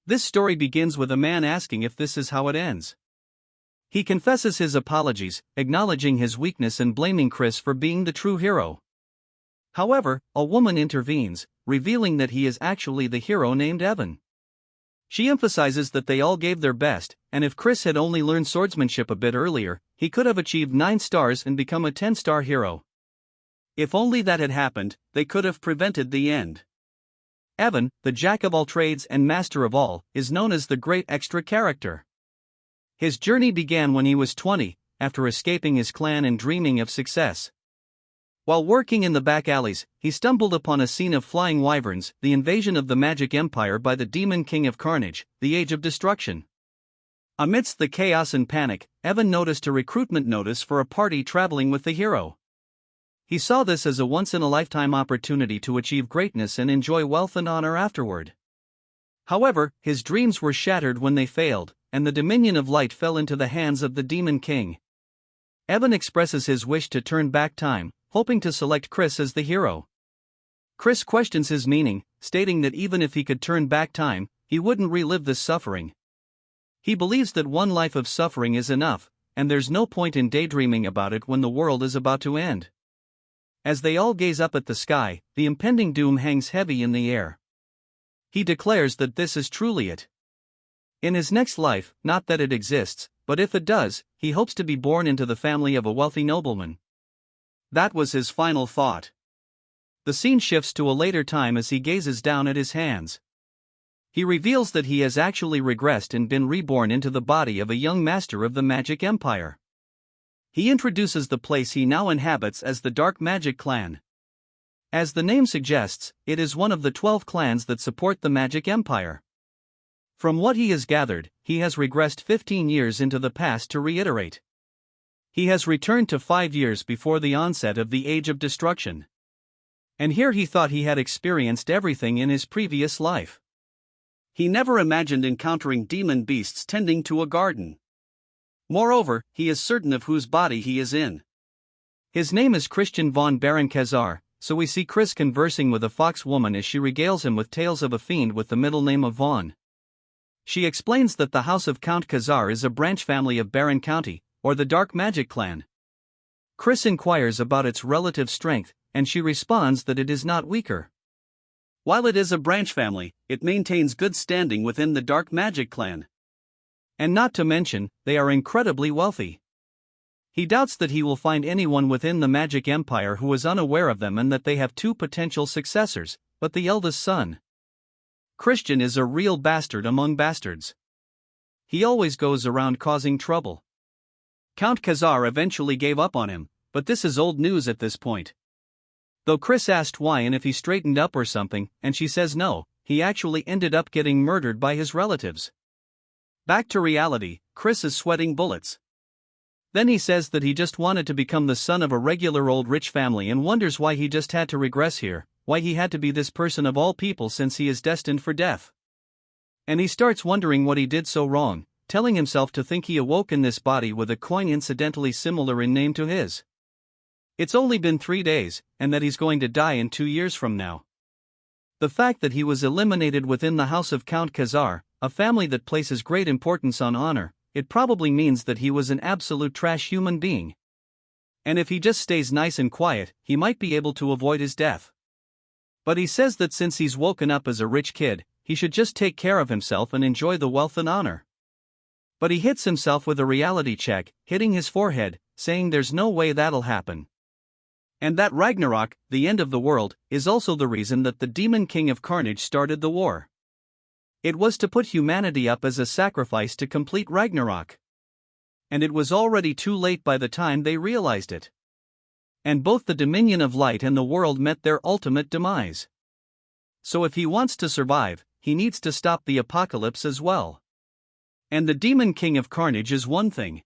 This story begins with a man asking if this is how it ends. He confesses his apologies, acknowledging his weakness and blaming Chris for being the true hero. However, a woman intervenes, revealing that he is actually the hero named Evan. She emphasizes that they all gave their best, and if Chris had only learned swordsmanship a bit earlier, he could have achieved 9 stars and become a 10-star hero. If only that had happened, they could have prevented the end. Evan, the jack of all trades and master of all, is known as the great extra character. His journey began when he was 20, after escaping his clan and dreaming of success. While working in the back alleys, he stumbled upon a scene of flying wyverns, the invasion of the Magic Empire by the Demon King of Carnage, the Age of Destruction. Amidst the chaos and panic, Evan noticed a recruitment notice for a party traveling with the hero. He saw this as a once-in-a-lifetime opportunity to achieve greatness and enjoy wealth and honor afterward. However, his dreams were shattered when they failed, and the Dominion of Light fell into the hands of the Demon King. Evan expresses his wish to turn back time, hoping to select Chris as the hero. Chris questions his meaning, stating that even if he could turn back time, he wouldn't relive this suffering. He believes that one life of suffering is enough, and there's no point in daydreaming about it when the world is about to end. As they all gaze up at the sky, the impending doom hangs heavy in the air. He declares that this is truly it. In his next life, not that it exists, but if it does, he hopes to be born into the family of a wealthy nobleman. That was his final thought. The scene shifts to a later time as he gazes down at his hands. He reveals that he has actually regressed and been reborn into the body of a young master of the Magic Empire. He introduces the place he now inhabits as the Dark Magic Clan. As the name suggests, it is one of the 12 clans that support the Magic Empire. From what he has gathered, he has regressed 15 years into the past to reiterate. He has returned to 5 years before the onset of the Age of Destruction. And here he thought he had experienced everything in his previous life. He never imagined encountering demon beasts tending to a garden. Moreover, he is certain of whose body he is in. His name is Christian von Baron-Khazar, so we see Chris conversing with a fox woman as she regales him with tales of a fiend with the middle name of Von. She explains that the house of Count Khazar is a branch family of Baron County, or the Dark Magic Clan. Chris inquires about its relative strength, and she responds that it is not weaker. While it is a branch family, it maintains good standing within the Dark Magic Clan. And not to mention, they are incredibly wealthy. He doubts that he will find anyone within the Magic Empire who is unaware of them and that they have 2 potential successors, but the eldest son, Christian, is a real bastard among bastards. He always goes around causing trouble. Count Khazar eventually gave up on him, but this is old news at this point. Though Chris asked why and if he straightened up or something, and she says no, he actually ended up getting murdered by his relatives. Back to reality, Chris is sweating bullets. Then he says that he just wanted to become the son of a regular old rich family and wonders why he just had to regress here, why he had to be this person of all people since he is destined for death. And he starts wondering what he did so wrong, telling himself to think he awoke in this body with a coin incidentally similar in name to his. It's only been 3 days, and that he's going to die in 2 years from now. The fact that he was eliminated within the house of Count Khazar, a family that places great importance on honor, it probably means that he was an absolute trash human being. And if he just stays nice and quiet, he might be able to avoid his death. But he says that since he's woken up as a rich kid, he should just take care of himself and enjoy the wealth and honor. But he hits himself with a reality check, hitting his forehead, saying there's no way that'll happen. And that Ragnarok, the end of the world, is also the reason that the Demon King of Carnage started the war. It was to put humanity up as a sacrifice to complete Ragnarok. And it was already too late by the time they realized it. And both the Dominion of Light and the world met their ultimate demise. So if he wants to survive, he needs to stop the apocalypse as well. And the Demon King of Carnage is one thing.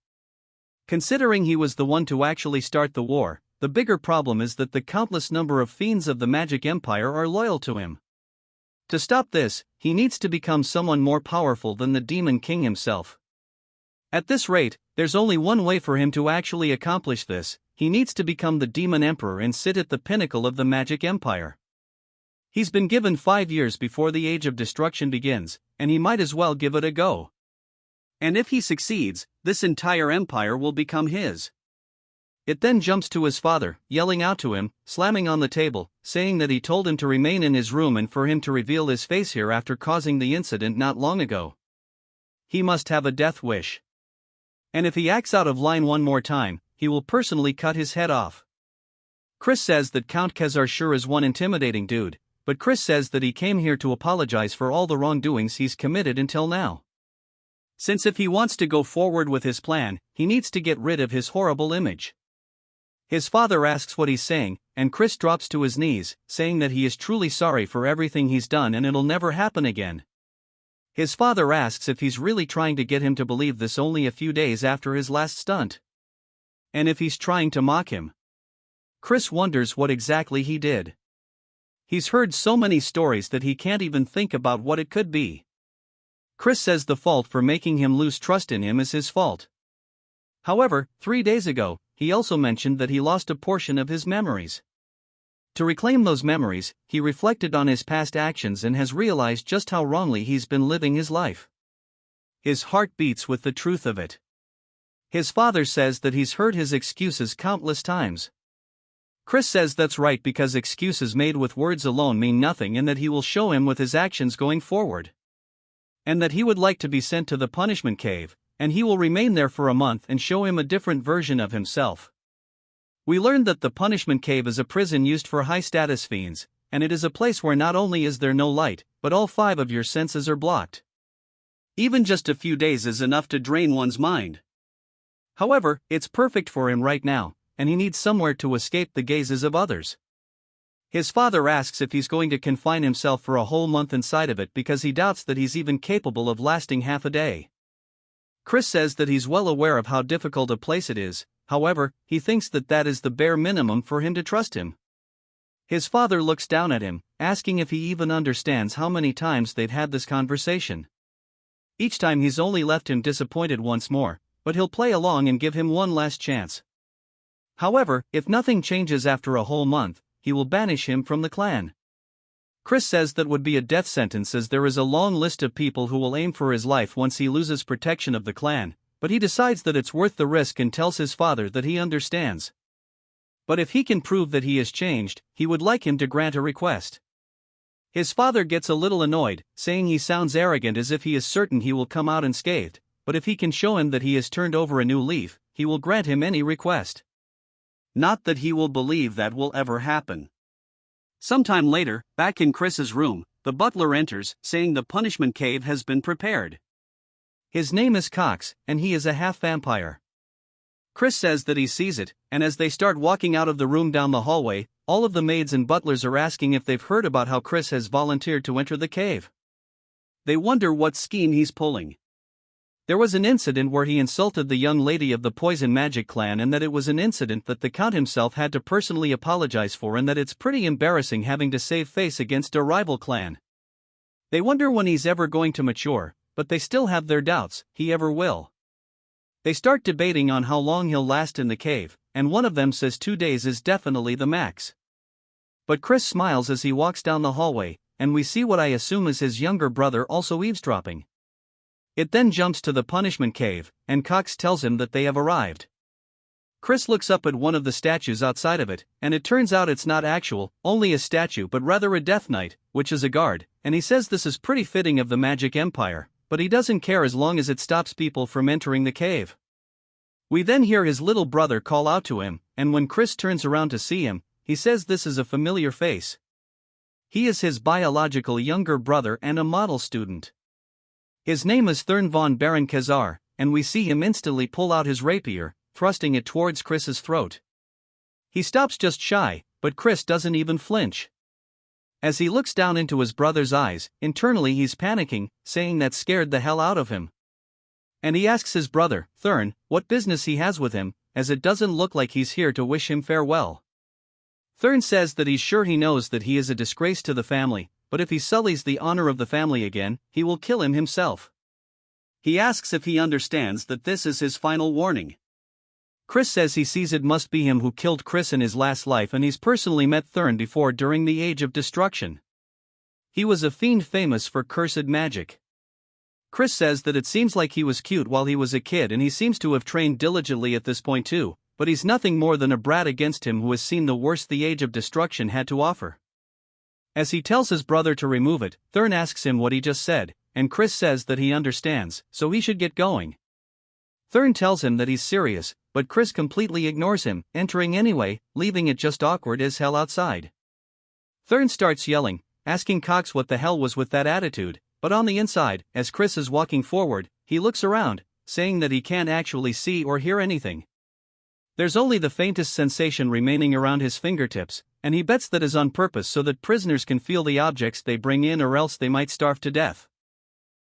Considering he was the one to actually start the war, the bigger problem is that the countless number of fiends of the Magic Empire are loyal to him. To stop this, he needs to become someone more powerful than the Demon King himself. At this rate, there's only one way for him to actually accomplish this: he needs to become the Demon Emperor and sit at the pinnacle of the Magic Empire. He's been given 5 years before the Age of Destruction begins, and he might as well give it a go. And if he succeeds, this entire empire will become his. It then jumps to his father, yelling out to him, slamming on the table, saying that he told him to remain in his room and for him to reveal his face here after causing the incident not long ago. He must have a death wish. And if he acts out of line one more time, he will personally cut his head off. Chris says that Count Khazar sure is one intimidating dude, but Chris says that he came here to apologize for all the wrongdoings he's committed until now. Since if he wants to go forward with his plan, he needs to get rid of his horrible image. His father asks what he's saying, and Chris drops to his knees, saying that he is truly sorry for everything he's done and it'll never happen again. His father asks if he's really trying to get him to believe this only a few days after his last stunt. And if he's trying to mock him. Chris wonders what exactly he did. He's heard so many stories that he can't even think about what it could be. Chris says the fault for making him lose trust in him is his fault. However, 3 days ago, he also mentioned that he lost a portion of his memories. To reclaim those memories, he reflected on his past actions and has realized just how wrongly he's been living his life. His heart beats with the truth of it. His father says that he's heard his excuses countless times. Chris says that's right because excuses made with words alone mean nothing and that he will show him with his actions going forward. And that he would like to be sent to the punishment cave, and he will remain there for a month and show him a different version of himself. We learned that the punishment cave is a prison used for high-status fiends, and it is a place where not only is there no light, but all 5 of your senses are blocked. Even just a few days is enough to drain one's mind. However, it's perfect for him right now, and he needs somewhere to escape the gazes of others. His father asks if he's going to confine himself for a whole month inside of it because he doubts that he's even capable of lasting half a day. Chris says that he's well aware of how difficult a place it is, however, he thinks that that is the bare minimum for him to trust him. His father looks down at him, asking if he even understands how many times they've had this conversation. Each time he's only left him disappointed once more, but he'll play along and give him one last chance. However, if nothing changes after a whole month, he will banish him from the clan. Chris says that would be a death sentence as there is a long list of people who will aim for his life once he loses protection of the clan, but he decides that it's worth the risk and tells his father that he understands. But if he can prove that he has changed, he would like him to grant a request. His father gets a little annoyed, saying he sounds arrogant as if he is certain he will come out unscathed, but if he can show him that he has turned over a new leaf, he will grant him any request. Not that he will believe that will ever happen. Sometime later, back in Chris's room, the butler enters, saying the punishment cave has been prepared. His name is Cox, and he is a half-vampire. Chris says that he sees it, and as they start walking out of the room down the hallway, all of the maids and butlers are asking if they've heard about how Chris has volunteered to enter the cave. They wonder what scheme he's pulling. There was an incident where he insulted the young lady of the Poison Magic clan and that it was an incident that the Count himself had to personally apologize for and that it's pretty embarrassing having to save face against a rival clan. They wonder when he's ever going to mature, but they still have their doubts, he ever will. They start debating on how long he'll last in the cave, and one of them says 2 days is definitely the max. But Chris smiles as he walks down the hallway, and we see what I assume is his younger brother also eavesdropping. It then jumps to the punishment cave, and Cox tells him that they have arrived. Chris looks up at one of the statues outside of it, and it turns out it's not only a statue but rather a Death Knight, which is a guard, and he says this is pretty fitting of the Magic Empire, but he doesn't care as long as it stops people from entering the cave. We then hear his little brother call out to him, and when Chris turns around to see him, he says this is a familiar face. He is his biological younger brother and a model student. His name is Thurn von Baron Khazar, and we see him instantly pull out his rapier, thrusting it towards Chris's throat. He stops just shy, but Chris doesn't even flinch. As he looks down into his brother's eyes, internally he's panicking, saying that scared the hell out of him. And he asks his brother, Thurn, what business he has with him, as it doesn't look like he's here to wish him farewell. Thurn says that he's sure he knows that he is a disgrace to the family, but if he sullies the honor of the family again, he will kill him himself. He asks if he understands that this is his final warning. Chris says he sees it must be him who killed Chris in his last life and he's personally met Thurn before during the Age of Destruction. He was a fiend famous for cursed magic. Chris says that it seems like he was cute while he was a kid and he seems to have trained diligently at this point too, but he's nothing more than a brat against him who has seen the worst the Age of Destruction had to offer. As he tells his brother to remove it, Thurn asks him what he just said, and Chris says that he understands, so he should get going. Thurn tells him that he's serious, but Chris completely ignores him, entering anyway, leaving it just awkward as hell outside. Thurn starts yelling, asking Cox what the hell was with that attitude, but on the inside, as Chris is walking forward, he looks around, saying that he can't actually see or hear anything. There's only the faintest sensation remaining around his fingertips, and he bets that is on purpose so that prisoners can feel the objects they bring in or else they might starve to death.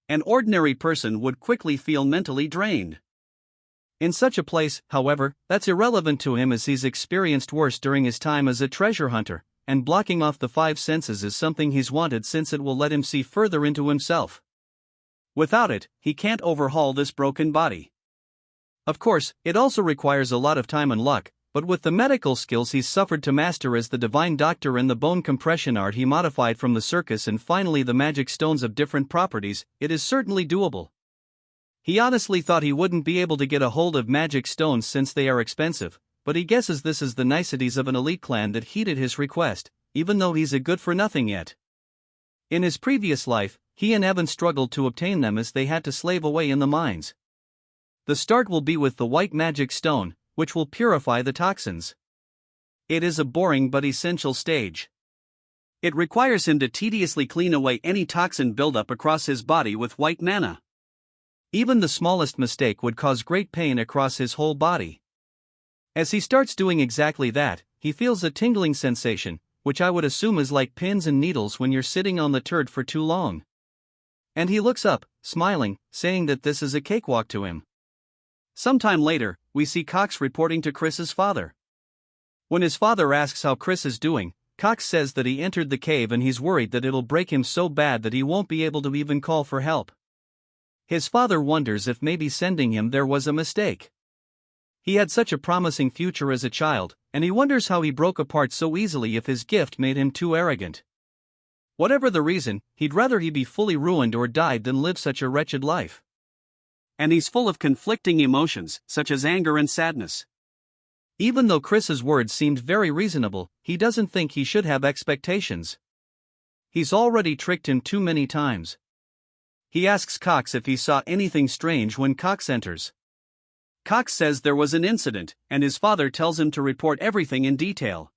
An ordinary person would quickly feel mentally drained. In such a place, however, that's irrelevant to him as he's experienced worse during his time as a treasure hunter, and blocking off the five senses is something he's wanted since it will let him see further into himself. Without it, he can't overhaul this broken body. Of course, it also requires a lot of time and luck, but with the medical skills he's suffered to master as the divine doctor and the bone compression art he modified from the circus and finally the magic stones of different properties, it is certainly doable. He honestly thought he wouldn't be able to get a hold of magic stones since they are expensive, but he guesses this is the niceties of an elite clan that heeded his request, even though he's a good-for-nothing yet. In his previous life, he and Evan struggled to obtain them as they had to slave away in the mines. The start will be with the white magic stone, which will purify the toxins. It is a boring but essential stage. It requires him to tediously clean away any toxin buildup across his body with white mana. Even the smallest mistake would cause great pain across his whole body. As he starts doing exactly that, he feels a tingling sensation, which I would assume is like pins and needles when you're sitting on the turd for too long. And he looks up, smiling, saying that this is a cakewalk to him. Sometime later, we see Cox reporting to Chris's father. When his father asks how Chris is doing, Cox says that he entered the cave and he's worried that it'll break him so bad that he won't be able to even call for help. His father wonders if maybe sending him there was a mistake. He had such a promising future as a child, and he wonders how he broke apart so easily if his gift made him too arrogant. Whatever the reason, he'd rather he be fully ruined or died than live such a wretched life. And he's full of conflicting emotions, such as anger and sadness. Even though Chris's words seemed very reasonable, he doesn't think he should have expectations. He's already tricked him too many times. He asks Cox if he saw anything strange when Cox enters. Cox says there was an incident, and his father tells him to report everything in detail.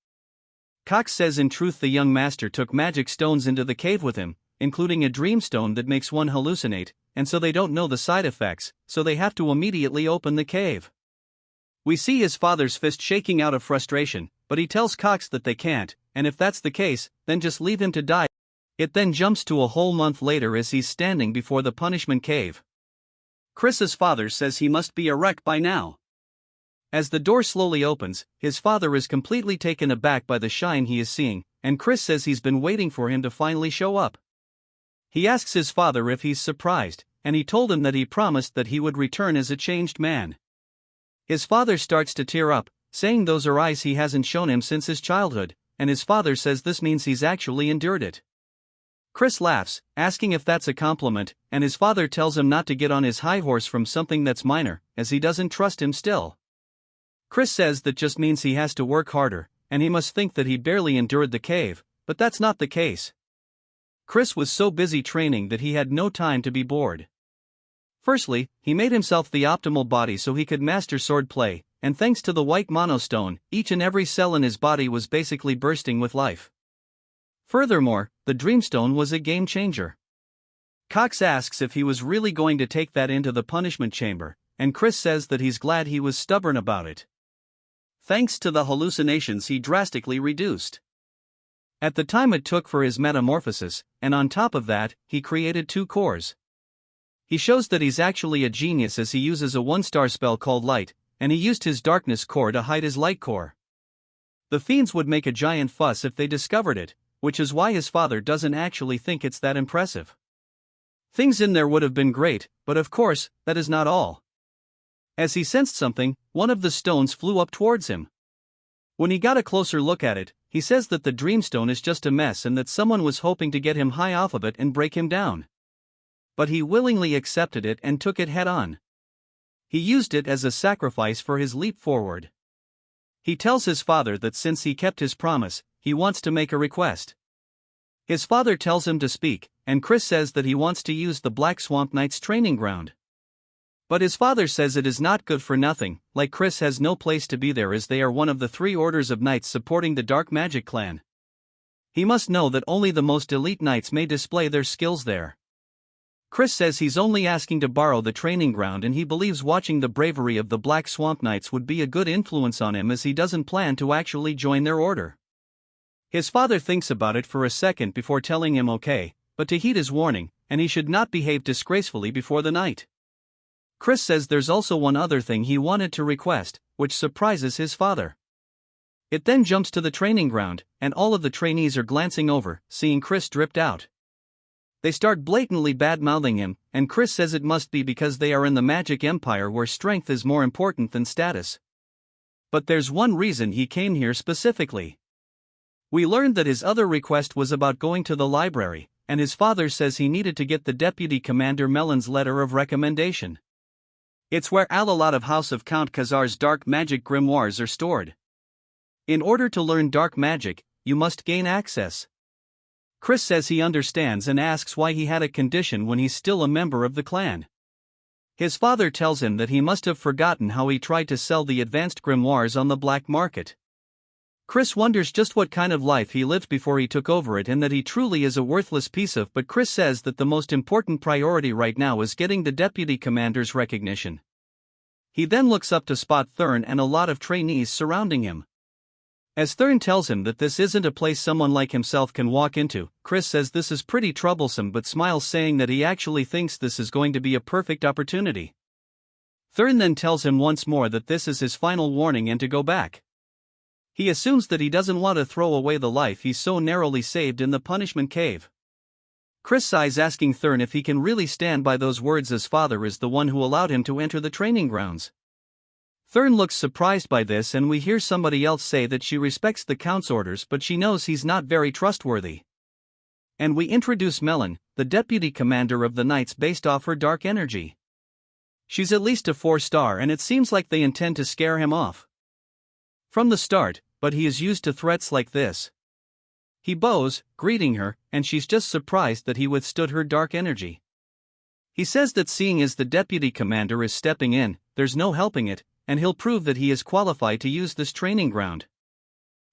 Cox says in truth the young master took magic stones into the cave with him, including a dream stone that makes one hallucinate, and so they don't know the side effects, so they have to immediately open the cave. We see his father's fist shaking out of frustration, but he tells Cox that they can't, and if that's the case, then just leave him to die. It then jumps to a whole month later as he's standing before the punishment cave. Chris's father says he must be a wreck by now. As the door slowly opens, his father is completely taken aback by the shine he is seeing, and Chris says he's been waiting for him to finally show up. He asks his father if he's surprised, and he told him that he promised that he would return as a changed man. His father starts to tear up, saying those are eyes he hasn't shown him since his childhood, and his father says this means he's actually endured it. Chris laughs, asking if that's a compliment, and his father tells him not to get on his high horse from something that's minor, as he doesn't trust him still. Chris says that just means he has to work harder, and he must think that he barely endured the cave, but that's not the case. Chris was so busy training that he had no time to be bored. Firstly, he made himself the optimal body so he could master swordplay, and thanks to the white monostone, each and every cell in his body was basically bursting with life. Furthermore, the Dreamstone was a game changer. Cox asks if he was really going to take that into the punishment chamber, and Chris says that he's glad he was stubborn about it. Thanks to the hallucinations he drastically reduced. At the time it took for his metamorphosis, and on top of that, he created 2 cores. He shows that he's actually a genius as he uses a 1-star spell called Light, and he used his darkness core to hide his light core. The fiends would make a giant fuss if they discovered it, which is why his father doesn't actually think it's that impressive. Things in there would have been great, but of course, that is not all. As he sensed something, one of the stones flew up towards him. When he got a closer look at it, he says that the Dreamstone is just a mess and that someone was hoping to get him high off of it and break him down. But he willingly accepted it and took it head on. He used it as a sacrifice for his leap forward. He tells his father that since he kept his promise, he wants to make a request. His father tells him to speak, and Chris says that he wants to use the Black Swamp Knight's training ground. But his father says it is not good for nothing, like Chris has no place to be there as they are one of the 3 orders of knights supporting the Dark Magic clan. He must know that only the most elite knights may display their skills there. Chris says he's only asking to borrow the training ground and he believes watching the bravery of the Black Swamp Knights would be a good influence on him as he doesn't plan to actually join their order. His father thinks about it for a second before telling him okay, but to heed his warning, and he should not behave disgracefully before the night. Chris says there's also one other thing he wanted to request, which surprises his father. It then jumps to the training ground, and all of the trainees are glancing over, seeing Chris dripped out. They start blatantly bad-mouthing him, and Chris says it must be because they are in the Magic Empire where strength is more important than status. But there's one reason he came here specifically. We learned that his other request was about going to the library, and his father says he needed to get the Deputy Commander Melon's letter of recommendation. It's where a lot of House of Count Khazar's dark magic grimoires are stored. In order to learn dark magic, you must gain access. Chris says he understands and asks why he had a condition when he's still a member of the clan. His father tells him that he must have forgotten how he tried to sell the advanced grimoires on the black market. Chris wonders just what kind of life he lived before he took over it and that he truly is a worthless piece of, but Chris says that the most important priority right now is getting the deputy commander's recognition. He then looks up to spot Thurn and a lot of trainees surrounding him. As Thurn tells him that this isn't a place someone like himself can walk into, Chris says this is pretty troublesome but smiles, saying that he actually thinks this is going to be a perfect opportunity. Thurn then tells him once more that this is his final warning and to go back. He assumes that he doesn't want to throw away the life he's so narrowly saved in the punishment cave. Chris sighs, asking Thurn if he can really stand by those words as father is the one who allowed him to enter the training grounds. Thurn looks surprised by this and we hear somebody else say that she respects the Count's orders but she knows he's not very trustworthy. And we introduce Melon, the deputy commander of the Knights based off her dark energy. She's at least a 4-star and it seems like they intend to scare him off from the start, but he is used to threats like this. He bows, greeting her, and she's just surprised that he withstood her dark energy. He says that seeing as the deputy commander is stepping in, there's no helping it, and he'll prove that he is qualified to use this training ground.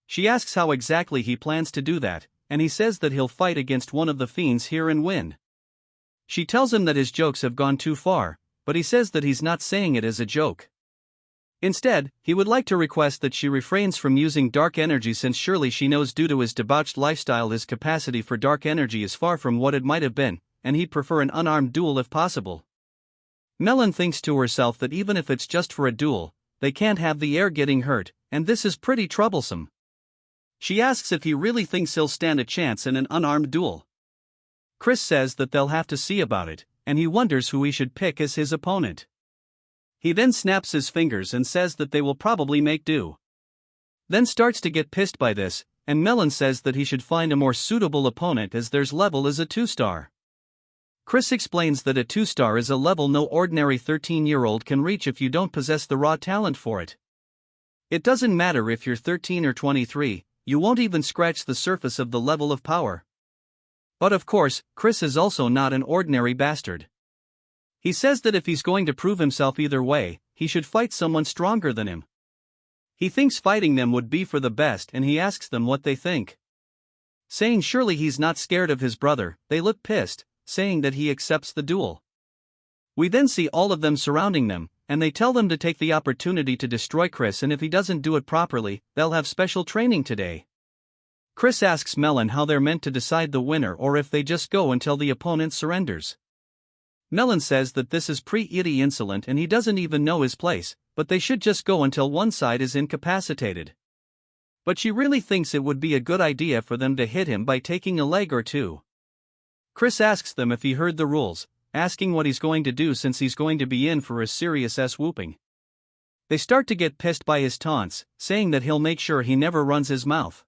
She asks how exactly he plans to do that, and he says that he'll fight against one of the fiends here and win. She tells him that his jokes have gone too far, but he says that he's not saying it as a joke. Instead, he would like to request that she refrains from using dark energy since surely she knows due to his debauched lifestyle his capacity for dark energy is far from what it might have been, and he'd prefer an unarmed duel if possible. Melon thinks to herself that even if it's just for a duel, they can't have the heir getting hurt, and this is pretty troublesome. She asks if he really thinks he'll stand a chance in an unarmed duel. Chris says that they'll have to see about it, and he wonders who he should pick as his opponent. He then snaps his fingers and says that they will probably make do. Then starts to get pissed by this, and Melon says that he should find a more suitable opponent as theirs level is a 2-star. Chris explains that a 2-star is a level no ordinary 13-year-old can reach if you don't possess the raw talent for it. It doesn't matter if you're 13 or 23, you won't even scratch the surface of the level of power. But of course, Chris is also not an ordinary bastard. He says that if he's going to prove himself either way, he should fight someone stronger than him. He thinks fighting them would be for the best and he asks them what they think. Saying surely he's not scared of his brother, they look pissed, saying that he accepts the duel. We then see all of them surrounding them, and they tell them to take the opportunity to destroy Chris and if he doesn't do it properly, they'll have special training today. Chris asks Melon how they're meant to decide the winner or if they just go until the opponent surrenders. Melon says that this is pretty insolent and he doesn't even know his place, but they should just go until one side is incapacitated. But she really thinks it would be a good idea for them to hit him by taking a leg or two. Chris asks them if he heard the rules, asking what he's going to do since he's going to be in for a serious whooping. They start to get pissed by his taunts, saying that he'll make sure he never runs his mouth.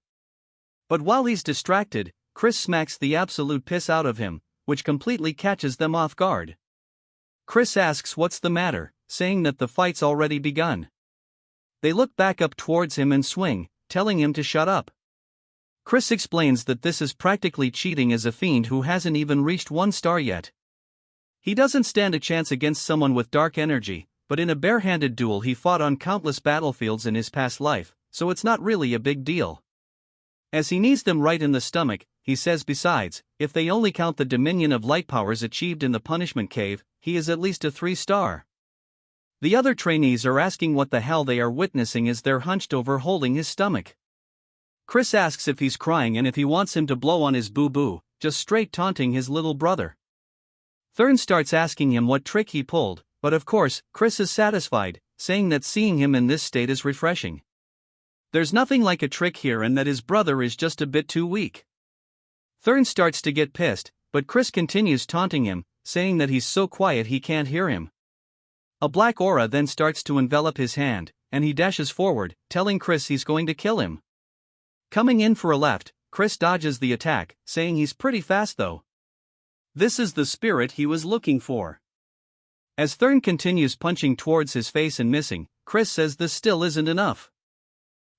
But while he's distracted, Chris smacks the absolute piss out of him, which completely catches them off guard. Chris asks what's the matter, saying that the fight's already begun. They look back up towards him and swing, telling him to shut up. Chris explains that this is practically cheating as a fiend who hasn't even reached 1 star yet. He doesn't stand a chance against someone with dark energy, but in a barehanded duel he fought on countless battlefields in his past life, so it's not really a big deal. As he knees them right in the stomach, he says besides, if they only count the dominion of light powers achieved in the punishment cave, he is at least a 3 star. The other trainees are asking what the hell they are witnessing as they're hunched over holding his stomach. Chris asks if he's crying and if he wants him to blow on his boo-boo, just straight taunting his little brother. Thurn starts asking him what trick he pulled, but of course, Chris is satisfied, saying that seeing him in this state is refreshing. There's nothing like a trick here and that his brother is just a bit too weak. Thurn starts to get pissed, but Chris continues taunting him, saying that he's so quiet he can't hear him. A black aura then starts to envelop his hand, and he dashes forward, telling Chris he's going to kill him. Coming in for a left, Chris dodges the attack, saying he's pretty fast though. This is the spirit he was looking for. As Thurn continues punching towards his face and missing, Chris says this still isn't enough.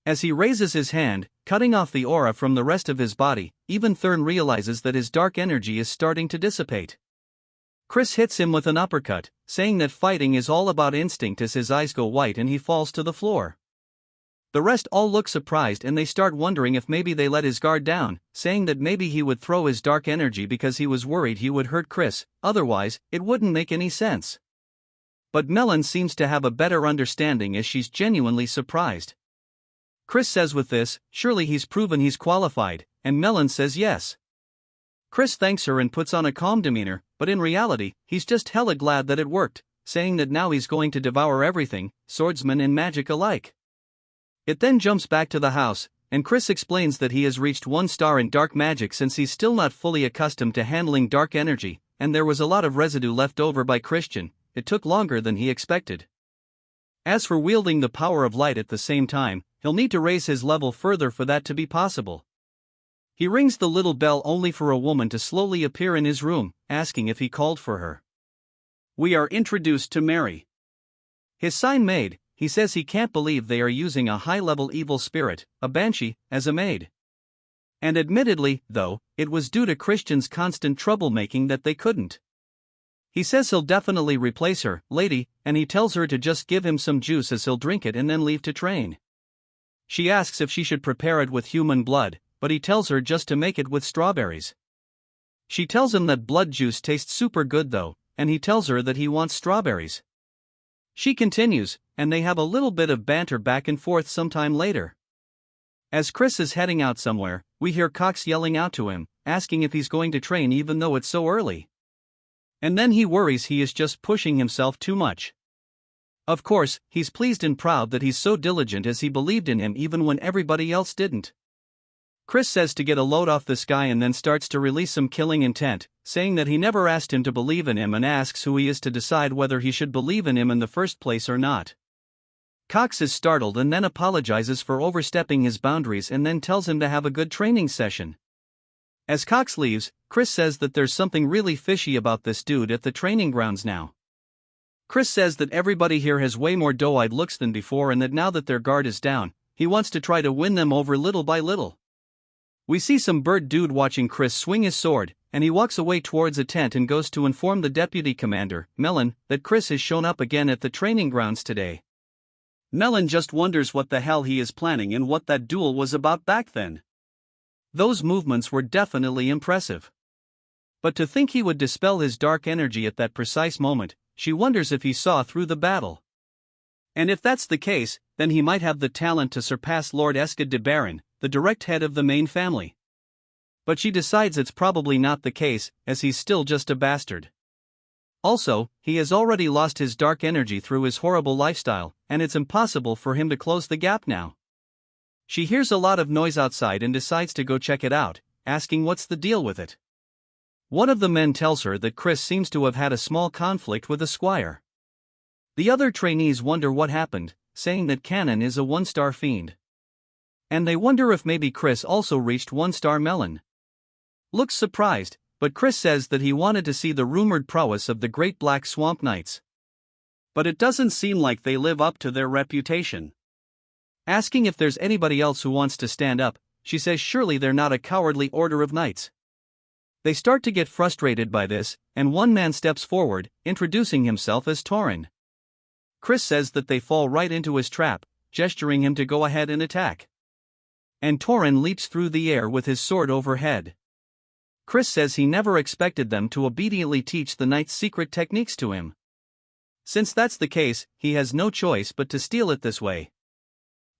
As he raises his hand, cutting off the aura from the rest of his body, even Thurn realizes that his dark energy is starting to dissipate. Chris hits him with an uppercut, saying that fighting is all about instinct as his eyes go white and he falls to the floor. The rest all look surprised and they start wondering if maybe they let his guard down, saying that maybe he would throw his dark energy because he was worried he would hurt Chris, otherwise, it wouldn't make any sense. But Melon seems to have a better understanding as she's genuinely surprised. Chris says with this, surely he's proven he's qualified, and Melon says yes. Chris thanks her and puts on a calm demeanor, but in reality, he's just hella glad that it worked, saying that now he's going to devour everything, swordsman and magic alike. It then jumps back to the house, and Chris explains that he has reached 1 star in dark magic since he's still not fully accustomed to handling dark energy, and there was a lot of residue left over by Christian. It took longer than he expected. As for wielding the power of light at the same time, he'll need to raise his level further for that to be possible. He rings the little bell only for a woman to slowly appear in his room, asking if he called for her. We are introduced to Mary. His sign maid, he says he can't believe they are using a high-level evil spirit, a banshee, as a maid. And admittedly, though, it was due to Christian's constant troublemaking that they couldn't. He says he'll definitely replace her, lady, and he tells her to just give him some juice as he'll drink it and then leave to train. She asks if she should prepare it with human blood, but he tells her just to make it with strawberries. She tells him that blood juice tastes super good though, and he tells her that he wants strawberries. She continues, and they have a little bit of banter back and forth sometime later. As Chris is heading out somewhere, we hear Cox yelling out to him, asking if he's going to train even though it's so early. And then he worries he is just pushing himself too much. Of course, he's pleased and proud that he's so diligent as he believed in him even when everybody else didn't. Chris says to get a load off this guy and then starts to release some killing intent, saying that he never asked him to believe in him and asks who he is to decide whether he should believe in him in the first place or not. Cox is startled and then apologizes for overstepping his boundaries and then tells him to have a good training session. As Cox leaves, Chris says that there's something really fishy about this dude at the training grounds now. Chris says that everybody here has way more doe-eyed looks than before and that now that their guard is down, he wants to try to win them over little by little. We see some bird dude watching Chris swing his sword, and he walks away towards a tent and goes to inform the deputy commander, Melon, that Chris has shown up again at the training grounds today. Melon just wonders what the hell he is planning and what that duel was about back then. Those movements were definitely impressive. But to think he would dispel his dark energy at that precise moment, she wonders if he saw through the battle. And if that's the case, then he might have the talent to surpass Lord Eskid de Baron, the direct head of the main family. But she decides it's probably not the case, as he's still just a bastard. Also, he has already lost his dark energy through his horrible lifestyle, and it's impossible for him to close the gap now. She hears a lot of noise outside and decides to go check it out, asking what's the deal with it. One of the men tells her that Chris seems to have had a small conflict with a squire. The other trainees wonder what happened, saying that Cannon is a 1-star fiend. and they wonder if maybe Chris also reached 1-star Melon. Looks surprised, but Chris says that he wanted to see the rumored prowess of the Great Black Swamp Knights. But it doesn't seem like they live up to their reputation. Asking if there's anybody else who wants to stand up, she says surely they're not a cowardly order of knights. They start to get frustrated by this, and one man steps forward, introducing himself as Tauren. Chris says that they fall right into his trap, gesturing him to go ahead and attack. And Tauren leaps through the air with his sword overhead. Chris says he never expected them to obediently teach the knight's secret techniques to him. Since that's the case, he has no choice but to steal it this way.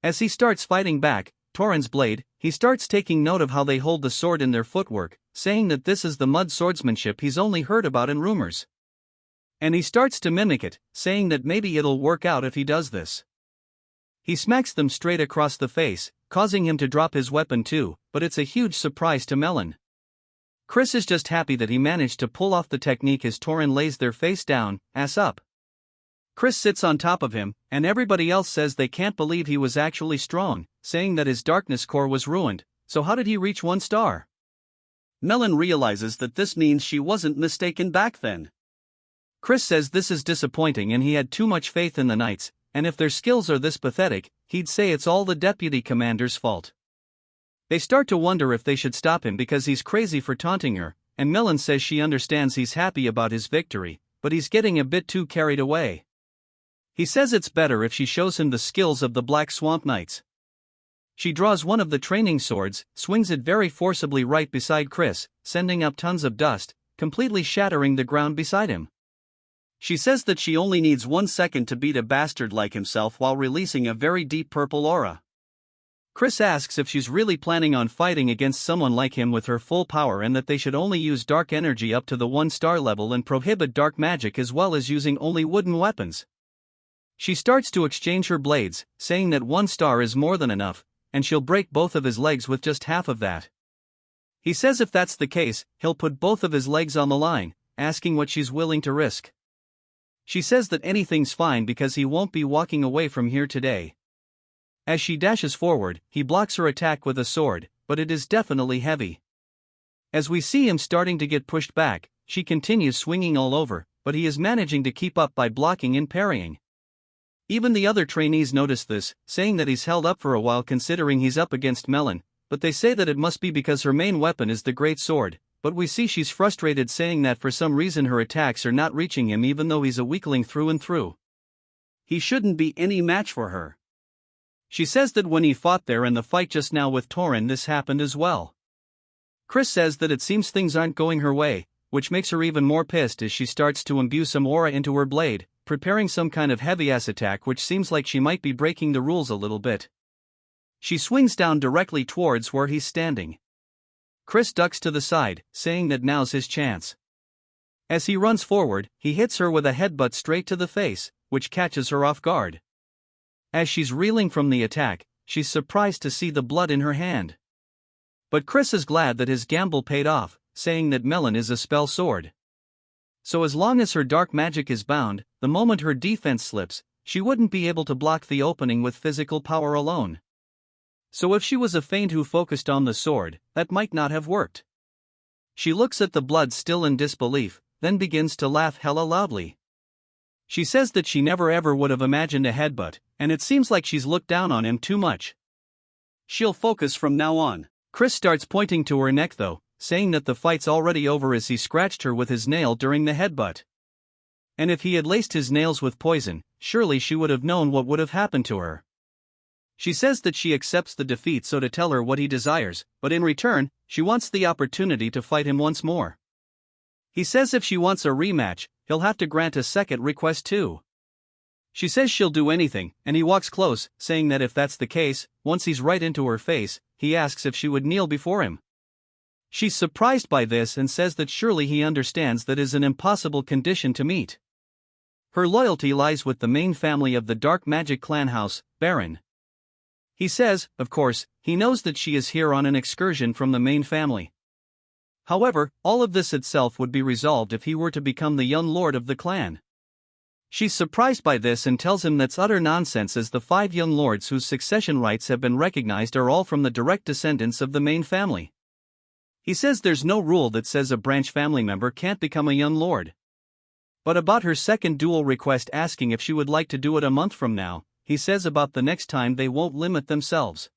As he starts fighting back, Tauren's blade, he starts taking note of how they hold the sword in their footwork, saying that this is the mud swordsmanship he's only heard about in rumors. And he starts to mimic it, saying that maybe it'll work out if he does this. He smacks them straight across the face, causing him to drop his weapon too, but it's a huge surprise to Melon. Chris is just happy that he managed to pull off the technique as Tauren lays their face down, ass up. Chris sits on top of him, and everybody else says they can't believe he was actually strong, saying that his darkness core was ruined, so how did he reach 1 star? Melon realizes that this means she wasn't mistaken back then. Chris says this is disappointing and he had too much faith in the knights, and if their skills are this pathetic, he'd say it's all the deputy commander's fault. They start to wonder if they should stop him because he's crazy for taunting her, and Melon says she understands he's happy about his victory, but he's getting a bit too carried away. He says it's better if she shows him the skills of the Black Swamp Knights. She draws one of the training swords, swings it very forcibly right beside Chris, sending up tons of dust, completely shattering the ground beside him. She says that she only needs 1 second to beat a bastard like himself while releasing a very deep purple aura. Chris asks if she's really planning on fighting against someone like him with her full power and that they should only use dark energy up to the 1-star level and prohibit dark magic as well as using only wooden weapons. She starts to exchange her blades, saying that 1 star is more than enough, and she'll break both of his legs with just half of that. He says if that's the case, he'll put both of his legs on the line, asking what she's willing to risk. She says that anything's fine because he won't be walking away from here today. As she dashes forward, he blocks her attack with a sword, but it is definitely heavy. As we see him starting to get pushed back, she continues swinging all over, but he is managing to keep up by blocking and parrying. Even the other trainees notice this, saying that he's held up for a while considering he's up against Melon, but they say that it must be because her main weapon is the great sword, but we see she's frustrated saying that for some reason her attacks are not reaching him even though he's a weakling through and through. He shouldn't be any match for her. She says that when he fought there in the fight just now with Tauren this happened as well. Chris says that it seems things aren't going her way, which makes her even more pissed as she starts to imbue some aura into her blade, preparing some kind of heavy-ass attack which seems like she might be breaking the rules a little bit. She swings down directly towards where he's standing. Chris ducks to the side, saying that now's his chance. As he runs forward, he hits her with a headbutt straight to the face, which catches her off guard. As she's reeling from the attack, she's surprised to see the blood in her hand. But Chris is glad that his gamble paid off, saying that Melon is a spell sword. So as long as her dark magic is bound, the moment her defense slips, she wouldn't be able to block the opening with physical power alone. So if she was a feint who focused on the sword, that might not have worked. She looks at the blood still in disbelief, then begins to laugh hella loudly. She says that she never ever would have imagined a headbutt, and it seems like she's looked down on him too much. She'll focus from now on. Chris starts pointing to her neck though, saying that the fight's already over as he scratched her with his nail during the headbutt. And if he had laced his nails with poison, surely she would have known what would have happened to her. She says that she accepts the defeat so to tell her what he desires, but in return, she wants the opportunity to fight him once more. He says if she wants a rematch, he'll have to grant a second request too. She says she'll do anything, and he walks close, saying that if that's the case, once he's right into her face, he asks if she would kneel before him. She's surprised by this and says that surely he understands that is an impossible condition to meet. Her loyalty lies with the main family of the dark magic clan house, Baron. He says, of course, he knows that she is here on an excursion from the main family. However, all of this itself would be resolved if he were to become the young lord of the clan. She's surprised by this and tells him that's utter nonsense, as the 5 young lords whose succession rights have been recognized are all from the direct descendants of the main family. He says there's no rule that says a branch family member can't become a young lord. But about her second duel request, asking if she would like to do it a month from now, he says about the next time they won't limit themselves.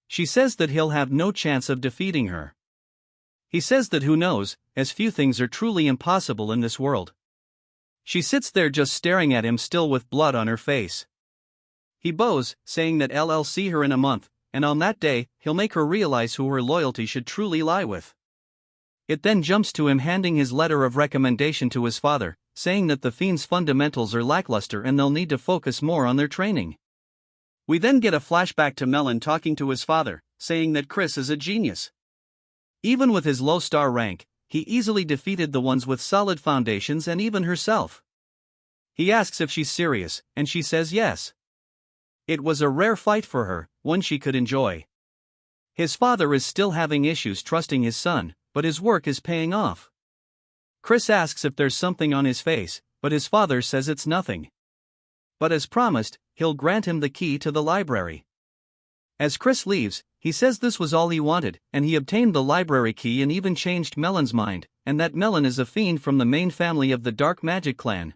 She says that he'll have no chance of defeating her. He says that who knows, as few things are truly impossible in this world. She sits there just staring at him, still with blood on her face. He bows, saying that he'll see her in a month, and on that day, he'll make her realize who her loyalty should truly lie with. It then jumps to him handing his letter of recommendation to his father, saying that the fiend's fundamentals are lackluster and they'll need to focus more on their training. We then get a flashback to Melon talking to his father, saying that Chris is a genius. Even with his low star rank, he easily defeated the ones with solid foundations and even herself. He asks if she's serious, and she says yes. It was a rare fight for her, one she could enjoy. His father is still having issues trusting his son, but his work is paying off. Chris asks if there's something on his face, but his father says it's nothing. But as promised, he'll grant him the key to the library. As Chris leaves, he says this was all he wanted, and he obtained the library key and even changed Melon's mind, and that Melon is a fiend from the main family of the Dark Magic clan.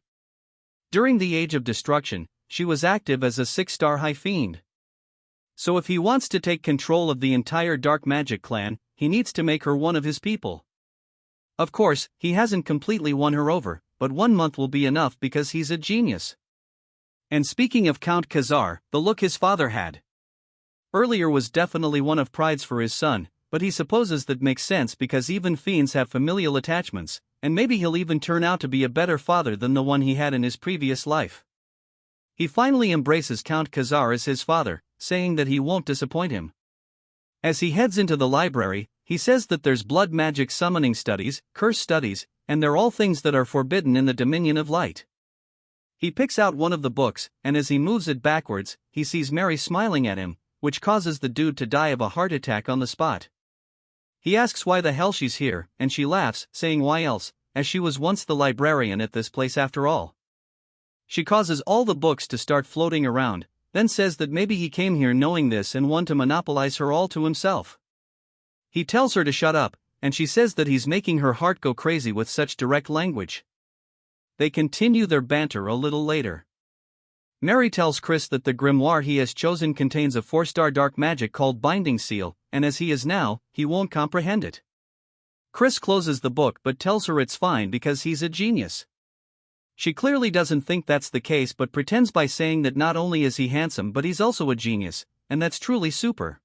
During the Age of Destruction, she was active as a 6-star high fiend. So if he wants to take control of the entire Dark Magic clan, he needs to make her one of his people. Of course, he hasn't completely won her over, but 1 month will be enough because he's a genius. And speaking of Count Khazar, the look his father had earlier was definitely one of pride's for his son, but he supposes that makes sense because even fiends have familial attachments, and maybe he'll even turn out to be a better father than the one he had in his previous life. He finally embraces Count Khazar as his father, saying that he won't disappoint him. As he heads into the library, he says that there's blood magic summoning studies, curse studies, and they're all things that are forbidden in the Dominion of Light. He picks out one of the books, and as he moves it backwards, he sees Mary smiling at him, which causes the dude to die of a heart attack on the spot. He asks why the hell she's here, and she laughs, saying why else, as she was once the librarian at this place after all. She causes all the books to start floating around, then says that maybe he came here knowing this and want to monopolize her all to himself. He tells her to shut up, and she says that he's making her heart go crazy with such direct language. They continue their banter a little later. Mary tells Chris that the grimoire he has chosen contains a 4-star dark magic called Binding Seal, and as he is now, he won't comprehend it. Chris closes the book but tells her it's fine because he's a genius. She clearly doesn't think that's the case but pretends by saying that not only is he handsome but he's also a genius, and that's truly super.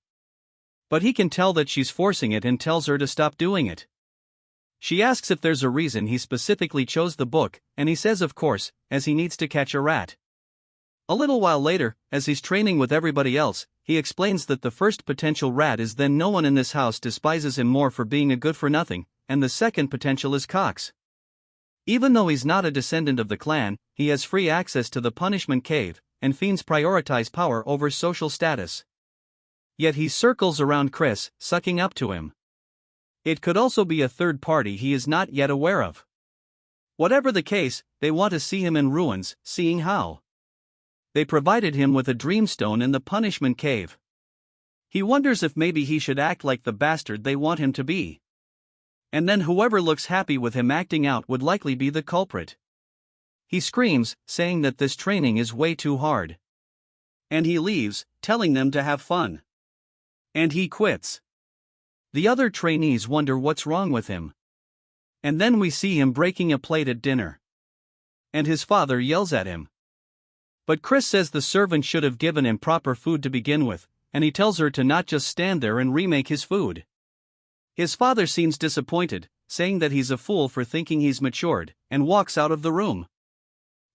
But he can tell that she's forcing it and tells her to stop doing it. She asks if there's a reason he specifically chose the book, and he says of course, as he needs to catch a rat. A little while later, as he's training with everybody else, he explains that the first potential rat is then no one in this house despises him more for being a good-for-nothing, and the second potential is Cox. Even though he's not a descendant of the clan, he has free access to the punishment cave, and fiends prioritize power over social status. Yet he circles around Chris, sucking up to him. It could also be a third party he is not yet aware of. Whatever the case, they want to see him in ruins, seeing how. They provided him with a dreamstone in the punishment cave. He wonders if maybe he should act like the bastard they want him to be. And then whoever looks happy with him acting out would likely be the culprit. He screams, saying that this training is way too hard. And he leaves, telling them to have fun. And he quits. The other trainees wonder what's wrong with him. And then we see him breaking a plate at dinner. And his father yells at him. But Chris says the servant should have given him proper food to begin with, and he tells her to not just stand there and remake his food. His father seems disappointed, saying that he's a fool for thinking he's matured, and walks out of the room.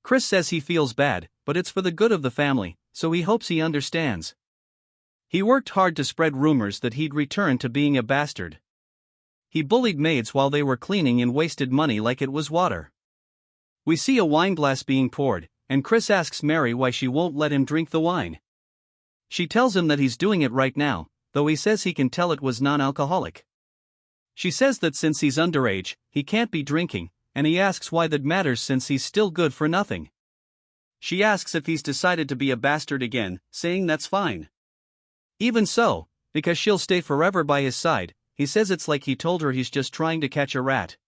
Chris says he feels bad, but it's for the good of the family, so he hopes he understands. He worked hard to spread rumors that he'd return to being a bastard. He bullied maids while they were cleaning and wasted money like it was water. We see a wine glass being poured, and Chris asks Mary why she won't let him drink the wine. She tells him that he's doing it right now, though he says he can tell it was non-alcoholic. She says that since he's underage, he can't be drinking, and he asks why that matters since he's still good for nothing. She asks if he's decided to be a bastard again, saying that's fine. Even so, because she'll stay forever by his side, he says it's like he told her he's just trying to catch a rat.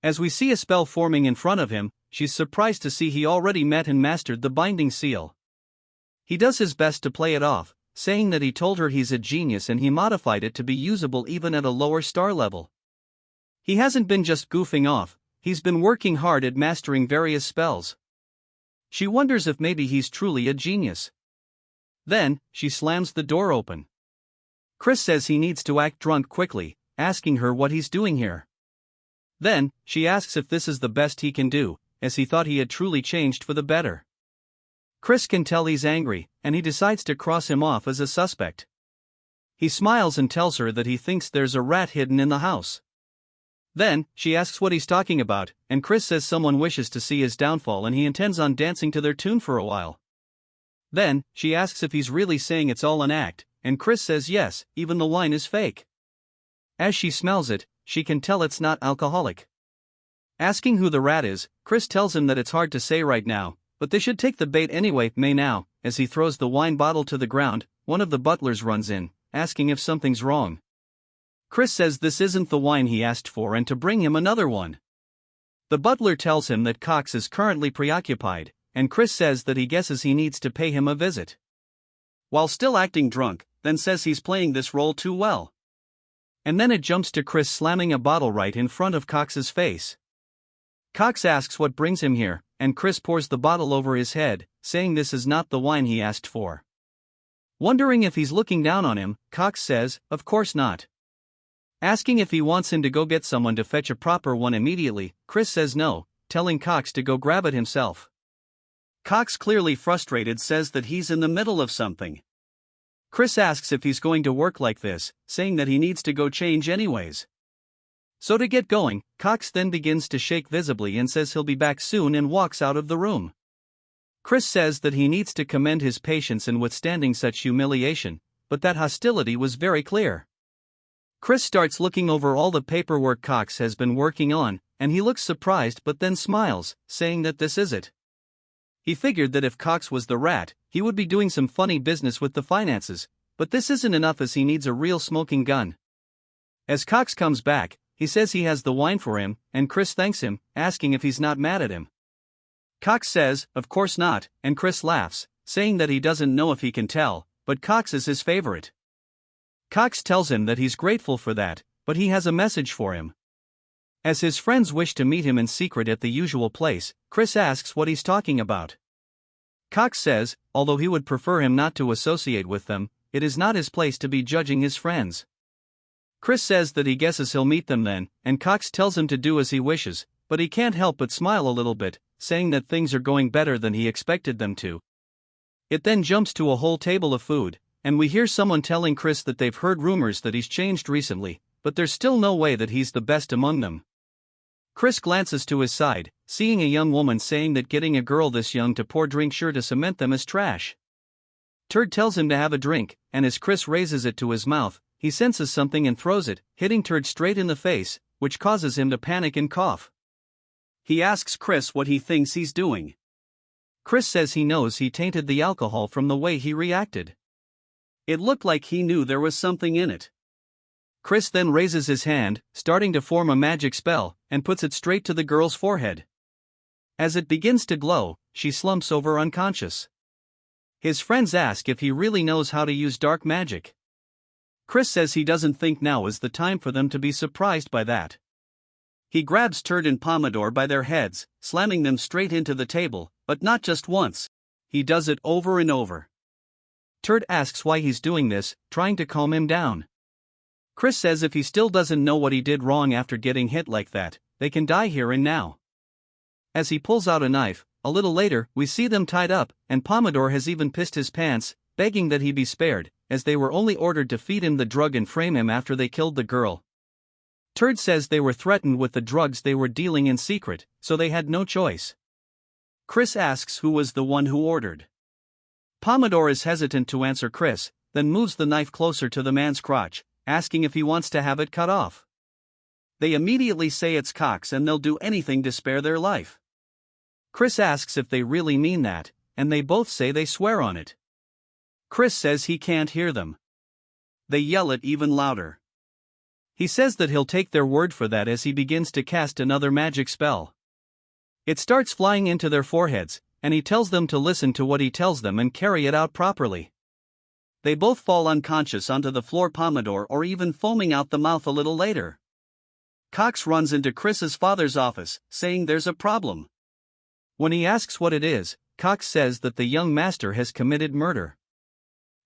As we see a spell forming in front of him, she's surprised to see he already met and mastered the binding seal. He does his best to play it off, saying that he told her he's a genius and he modified it to be usable even at a lower star level. He hasn't been just goofing off, he's been working hard at mastering various spells. She wonders if maybe he's truly a genius. Then, she slams the door open. Chris says he needs to act drunk quickly, asking her what he's doing here. Then, she asks if this is the best he can do, as he thought he had truly changed for the better. Chris can tell he's angry, and he decides to cross him off as a suspect. He smiles and tells her that he thinks there's a rat hidden in the house. Then, she asks what he's talking about, and Chris says someone wishes to see his downfall and he intends on dancing to their tune for a while. Then, she asks if he's really saying it's all an act, and Chris says yes, even the wine is fake. As she smells it, she can tell it's not alcoholic. Asking who the rat is, Chris tells him that it's hard to say right now, but they should take the bait anyway. Now, as he throws the wine bottle to the ground, one of the butlers runs in, asking if something's wrong. Chris says this isn't the wine he asked for and to bring him another one. The butler tells him that Cox is currently preoccupied, and Chris says that he guesses he needs to pay him a visit. While still acting drunk, then says he's playing this role too well. And then it jumps to Chris slamming a bottle right in front of Cox's face. Cox asks what brings him here, and Chris pours the bottle over his head, saying this is not the wine he asked for. Wondering if he's looking down on him, Cox says, of course not. Asking if he wants him to go get someone to fetch a proper one immediately, Chris says no, telling Cox to go grab it himself. Cox, clearly frustrated, says that he's in the middle of something. Chris asks if he's going to work like this, saying that he needs to go change anyways. So to get going, Cox then begins to shake visibly and says he'll be back soon and walks out of the room. Chris says that he needs to commend his patience in withstanding such humiliation, but that hostility was very clear. Chris starts looking over all the paperwork Cox has been working on, and he looks surprised but then smiles, saying that this is it. He figured that if Cox was the rat, he would be doing some funny business with the finances, but this isn't enough as he needs a real smoking gun. As Cox comes back, he says he has the wine for him, and Chris thanks him, asking if he's not mad at him. Cox says, of course not, and Chris laughs, saying that he doesn't know if he can tell, but Cox is his favorite. Cox tells him that he's grateful for that, but he has a message for him. As his friends wish to meet him in secret at the usual place, Chris asks what he's talking about. Cox says, although he would prefer him not to associate with them, it is not his place to be judging his friends. Chris says that he guesses he'll meet them then, and Cox tells him to do as he wishes, but he can't help but smile a little bit, saying that things are going better than he expected them to. It then jumps to a whole table of food, and we hear someone telling Chris that they've heard rumors that he's changed recently, but there's still no way that he's the best among them. Chris glances to his side, seeing a young woman saying that getting a girl this young to pour drink sure to cement them as trash. Turd tells him to have a drink, and as Chris raises it to his mouth, he senses something and throws it, hitting Turd straight in the face, which causes him to panic and cough. He asks Chris what he thinks he's doing. Chris says he knows he tainted the alcohol from the way he reacted. It looked like he knew there was something in it. Chris then raises his hand, starting to form a magic spell, and puts it straight to the girl's forehead. As it begins to glow, she slumps over unconscious. His friends ask if he really knows how to use dark magic. Chris says he doesn't think now is the time for them to be surprised by that. He grabs Turd and Pomodore by their heads, slamming them straight into the table, but not just once. He does it over and over. Turd asks why he's doing this, trying to calm him down. Chris says if he still doesn't know what he did wrong after getting hit like that, they can die here and now. As he pulls out a knife, a little later, we see them tied up, and Pomodore has even pissed his pants, begging that he be spared, as they were only ordered to feed him the drug and frame him after they killed the girl. Turd says they were threatened with the drugs they were dealing in secret, so they had no choice. Chris asks who was the one who ordered. Pomodore is hesitant to answer Chris, then moves the knife closer to the man's crotch, asking if he wants to have it cut off. They immediately say it's Cox and they'll do anything to spare their life. Chris asks if they really mean that, and they both say they swear on it. Chris says he can't hear them. They yell it even louder. He says that he'll take their word for that as he begins to cast another magic spell. It starts flying into their foreheads, and he tells them to listen to what he tells them and carry it out properly. They both fall unconscious onto the floor, Pomodoro or even foaming out the mouth a little later. Cox runs into Chris's father's office, saying there's a problem. When he asks what it is, Cox says that the young master has committed murder.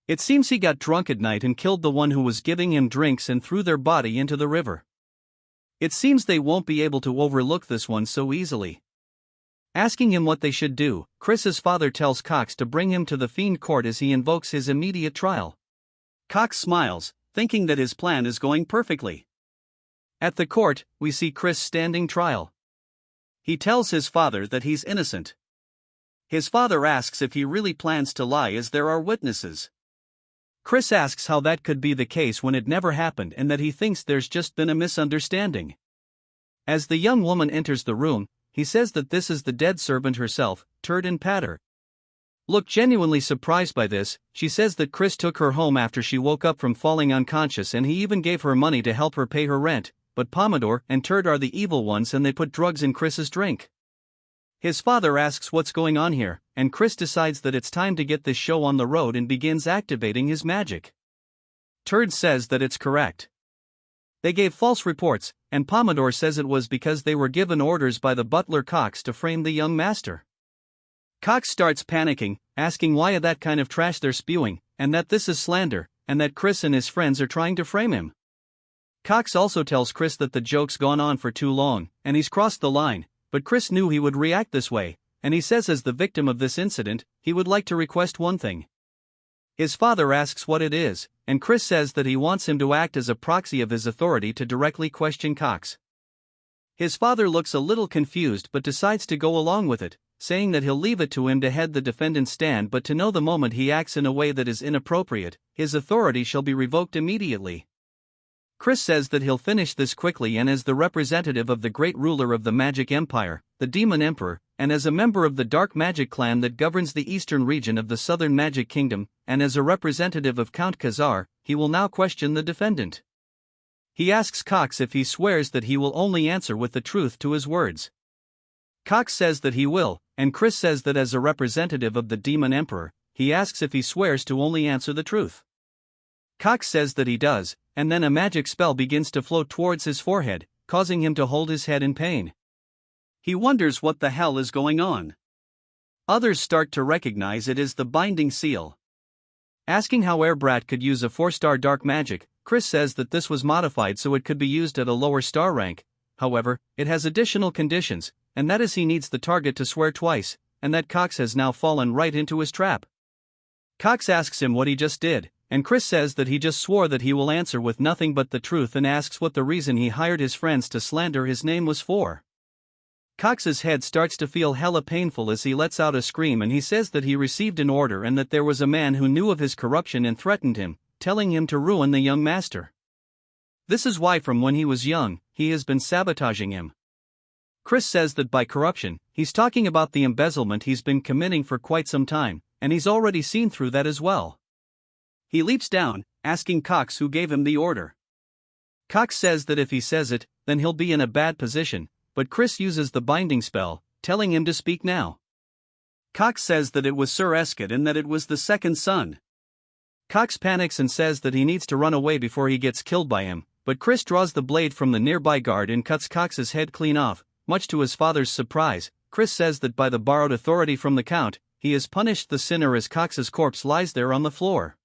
It seems he got drunk at night and killed the one who was giving him drinks and threw their body into the river. It seems they won't be able to overlook this one so easily. Asking him what they should do, Chris's father tells Cox to bring him to the Fiend Court as he invokes his immediate trial. Cox smiles, thinking that his plan is going perfectly. At the court, we see Chris standing trial. He tells his father that he's innocent. His father asks if he really plans to lie as there are witnesses. Chris asks how that could be the case when it never happened and that he thinks there's just been a misunderstanding. As the young woman enters the room, he says that this is the dead servant herself, Turd and Patter. Look genuinely surprised by this, she says that Chris took her home after she woke up from falling unconscious and he even gave her money to help her pay her rent, but Pomodoro and Turd are the evil ones and they put drugs in Chris's drink. His father asks what's going on here, and Chris decides that it's time to get this show on the road and begins activating his magic. Turd says that it's correct. They gave false reports, and Pomodoro says it was because they were given orders by the butler Cox to frame the young master. Cox starts panicking, asking why that kind of trash they're spewing, and that this is slander, and that Chris and his friends are trying to frame him. Cox also tells Chris that the joke's gone on for too long, and he's crossed the line, but Chris knew he would react this way, and he says as the victim of this incident, he would like to request one thing. His father asks what it is, and Chris says that he wants him to act as a proxy of his authority to directly question Cox. His father looks a little confused but decides to go along with it, saying that he'll leave it to him to head the defendant's stand, but to know the moment he acts in a way that is inappropriate, his authority shall be revoked immediately. Chris says that he'll finish this quickly, and as the representative of the great ruler of the magic empire, the Demon Emperor, and as a member of the dark magic clan that governs the eastern region of the southern magic kingdom, and as a representative of Count Khazar, he will now question the defendant. He asks Cox if he swears that he will only answer with the truth to his words. Cox says that he will, and Chris says that as a representative of the Demon Emperor, he asks if he swears to only answer the truth. Cox says that he does, and then a magic spell begins to flow towards his forehead, causing him to hold his head in pain. He wonders what the hell is going on. Others start to recognize it as the binding seal. Asking how Airbrat could use a 4-star dark magic, Chris says that this was modified so it could be used at a lower star rank. However, it has additional conditions, and that is he needs the target to swear twice, and that Cox has now fallen right into his trap. Cox asks him what he just did, and Chris says that he just swore that he will answer with nothing but the truth and asks what the reason he hired his friends to slander his name was for. Cox's head starts to feel hella painful as he lets out a scream, and he says that he received an order and that there was a man who knew of his corruption and threatened him, telling him to ruin the young master. This is why from when he was young, he has been sabotaging him. Chris says that by corruption, he's talking about the embezzlement he's been committing for quite some time, and he's already seen through that as well. He leaps down, asking Cox who gave him the order. Cox says that if he says it, then he'll be in a bad position, but Chris uses the binding spell, telling him to speak now. Cox says that it was Sir Escott and that it was the second son. Cox panics and says that he needs to run away before he gets killed by him, but Chris draws the blade from the nearby guard and cuts Cox's head clean off. Much to his father's surprise, Chris says that by the borrowed authority from the Count, he has punished the sinner as Cox's corpse lies there on the floor.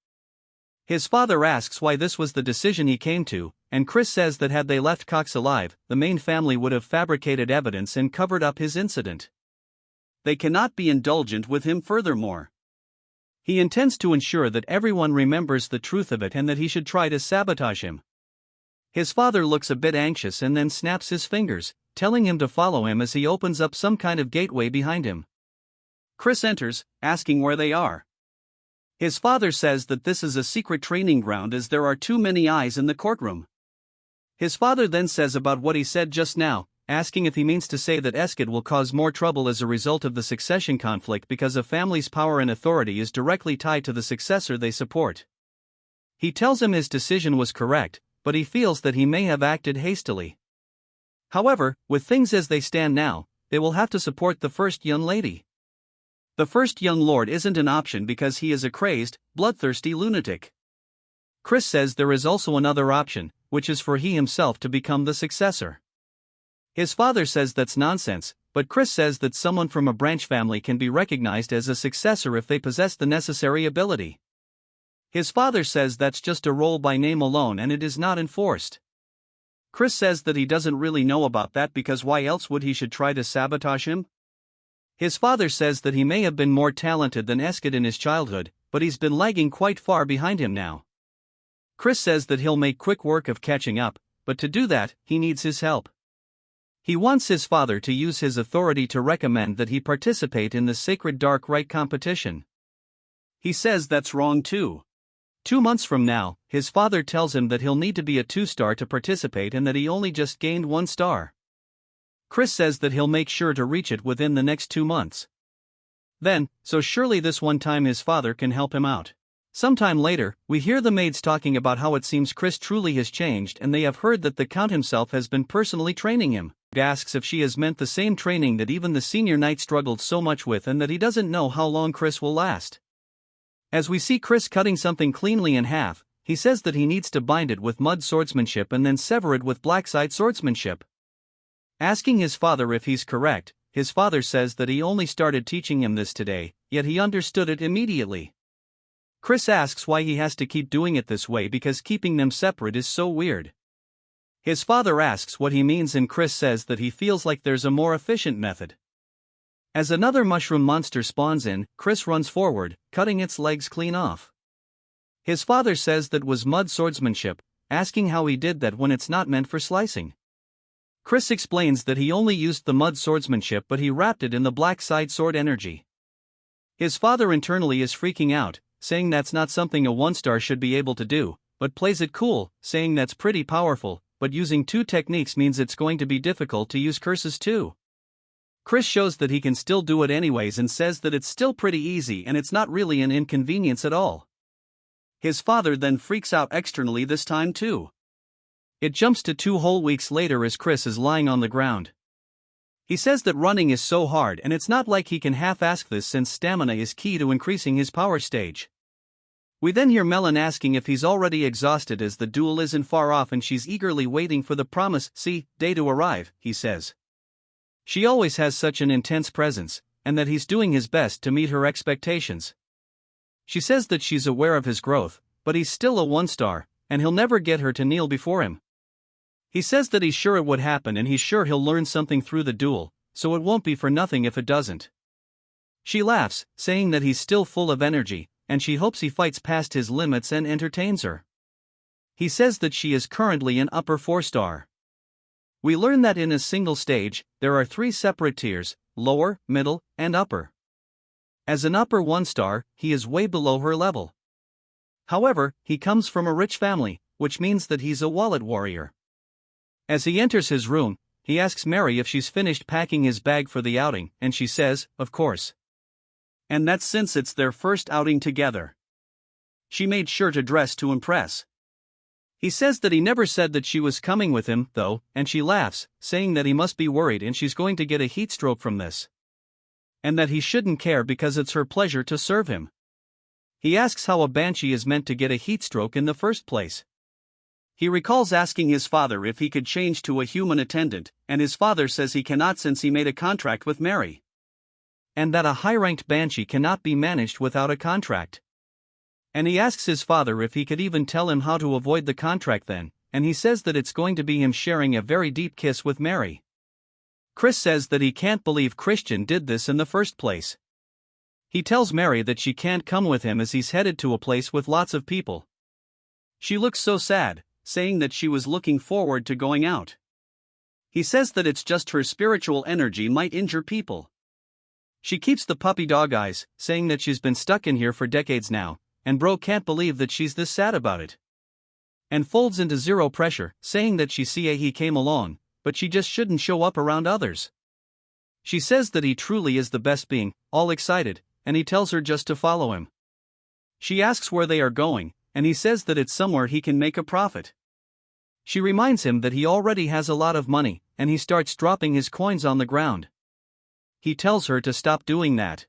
His father asks why this was the decision he came to, and Chris says that had they left Cox alive, the main family would have fabricated evidence and covered up his incident. They cannot be indulgent with him furthermore. He intends to ensure that everyone remembers the truth of it and that he should try to sabotage him. His father looks a bit anxious and then snaps his fingers, telling him to follow him as he opens up some kind of gateway behind him. Chris enters, asking where they are. His father says that this is a secret training ground as there are too many eyes in the courtroom. His father then says about what he said just now, asking if he means to say that Eskid will cause more trouble as a result of the succession conflict because a family's power and authority is directly tied to the successor they support. He tells him his decision was correct, but he feels that he may have acted hastily. However, with things as they stand now, they will have to support the first young lady. The first young lord isn't an option because he is a crazed, bloodthirsty lunatic. Chris says there is also another option, which is for he himself to become the successor. His father says that's nonsense, but Chris says that someone from a branch family can be recognized as a successor if they possess the necessary ability. His father says that's just a role by name alone and it is not enforced. Chris says that he doesn't really know about that because why else would he should try to sabotage him? His father says that he may have been more talented than Eskid in his childhood, but he's been lagging quite far behind him now. Chris says that he'll make quick work of catching up, but to do that, he needs his help. He wants his father to use his authority to recommend that he participate in the Sacred Dark Rite competition. He says that's wrong too. 2 months from now, his father tells him that he'll need to be a 2-star to participate and that he only just gained 1 star. Chris says that he'll make sure to reach it within the next 2 months. Then, so surely this one time his father can help him out. Sometime later, we hear the maids talking about how it seems Chris truly has changed and they have heard that the Count himself has been personally training him. He asks if she has meant the same training that even the senior knight struggled so much with and that he doesn't know how long Chris will last. As we see Chris cutting something cleanly in half, he says that he needs to bind it with mud swordsmanship and then sever it with blackside swordsmanship. Asking his father if he's correct, his father says that he only started teaching him this today, yet he understood it immediately. Chris asks why he has to keep doing it this way because keeping them separate is so weird. His father asks what he means and Chris says that he feels like there's a more efficient method. As another mushroom monster spawns in, Chris runs forward, cutting its legs clean off. His father says that was mud swordsmanship, asking how he did that when it's not meant for slicing. Chris explains that he only used the mud swordsmanship but he wrapped it in the black side sword energy. His father internally is freaking out, saying that's not something a 1-star should be able to do, but plays it cool, saying that's pretty powerful, but using 2 techniques means it's going to be difficult to use curses too. Chris shows that he can still do it anyways and says that it's still pretty easy and it's not really an inconvenience at all. His father then freaks out externally this time too. It jumps to 2 whole weeks later as Chris is lying on the ground. He says that running is so hard and it's not like he can half-ask this since stamina is key to increasing his power stage. We then hear Melon asking if he's already exhausted as the duel isn't far off and she's eagerly waiting for the promised day to arrive, he says. She always has such an intense presence, and that he's doing his best to meet her expectations. She says that she's aware of his growth, but he's still a 1-star, and he'll never get her to kneel before him. He says that he's sure it would happen and he's sure he'll learn something through the duel, so it won't be for nothing if it doesn't. She laughs, saying that he's still full of energy, and she hopes he fights past his limits and entertains her. He says that she is currently an upper 4-star. We learn that in a single stage, there are 3 separate tiers, lower, middle, and upper. As an upper 1-star, he is way below her level. However, he comes from a rich family, which means that he's a wallet warrior. As he enters his room, he asks Mary if she's finished packing his bag for the outing, and she says, of course. And that's since it's their first outing together. She made sure to dress to impress. He says that he never said that she was coming with him, though, and she laughs, saying that he must be worried and she's going to get a heat stroke from this. And that he shouldn't care because it's her pleasure to serve him. He asks how a banshee is meant to get a heat stroke in the first place. He recalls asking his father if he could change to a human attendant, and his father says he cannot since he made a contract with Mary. And that a high-ranked banshee cannot be managed without a contract. And he asks his father if he could even tell him how to avoid the contract then, and he says that it's going to be him sharing a very deep kiss with Mary. Chris says that he can't believe Christian did this in the first place. He tells Mary that she can't come with him as he's headed to a place with lots of people. She looks so sad, saying that she was looking forward to going out. He says that it's just her spiritual energy might injure people. She keeps the puppy dog eyes, saying that she's been stuck in here for decades now, and bro can't believe that she's this sad about it. And folds into 0 pressure, saying that he came along, but she just shouldn't show up around others. She says that he truly is the best being, all excited, and he tells her just to follow him. She asks where they are going, and he says that it's somewhere he can make a profit. She reminds him that he already has a lot of money, and he starts dropping his coins on the ground. He tells her to stop doing that.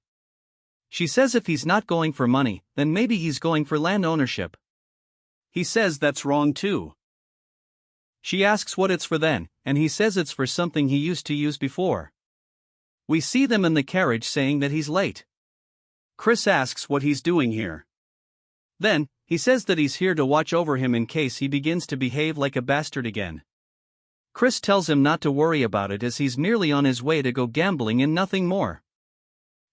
She says if he's not going for money, then maybe he's going for land ownership. He says that's wrong too. She asks what it's for then, and he says it's for something he used to use before. We see them in the carriage saying that he's late. Chris asks what he's doing here. Then, he says that he's here to watch over him in case he begins to behave like a bastard again. Chris tells him not to worry about it as he's merely on his way to go gambling and nothing more.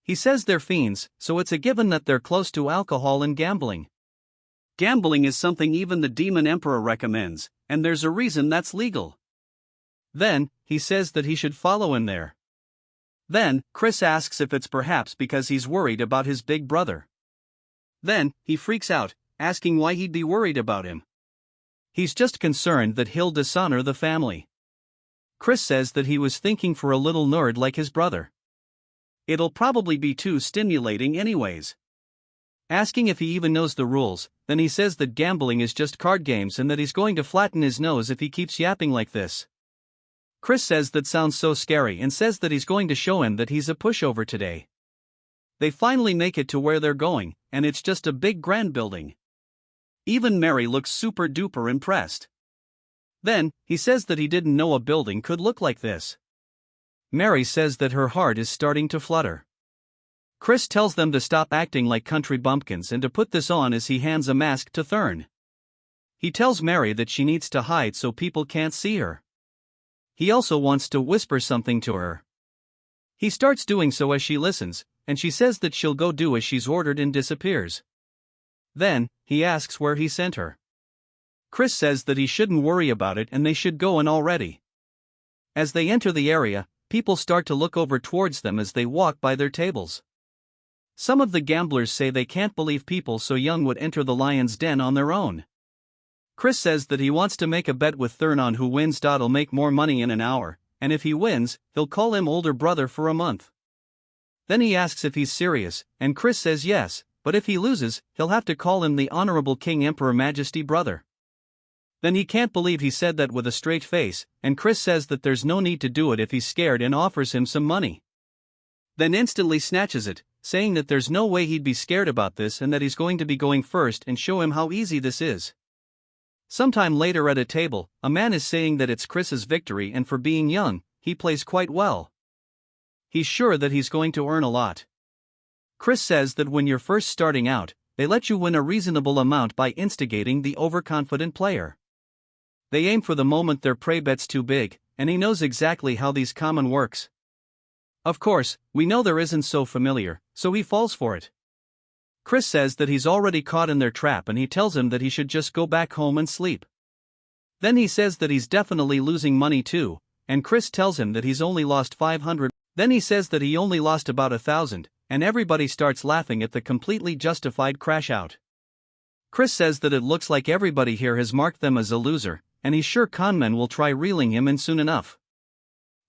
He says they're fiends, so it's a given that they're close to alcohol and gambling. Gambling is something even the Demon Emperor recommends, and there's a reason that's legal. Then, he says that he should follow him there. Then, Chris asks if it's perhaps because he's worried about his big brother. Then, he freaks out, asking why he'd be worried about him. He's just concerned that he'll dishonor the family. Chris says that he was thinking for a little nerd like his brother. It'll probably be too stimulating anyways. Asking if he even knows the rules, then he says that gambling is just card games and that he's going to flatten his nose if he keeps yapping like this. Chris says that sounds so scary and says that he's going to show him that he's a pushover today. They finally make it to where they're going, and it's just a big grand building. Even Mary looks super duper impressed. Then, he says that he didn't know a building could look like this. Mary says that her heart is starting to flutter. Chris tells them to stop acting like country bumpkins and to put this on as he hands a mask to Thurn. He tells Mary that she needs to hide so people can't see her. He also wants to whisper something to her. He starts doing so as she listens, and she says that she'll go do as she's ordered and disappears. Then, he asks where he sent her. Chris says that he shouldn't worry about it and they should go in already. As they enter the area, people start to look over towards them as they walk by their tables. Some of the gamblers say they can't believe people so young would enter the lion's den on their own. Chris says that he wants to make a bet with Thurn on who wins. He'll make more money in an hour, and if he wins, he'll call him older brother for a month. Then he asks if he's serious, and Chris says yes, but if he loses, he'll have to call him the Honorable King Emperor Majesty brother. Then he can't believe he said that with a straight face, and Chris says that there's no need to do it if he's scared and offers him some money. Then instantly snatches it, saying that there's no way he'd be scared about this and that he's going to be going first and show him how easy this is. Sometime later at a table, a man is saying that it's Chris's victory and for being young, he plays quite well. He's sure that he's going to earn a lot. Chris says that when you're first starting out, they let you win a reasonable amount by instigating the overconfident player. They aim for the moment their prey bet's too big, and he knows exactly how these common works. Of course, we know there isn't so familiar, so he falls for it. Chris says that he's already caught in their trap and he tells him that he should just go back home and sleep. Then he says that he's definitely losing money too, and Chris tells him that he's only lost 500. Then he says that he only lost about 1,000, and everybody starts laughing at the completely justified crash out. Chris says that it looks like everybody here has marked them as a loser, and he's sure conmen will try reeling him in soon enough.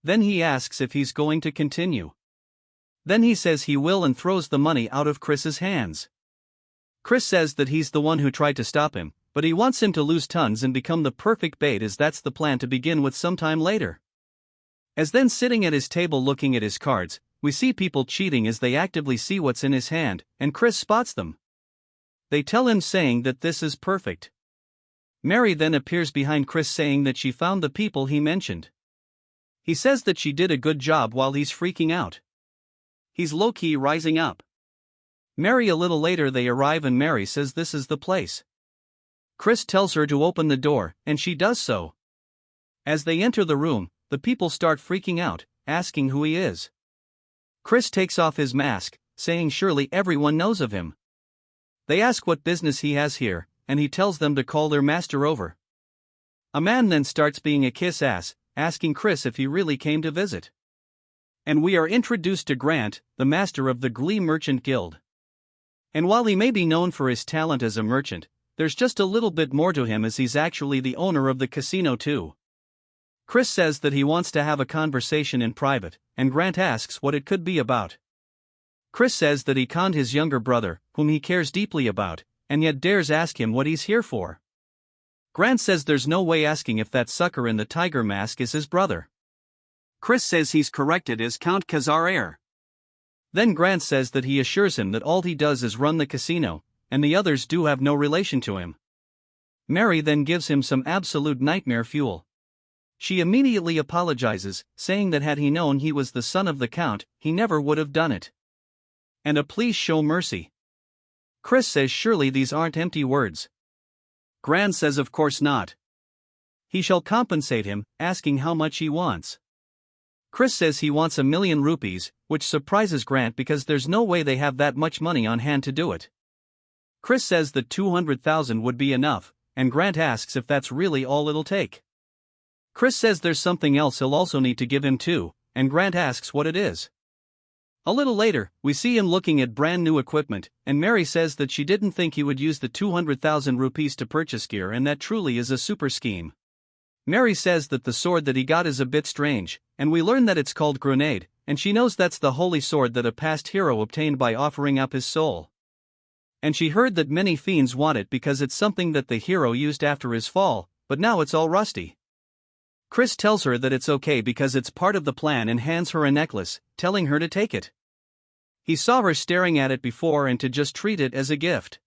Then he asks if he's going to continue. Then he says he will and throws the money out of Chris's hands. Chris says that he's the one who tried to stop him, but he wants him to lose tons and become the perfect bait as that's the plan to begin with sometime later. As then sitting at his table looking at his cards, we see people cheating as they actively see what's in his hand, and Chris spots them. They tell him saying that this is perfect. Mary then appears behind Chris saying that she found the people he mentioned. He says that she did a good job while he's freaking out. He's low-key rising up. Mary a little later they arrive and Mary says this is the place. Chris tells her to open the door, and she does so. As they enter the room, the people start freaking out, asking who he is. Chris takes off his mask, saying surely everyone knows of him. They ask what business he has here, and he tells them to call their master over. A man then starts being a kiss-ass, asking Chris if he really came to visit. And we are introduced to Grant, the master of the Glee Merchant Guild. And while he may be known for his talent as a merchant, there's just a little bit more to him as he's actually the owner of the casino too. Chris says that he wants to have a conversation in private, and Grant asks what it could be about. Chris says that he conned his younger brother, whom he cares deeply about, and yet dares ask him what he's here for. Grant says there's no way asking if that sucker in the tiger mask is his brother. Chris says he's corrected as Count Khazar heir. Then Grant says that he assures him that all he does is run the casino, and the others do have no relation to him. Mary then gives him some absolute nightmare fuel. She immediately apologizes, saying that had he known he was the son of the Count, he never would have done it. And a please show mercy. Chris says surely these aren't empty words. Grant says of course not. He shall compensate him, asking how much he wants. Chris says he wants 1,000,000 rupees, which surprises Grant because there's no way they have that much money on hand to do it. Chris says that 200,000 would be enough, and Grant asks if that's really all it'll take. Chris says there's something else he'll also need to give him too, and Grant asks what it is. A little later, we see him looking at brand new equipment, and Mary says that she didn't think he would use the 200,000 rupees to purchase gear, and that truly is a super scheme. Mary says that the sword that he got is a bit strange, and we learn that it's called Grenade, and she knows that's the holy sword that a past hero obtained by offering up his soul. And she heard that many fiends want it because it's something that the hero used after his fall, but now it's all rusty. Chris tells her that it's okay because it's part of the plan and hands her a necklace, telling her to take it. He saw her staring at it before and to just treat it as a gift.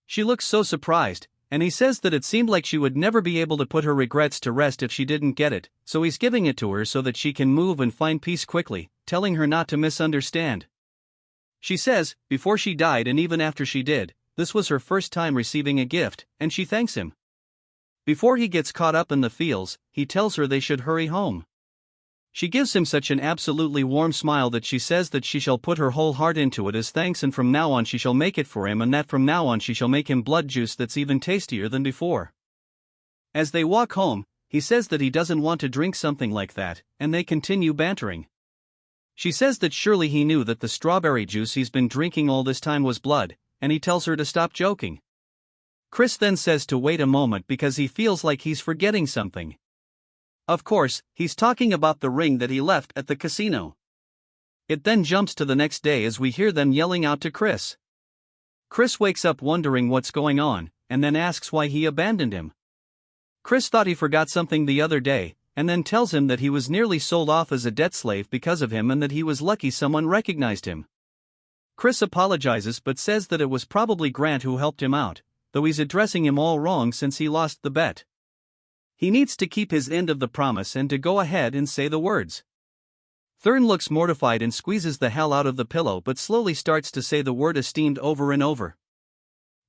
She looks so surprised, and he says that it seemed like she would never be able to put her regrets to rest if she didn't get it, so he's giving it to her so that she can move and find peace quickly, telling her not to misunderstand. She says, before she died and even after she did, this was her first time receiving a gift, and she thanks him. Before he gets caught up in the feels, he tells her they should hurry home. She gives him such an absolutely warm smile that she says that she shall put her whole heart into it as thanks, and from now on she shall make it for him, and that from now on she shall make him blood juice that's even tastier than before. As they walk home, he says that he doesn't want to drink something like that, and they continue bantering. She says that surely he knew that the strawberry juice he's been drinking all this time was blood, and he tells her to stop joking. Chris then says to wait a moment because he feels like he's forgetting something. Of course, he's talking about the ring that he left at the casino. It then jumps to the next day as we hear them yelling out to Chris. Chris wakes up wondering what's going on, and then asks why he abandoned him. Chris thought he forgot something the other day, and then tells him that he was nearly sold off as a debt slave because of him and that he was lucky someone recognized him. Chris apologizes but says that it was probably Grant who helped him out, though he's addressing him all wrong since he lost the bet. He needs to keep his end of the promise and to go ahead and say the words. Thurn looks mortified and squeezes the hell out of the pillow but slowly starts to say the word esteemed over and over.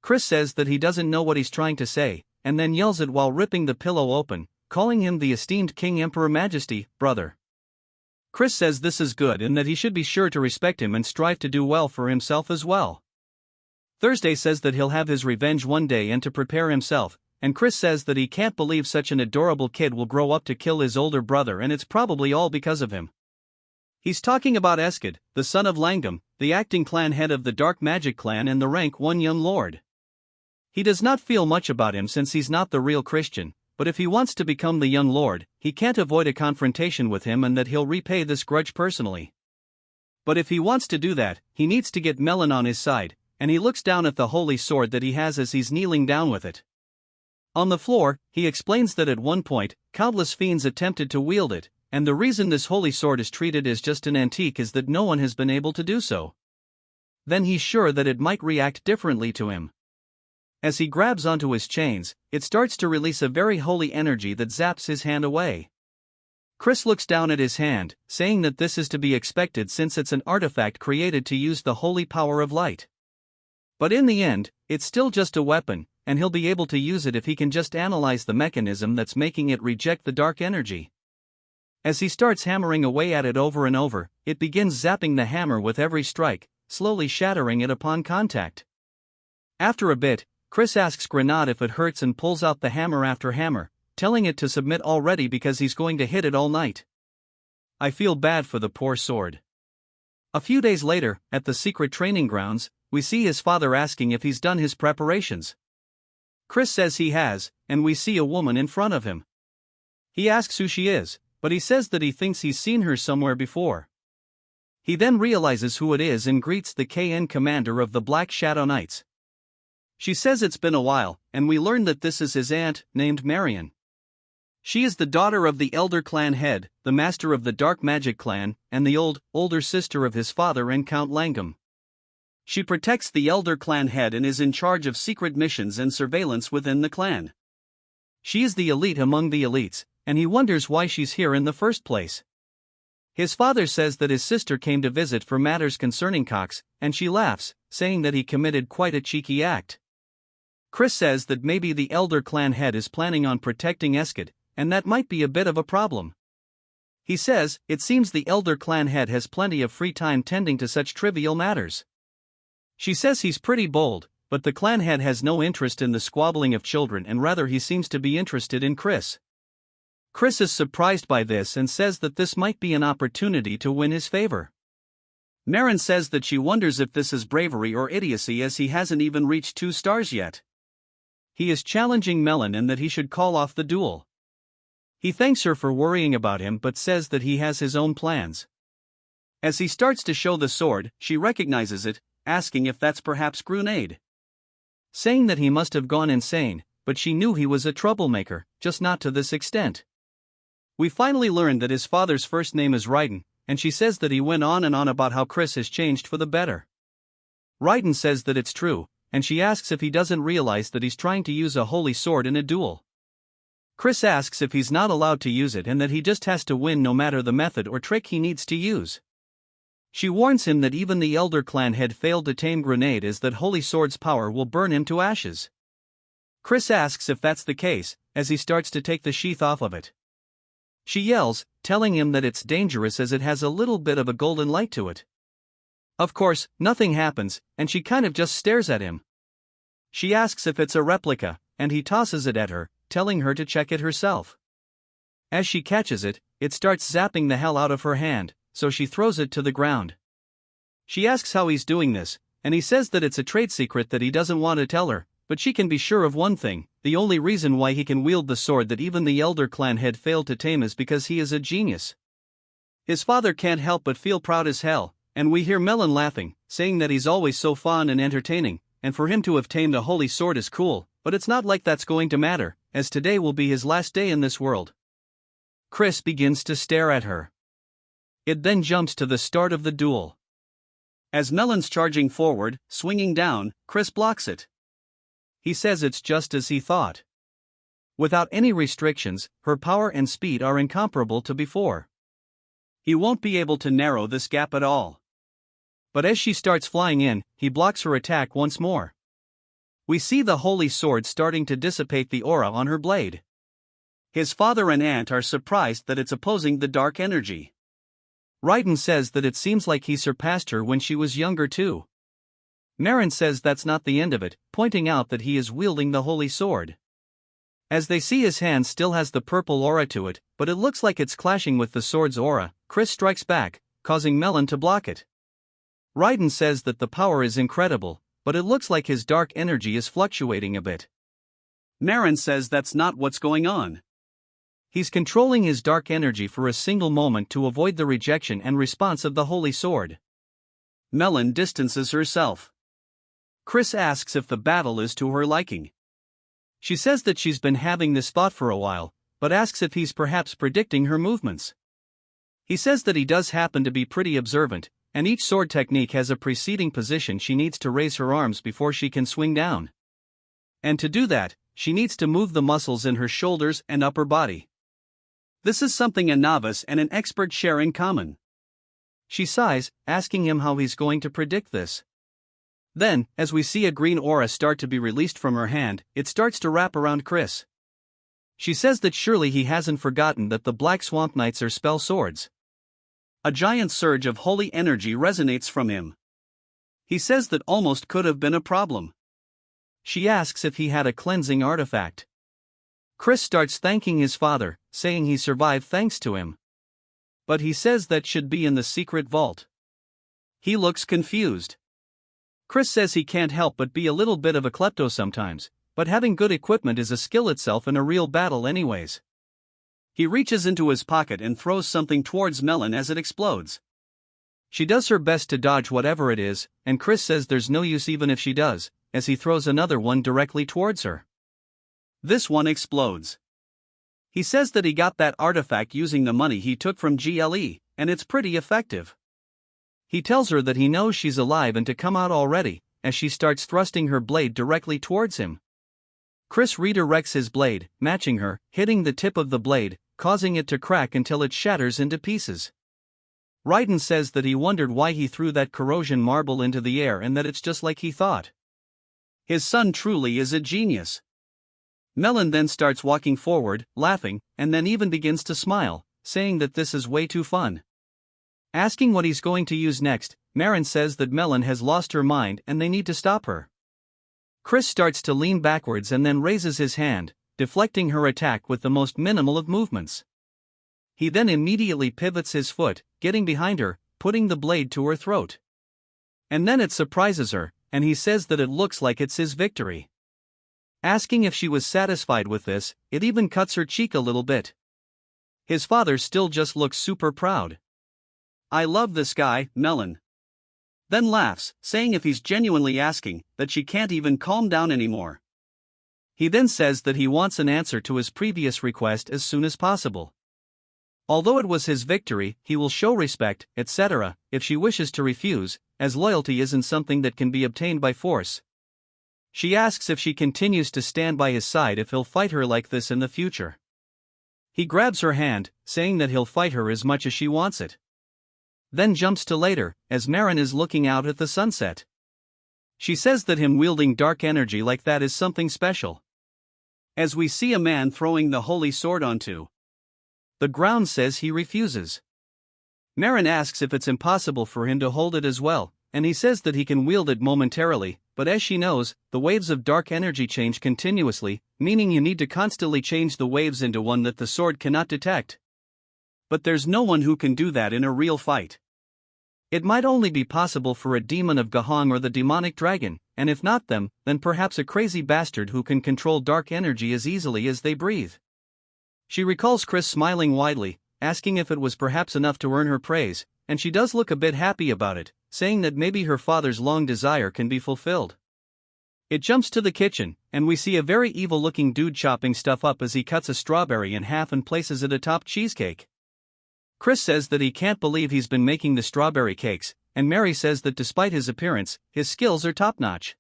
Chris says that he doesn't know what he's trying to say, and then yells it while ripping the pillow open, calling him the esteemed King Emperor Majesty, brother. Chris says this is good and that he should be sure to respect him and strive to do well for himself as well. Thursday says that he'll have his revenge one day and to prepare himself, and Chris says that he can't believe such an adorable kid will grow up to kill his older brother, and it's probably all because of him. He's talking about Eskid, the son of Langdom, the acting clan head of the Dark Magic clan and the rank 1 young lord. He does not feel much about him since he's not the real Christian, but if he wants to become the young lord, he can't avoid a confrontation with him and that he'll repay this grudge personally. But if he wants to do that, he needs to get Melon on his side, and he looks down at the holy sword that he has as he's kneeling down with it. On the floor, he explains that at one point, countless fiends attempted to wield it, and the reason this holy sword is treated as just an antique is that no one has been able to do so. Then he's sure that it might react differently to him. As he grabs onto his chains, it starts to release a very holy energy that zaps his hand away. Chris looks down at his hand, saying that this is to be expected since it's an artifact created to use the holy power of light. But in the end, it's still just a weapon, and he'll be able to use it if he can just analyze the mechanism that's making it reject the dark energy. As he starts hammering away at it over and over, it begins zapping the hammer with every strike, slowly shattering it upon contact. After a bit, Chris asks Grenade if it hurts and pulls out the hammer after hammer, telling it to submit already because he's going to hit it all night. I feel bad for the poor sword. A few days later, at the secret training grounds, we see his father asking if he's done his preparations. Chris says he has, and we see a woman in front of him. He asks who she is, but he says that he thinks he's seen her somewhere before. He then realizes who it is and greets the KN commander of the Black Shadow Knights. She says it's been a while, and we learn that this is his aunt, named Marion. She is the daughter of the Elder Clan head, the master of the Dark Magic Clan, and the older sister of his father and Count Langam. She protects the Elder Clan head and is in charge of secret missions and surveillance within the clan. She is the elite among the elites, and he wonders why she's here in the first place. His father says that his sister came to visit for matters concerning Cox, and she laughs, saying that he committed quite a cheeky act. Chris says that maybe the Elder Clan head is planning on protecting Eskid, and that might be a bit of a problem. He says, it seems the Elder Clan head has plenty of free time tending to such trivial matters. She says he's pretty bold, but the clan head has no interest in the squabbling of children and rather he seems to be interested in Chris. Chris is surprised by this and says that this might be an opportunity to win his favor. Marin says that she wonders if this is bravery or idiocy as he hasn't even reached 2 stars yet. He is challenging Melon and that he should call off the duel. He thanks her for worrying about him but says that he has his own plans. As he starts to show the sword, she recognizes it, asking if that's perhaps Grenade. Saying that he must have gone insane, but she knew he was a troublemaker, just not to this extent. We finally learn that his father's first name is Raiden, and she says that he went on and on about how Chris has changed for the better. Raiden says that it's true, and she asks if he doesn't realize that he's trying to use a holy sword in a duel. Chris asks if he's not allowed to use it and that he just has to win no matter the method or trick he needs to use. She warns him that even the Elder Clan had failed to tame Grenade as that holy sword's power will burn him to ashes. Chris asks if that's the case, as he starts to take the sheath off of it. She yells, telling him that it's dangerous as it has a little bit of a golden light to it. Of course, nothing happens, and she kind of just stares at him. She asks if it's a replica, and he tosses it at her, telling her to check it herself. As she catches it, it starts zapping the hell out of her hand, so she throws it to the ground. She asks how he's doing this, and he says that it's a trade secret that he doesn't want to tell her, but she can be sure of one thing: the only reason why he can wield the sword that even the Elder Clan had failed to tame is because he is a genius. His father can't help but feel proud as hell, and we hear Melon laughing, saying that he's always so fun and entertaining, and for him to have tamed a holy sword is cool, but it's not like that's going to matter, as today will be his last day in this world. Chris begins to stare at her. It then jumps to the start of the duel. As Melon's charging forward, swinging down, Chris blocks it. He says it's just as he thought. Without any restrictions, her power and speed are incomparable to before. He won't be able to narrow this gap at all. But as she starts flying in, he blocks her attack once more. We see the holy sword starting to dissipate the aura on her blade. His father and aunt are surprised that it's opposing the dark energy. Raiden says that it seems like he surpassed her when she was younger too. Marin says that's not the end of it, pointing out that he is wielding the holy sword. As they see his hand still has the purple aura to it, but it looks like it's clashing with the sword's aura, Chris strikes back, causing Melon to block it. Raiden says that the power is incredible, but it looks like his dark energy is fluctuating a bit. Marin says that's not what's going on. He's controlling his dark energy for a single moment to avoid the rejection and response of the holy sword. Melon distances herself. Chris asks if the battle is to her liking. She says that she's been having this thought for a while, but asks if he's perhaps predicting her movements. He says that he does happen to be pretty observant, and each sword technique has a preceding position she needs to raise her arms before she can swing down. And to do that, she needs to move the muscles in her shoulders and upper body. This is something a novice and an expert share in common. She sighs, asking him how he's going to predict this. Then, as we see a green aura start to be released from her hand, it starts to wrap around Chris. She says that surely he hasn't forgotten that the Black Swamp Knights are spell swords. A giant surge of holy energy resonates from him. He says that almost could have been a problem. She asks if he had a cleansing artifact. Chris starts thanking his father, saying he survived thanks to him. But he says that should be in the secret vault. He looks confused. Chris says he can't help but be a little bit of a klepto sometimes, but having good equipment is a skill itself in a real battle anyways. He reaches into his pocket and throws something towards Melon as it explodes. She does her best to dodge whatever it is, and Chris says there's no use even if she does, as he throws another one directly towards her. This one explodes. He says that he got that artifact using the money he took from GLE, and it's pretty effective. He tells her that he knows she's alive and to come out already, as she starts thrusting her blade directly towards him. Chris redirects his blade, matching her, hitting the tip of the blade, causing it to crack until it shatters into pieces. Raiden says that he wondered why he threw that corrosion marble into the air and that it's just like he thought. His son truly is a genius. Melon then starts walking forward, laughing, and then even begins to smile, saying that this is way too fun. Asking what he's going to use next, Marin says that Melon has lost her mind and they need to stop her. Chris starts to lean backwards and then raises his hand, deflecting her attack with the most minimal of movements. He then immediately pivots his foot, getting behind her, putting the blade to her throat. And then it surprises her, and he says that it looks like it's his victory. Asking if she was satisfied with this, it even cuts her cheek a little bit. His father still just looks super proud. "I love this guy, Melon." Then laughs, saying if he's genuinely asking, that she can't even calm down anymore. He then says that he wants an answer to his previous request as soon as possible. Although it was his victory, he will show respect, etc., if she wishes to refuse, as loyalty isn't something that can be obtained by force. She asks if she continues to stand by his side if he'll fight her like this in the future. He grabs her hand, saying that he'll fight her as much as she wants it. Then jumps to later, as Marin is looking out at the sunset. She says that him wielding dark energy like that is something special. As we see a man throwing the holy sword onto the ground, says he refuses. Marin asks if it's impossible for him to hold it as well, and he says that he can wield it momentarily, but as she knows, the waves of dark energy change continuously, meaning you need to constantly change the waves into one that the sword cannot detect. But there's no one who can do that in a real fight. It might only be possible for a demon of Gahong or the demonic dragon, and if not them, then perhaps a crazy bastard who can control dark energy as easily as they breathe. She recalls Chris smiling widely, asking if it was perhaps enough to earn her praise, and she does look a bit happy about it, saying that maybe her father's long desire can be fulfilled. It jumps to the kitchen, and we see a very evil-looking dude chopping stuff up as he cuts a strawberry in half and places it atop cheesecake. Chris says that he can't believe he's been making the strawberry cakes, and Mary says that despite his appearance, his skills are top-notch.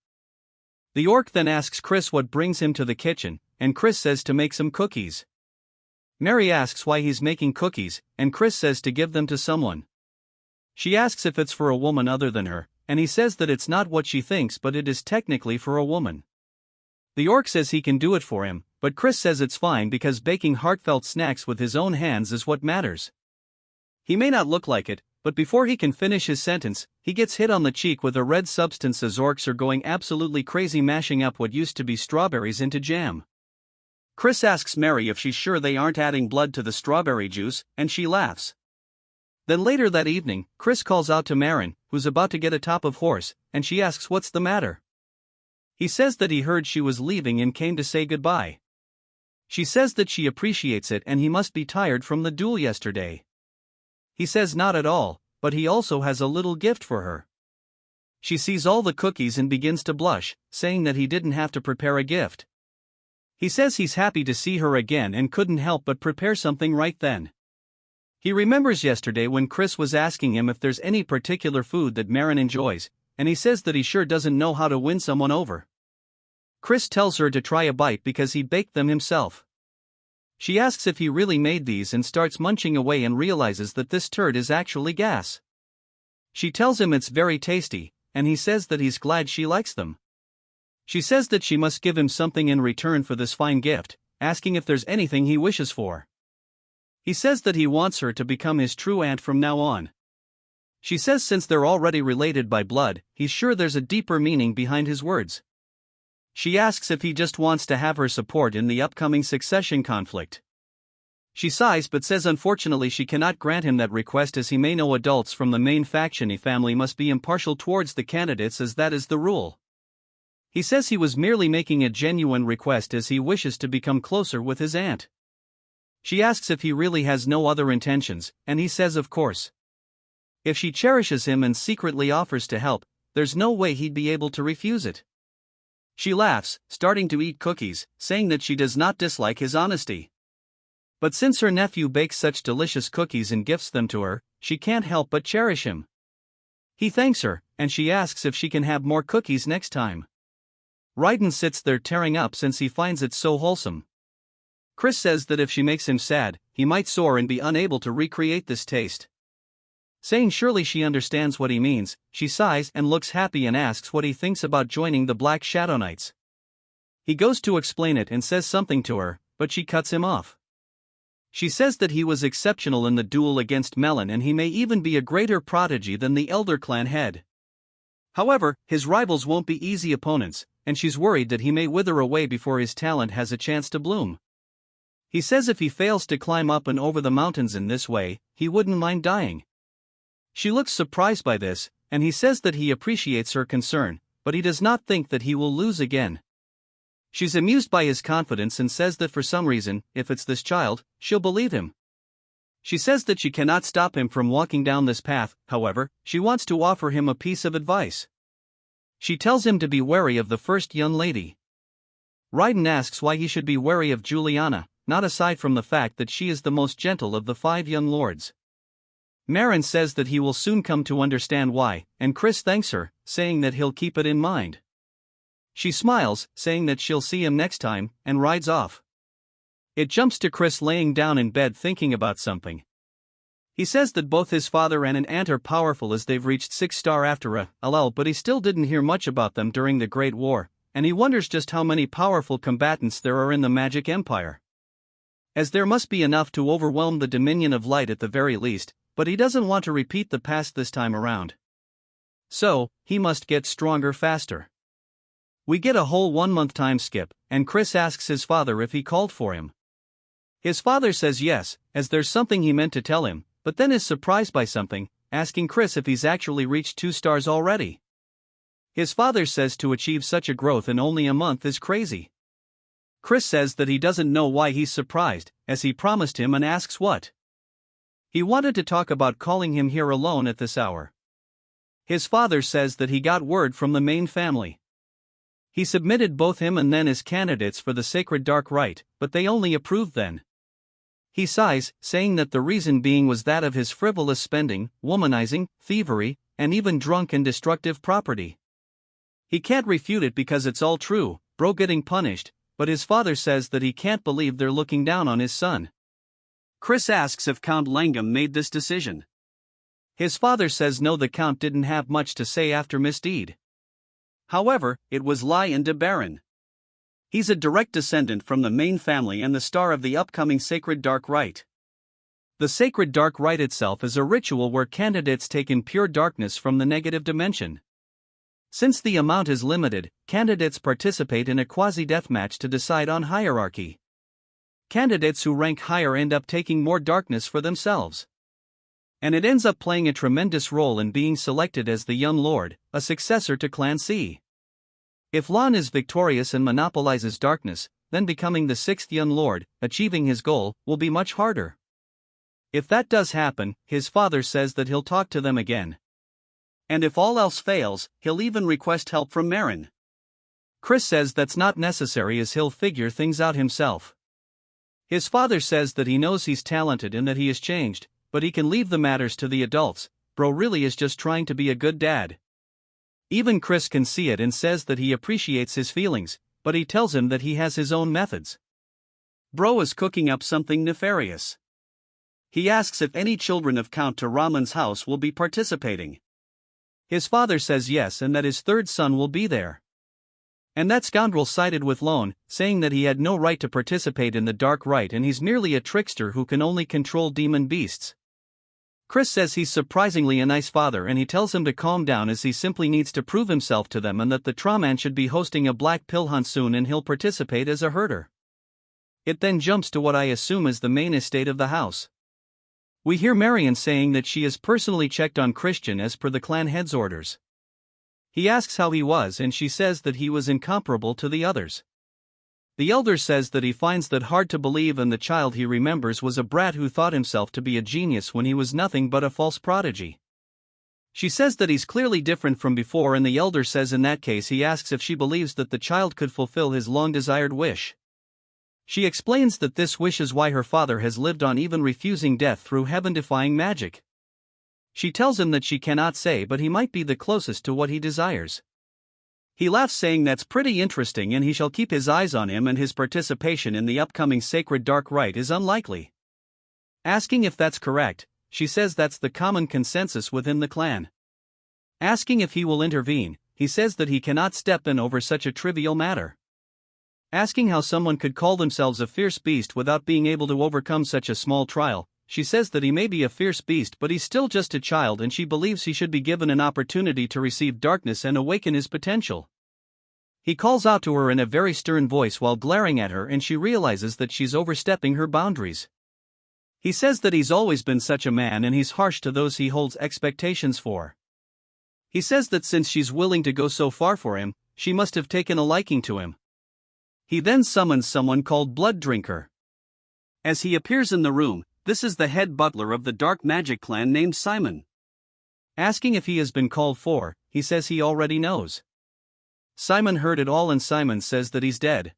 The orc then asks Chris what brings him to the kitchen, and Chris says to make some cookies. Mary asks why he's making cookies, and Chris says to give them to someone. She asks if it's for a woman other than her, and he says that it's not what she thinks but it is technically for a woman. The orc says he can do it for him, but Chris says it's fine because baking heartfelt snacks with his own hands is what matters. He may not look like it, but before he can finish his sentence, he gets hit on the cheek with a red substance as orcs are going absolutely crazy mashing up what used to be strawberries into jam. Chris asks Mary if she's sure they aren't adding blood to the strawberry juice, and she laughs. Then later that evening, Chris calls out to Marin, who's about to get atop of horse, and she asks what's the matter. He says that he heard she was leaving and came to say goodbye. She says that she appreciates it and he must be tired from the duel yesterday. He says not at all, but he also has a little gift for her. She sees all the cookies and begins to blush, saying that he didn't have to prepare a gift. He says he's happy to see her again and couldn't help but prepare something right then. He remembers yesterday when Chris was asking him if there's any particular food that Marin enjoys, and he says that he sure doesn't know how to win someone over. Chris tells her to try a bite because he baked them himself. She asks if he really made these and starts munching away and realizes that this turd is actually gas. She tells him it's very tasty, and he says that he's glad she likes them. She says that she must give him something in return for this fine gift, asking if there's anything he wishes for. He says that he wants her to become his true aunt from now on. She says since they're already related by blood, he's sure there's a deeper meaning behind his words. She asks if he just wants to have her support in the upcoming succession conflict. She sighs but says unfortunately she cannot grant him that request as he may know adults from the main faction family must be impartial towards the candidates as that is the rule. He says he was merely making a genuine request as he wishes to become closer with his aunt. She asks if he really has no other intentions, and he says of course. If she cherishes him and secretly offers to help, there's no way he'd be able to refuse it. She laughs, starting to eat cookies, saying that she does not dislike his honesty. But since her nephew bakes such delicious cookies and gifts them to her, she can't help but cherish him. He thanks her, and she asks if she can have more cookies next time. Raiden sits there tearing up since he finds it so wholesome. Chris says that if she makes him sad, he might soar and be unable to recreate this taste. Saying surely she understands what he means, she sighs and looks happy and asks what he thinks about joining the Black Shadow Knights. He goes to explain it and says something to her, but she cuts him off. She says that he was exceptional in the duel against Melon and he may even be a greater prodigy than the Elder Clan head. However, his rivals won't be easy opponents, and she's worried that he may wither away before his talent has a chance to bloom. He says if he fails to climb up and over the mountains in this way, he wouldn't mind dying. She looks surprised by this, and he says that he appreciates her concern, but he does not think that he will lose again. She's amused by his confidence and says that for some reason, if it's this child, she'll believe him. She says that she cannot stop him from walking down this path, however, she wants to offer him a piece of advice. She tells him to be wary of the first young lady. Raiden asks why he should be wary of Juliana, not aside from the fact that she is the most gentle of the 5 young lords. Marin says that he will soon come to understand why, and Chris thanks her, saying that he'll keep it in mind. She smiles, saying that she'll see him next time, and rides off. It jumps to Chris laying down in bed thinking about something. He says that both his father and an aunt are powerful as they've reached 6-star after a LL, but he still didn't hear much about them during the Great War, and he wonders just how many powerful combatants there are in the Magic Empire. As there must be enough to overwhelm the Dominion of Light at the very least, but he doesn't want to repeat the past this time around. So, he must get stronger faster. We get a whole 1-month time skip, and Chris asks his father if he called for him. His father says yes, as there's something he meant to tell him, but then is surprised by something, asking Chris if he's actually reached 2 stars already. His father says to achieve such a growth in only a month is crazy. Chris says that he doesn't know why he's surprised, as he promised him and asks what. He wanted to talk about calling him here alone at this hour. His father says that he got word from the main family. He submitted both him and Nen as candidates for the Sacred Dark Rite, but they only approved then. He sighs, saying that the reason being was that of his frivolous spending, womanizing, thievery, and even drunk and destructive property. He can't refute it because it's all true, bro getting punished, but his father says that he can't believe they're looking down on his son. Chris asks if Count Langham made this decision. His father says no, the Count didn't have much to say after misdeed. However, it was Lion de Baron. He's a direct descendant from the main family and the star of the upcoming Sacred Dark Rite. The Sacred Dark Rite itself is a ritual where candidates take in pure darkness from the negative dimension. Since the amount is limited, candidates participate in a quasi-deathmatch to decide on hierarchy. Candidates who rank higher end up taking more darkness for themselves. And it ends up playing a tremendous role in being selected as the Young Lord, a successor to Clan C. If Lan is victorious and monopolizes darkness, then becoming the 6th Young Lord, achieving his goal, will be much harder. If that does happen, his father says that he'll talk to them again. And if all else fails, he'll even request help from Marin. Chris says that's not necessary as he'll figure things out himself. His father says that he knows he's talented and that he has changed, but he can leave the matters to the adults, bro really is just trying to be a good dad. Even Chris can see it and says that he appreciates his feelings, but he tells him that he has his own methods. Bro is cooking up something nefarious. He asks if any children of Count Taraman's house will be participating. His father says yes and that his 3rd son will be there. And that scoundrel sided with Lone, saying that he had no right to participate in the Dark Rite and he's merely a trickster who can only control demon beasts. Chris says he's surprisingly a nice father and he tells him to calm down as he simply needs to prove himself to them and that the Traman should be hosting a black pill hunt soon and he'll participate as a herder. It then jumps to what I assume is the main estate of the house. We hear Marion saying that she has personally checked on Christian as per the clan head's orders. He asks how he was and she says that he was incomparable to the others. The elder says that he finds that hard to believe, and the child he remembers was a brat who thought himself to be a genius when he was nothing but a false prodigy. She says that he's clearly different from before, and the elder says in that case he asks if she believes that the child could fulfill his long-desired wish. She explains that this wish is why her father has lived on, even refusing death through heaven-defying magic. She tells him that she cannot say, but he might be the closest to what he desires. He laughs, saying that's pretty interesting and he shall keep his eyes on him, and his participation in the upcoming sacred dark rite is unlikely. Asking if that's correct, she says that's the common consensus within the clan. Asking if he will intervene, he says that he cannot step in over such a trivial matter. Asking how someone could call themselves a fierce beast without being able to overcome such a small trial, she says that he may be a fierce beast, but he's still just a child, and she believes he should be given an opportunity to receive darkness and awaken his potential. He calls out to her in a very stern voice while glaring at her, and she realizes that she's overstepping her boundaries. He says that he's always been such a man and he's harsh to those he holds expectations for. He says that since she's willing to go so far for him, she must have taken a liking to him. He then summons someone called Blood Drinker. As he appears in the room, this is the head butler of the dark magic clan named Simon. Asking if he has been called for, he says he already knows. Simon heard it all, and Simon says that he's dead.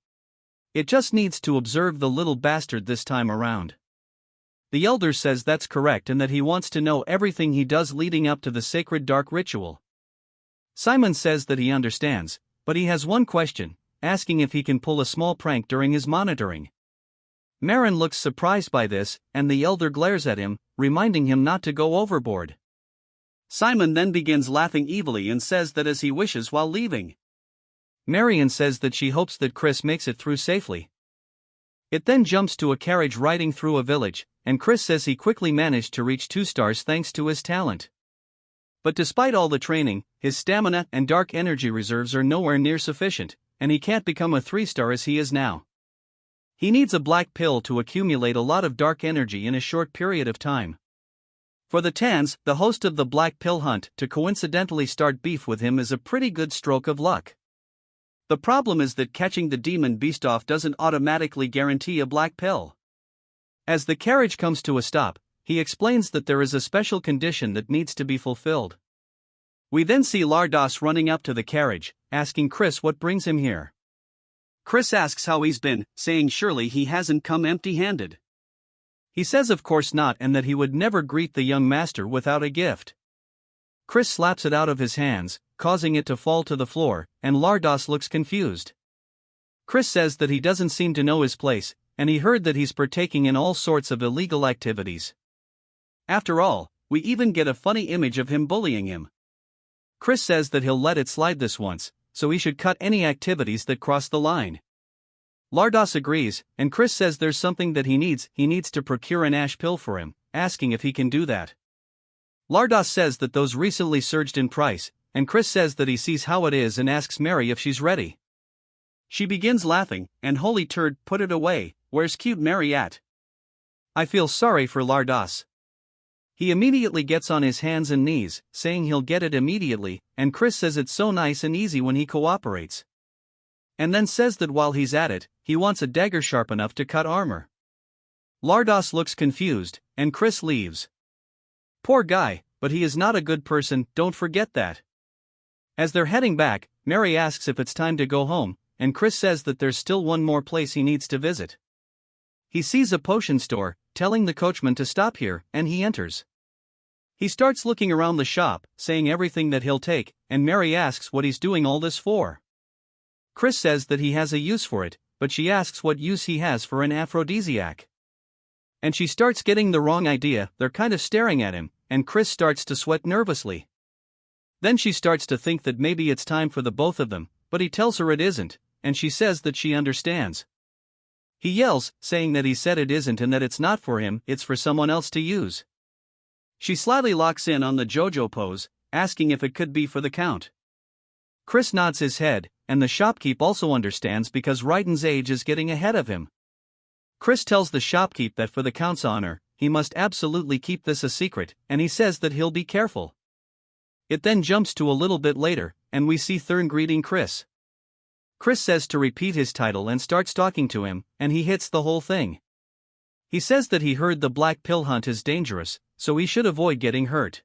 It just needs to observe the little bastard this time around. The elder says that's correct and that he wants to know everything he does leading up to the sacred dark ritual. Simon says that he understands, but he has one question, asking if he can pull a small prank during his monitoring. Marin looks surprised by this, and the elder glares at him, reminding him not to go overboard. Simon then begins laughing evilly and says that as he wishes while leaving. Marion says that she hopes that Chris makes it through safely. It then jumps to a carriage riding through a village, and Chris says he quickly managed to reach 2 stars thanks to his talent. But despite all the training, his stamina and dark energy reserves are nowhere near sufficient, and he can't become a 3-star as he is now. He needs a black pill to accumulate a lot of dark energy in a short period of time. For the Tans, the host of the black pill hunt, to coincidentally start beef with him is a pretty good stroke of luck. The problem is that catching the demon beast off doesn't automatically guarantee a black pill. As the carriage comes to a stop, he explains that there is a special condition that needs to be fulfilled. We then see Lardos running up to the carriage, asking Chris what brings him here. Chris asks how he's been, saying surely he hasn't come empty-handed. He says of course not, and that he would never greet the young master without a gift. Chris slaps it out of his hands, causing it to fall to the floor, and Lardos looks confused. Chris says that he doesn't seem to know his place, and he heard that he's partaking in all sorts of illegal activities. After all, we even get a funny image of him bullying him. Chris says that he'll let it slide this once, so he should cut any activities that cross the line. Lardos agrees, and Chris says there's something that he needs to procure an ash pill for him, asking if he can do that. Lardos says that those recently surged in price, and Chris says that he sees how it is and asks Mary if she's ready. She begins laughing, and holy turd, put it away, where's cute Mary at? I feel sorry for Lardos. He immediately gets on his hands and knees, saying he'll get it immediately, and Chris says it's so nice and easy when he cooperates. And then says that while he's at it, he wants a dagger sharp enough to cut armor. Lardos looks confused, and Chris leaves. Poor guy, but he is not a good person, don't forget that. As they're heading back, Mary asks if it's time to go home, and Chris says that there's still one more place he needs to visit. He sees a potion store, telling the coachman to stop here, and he enters. He starts looking around the shop, saying everything that he'll take, and Mary asks what he's doing all this for. Chris says that he has a use for it, but she asks what use he has for an aphrodisiac. And she starts getting the wrong idea, they're kind of staring at him, and Chris starts to sweat nervously. Then she starts to think that maybe it's time for the both of them, but he tells her it isn't, and she says that she understands. He yells, saying that he said it isn't and that it's not for him, it's for someone else to use. She slyly locks in on the JoJo pose, asking if it could be for the Count. Chris nods his head, and the shopkeep also understands because Raiden's age is getting ahead of him. Chris tells the shopkeep that for the Count's honor, he must absolutely keep this a secret, and he says that he'll be careful. It then jumps to a little bit later, and we see Thurn greeting Chris. Chris says to repeat his title and starts talking to him, and he hits the whole thing. He says that he heard the black pill hunt is dangerous, so he should avoid getting hurt.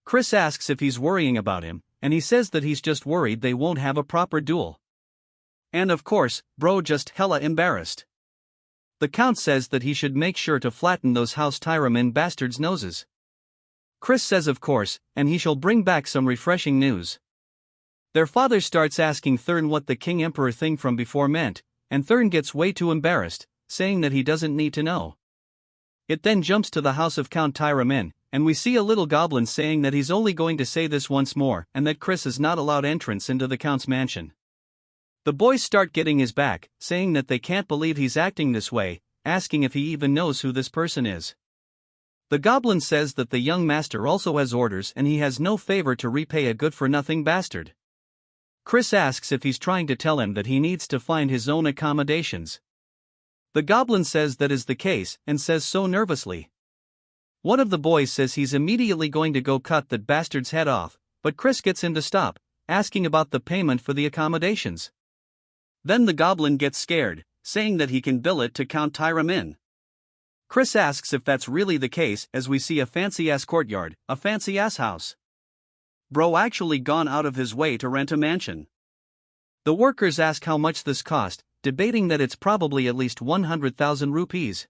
Chris asks if he's worrying about him, and he says that he's just worried they won't have a proper duel. And of course, bro just hella embarrassed. The Count says that he should make sure to flatten those House Tyramin bastards' noses. Chris says of course, and he shall bring back some refreshing news. Their father starts asking Thurn what the King Emperor thing from before meant, and Thurn gets way too embarrassed, saying that he doesn't need to know. It then jumps to the house of Count Tyramin, and we see a little goblin saying that he's only going to say this once more and that Chris is not allowed entrance into the Count's mansion. The boys start getting his back, saying that they can't believe he's acting this way, asking if he even knows who this person is. The goblin says that the young master also has orders and he has no favor to repay a good-for-nothing bastard. Chris asks if he's trying to tell him that he needs to find his own accommodations. The goblin says that is the case and says so nervously. One of the boys says he's immediately going to go cut that bastard's head off, but Chris gets him to stop, asking about the payment for the accommodations. Then the goblin gets scared, saying that he can bill it to Count Tyramin. Chris asks if that's really the case as we see a fancy-ass courtyard, a fancy-ass house. Bro actually gone out of his way to rent a mansion. The workers ask how much this cost, debating that it's probably at least 100,000 rupees.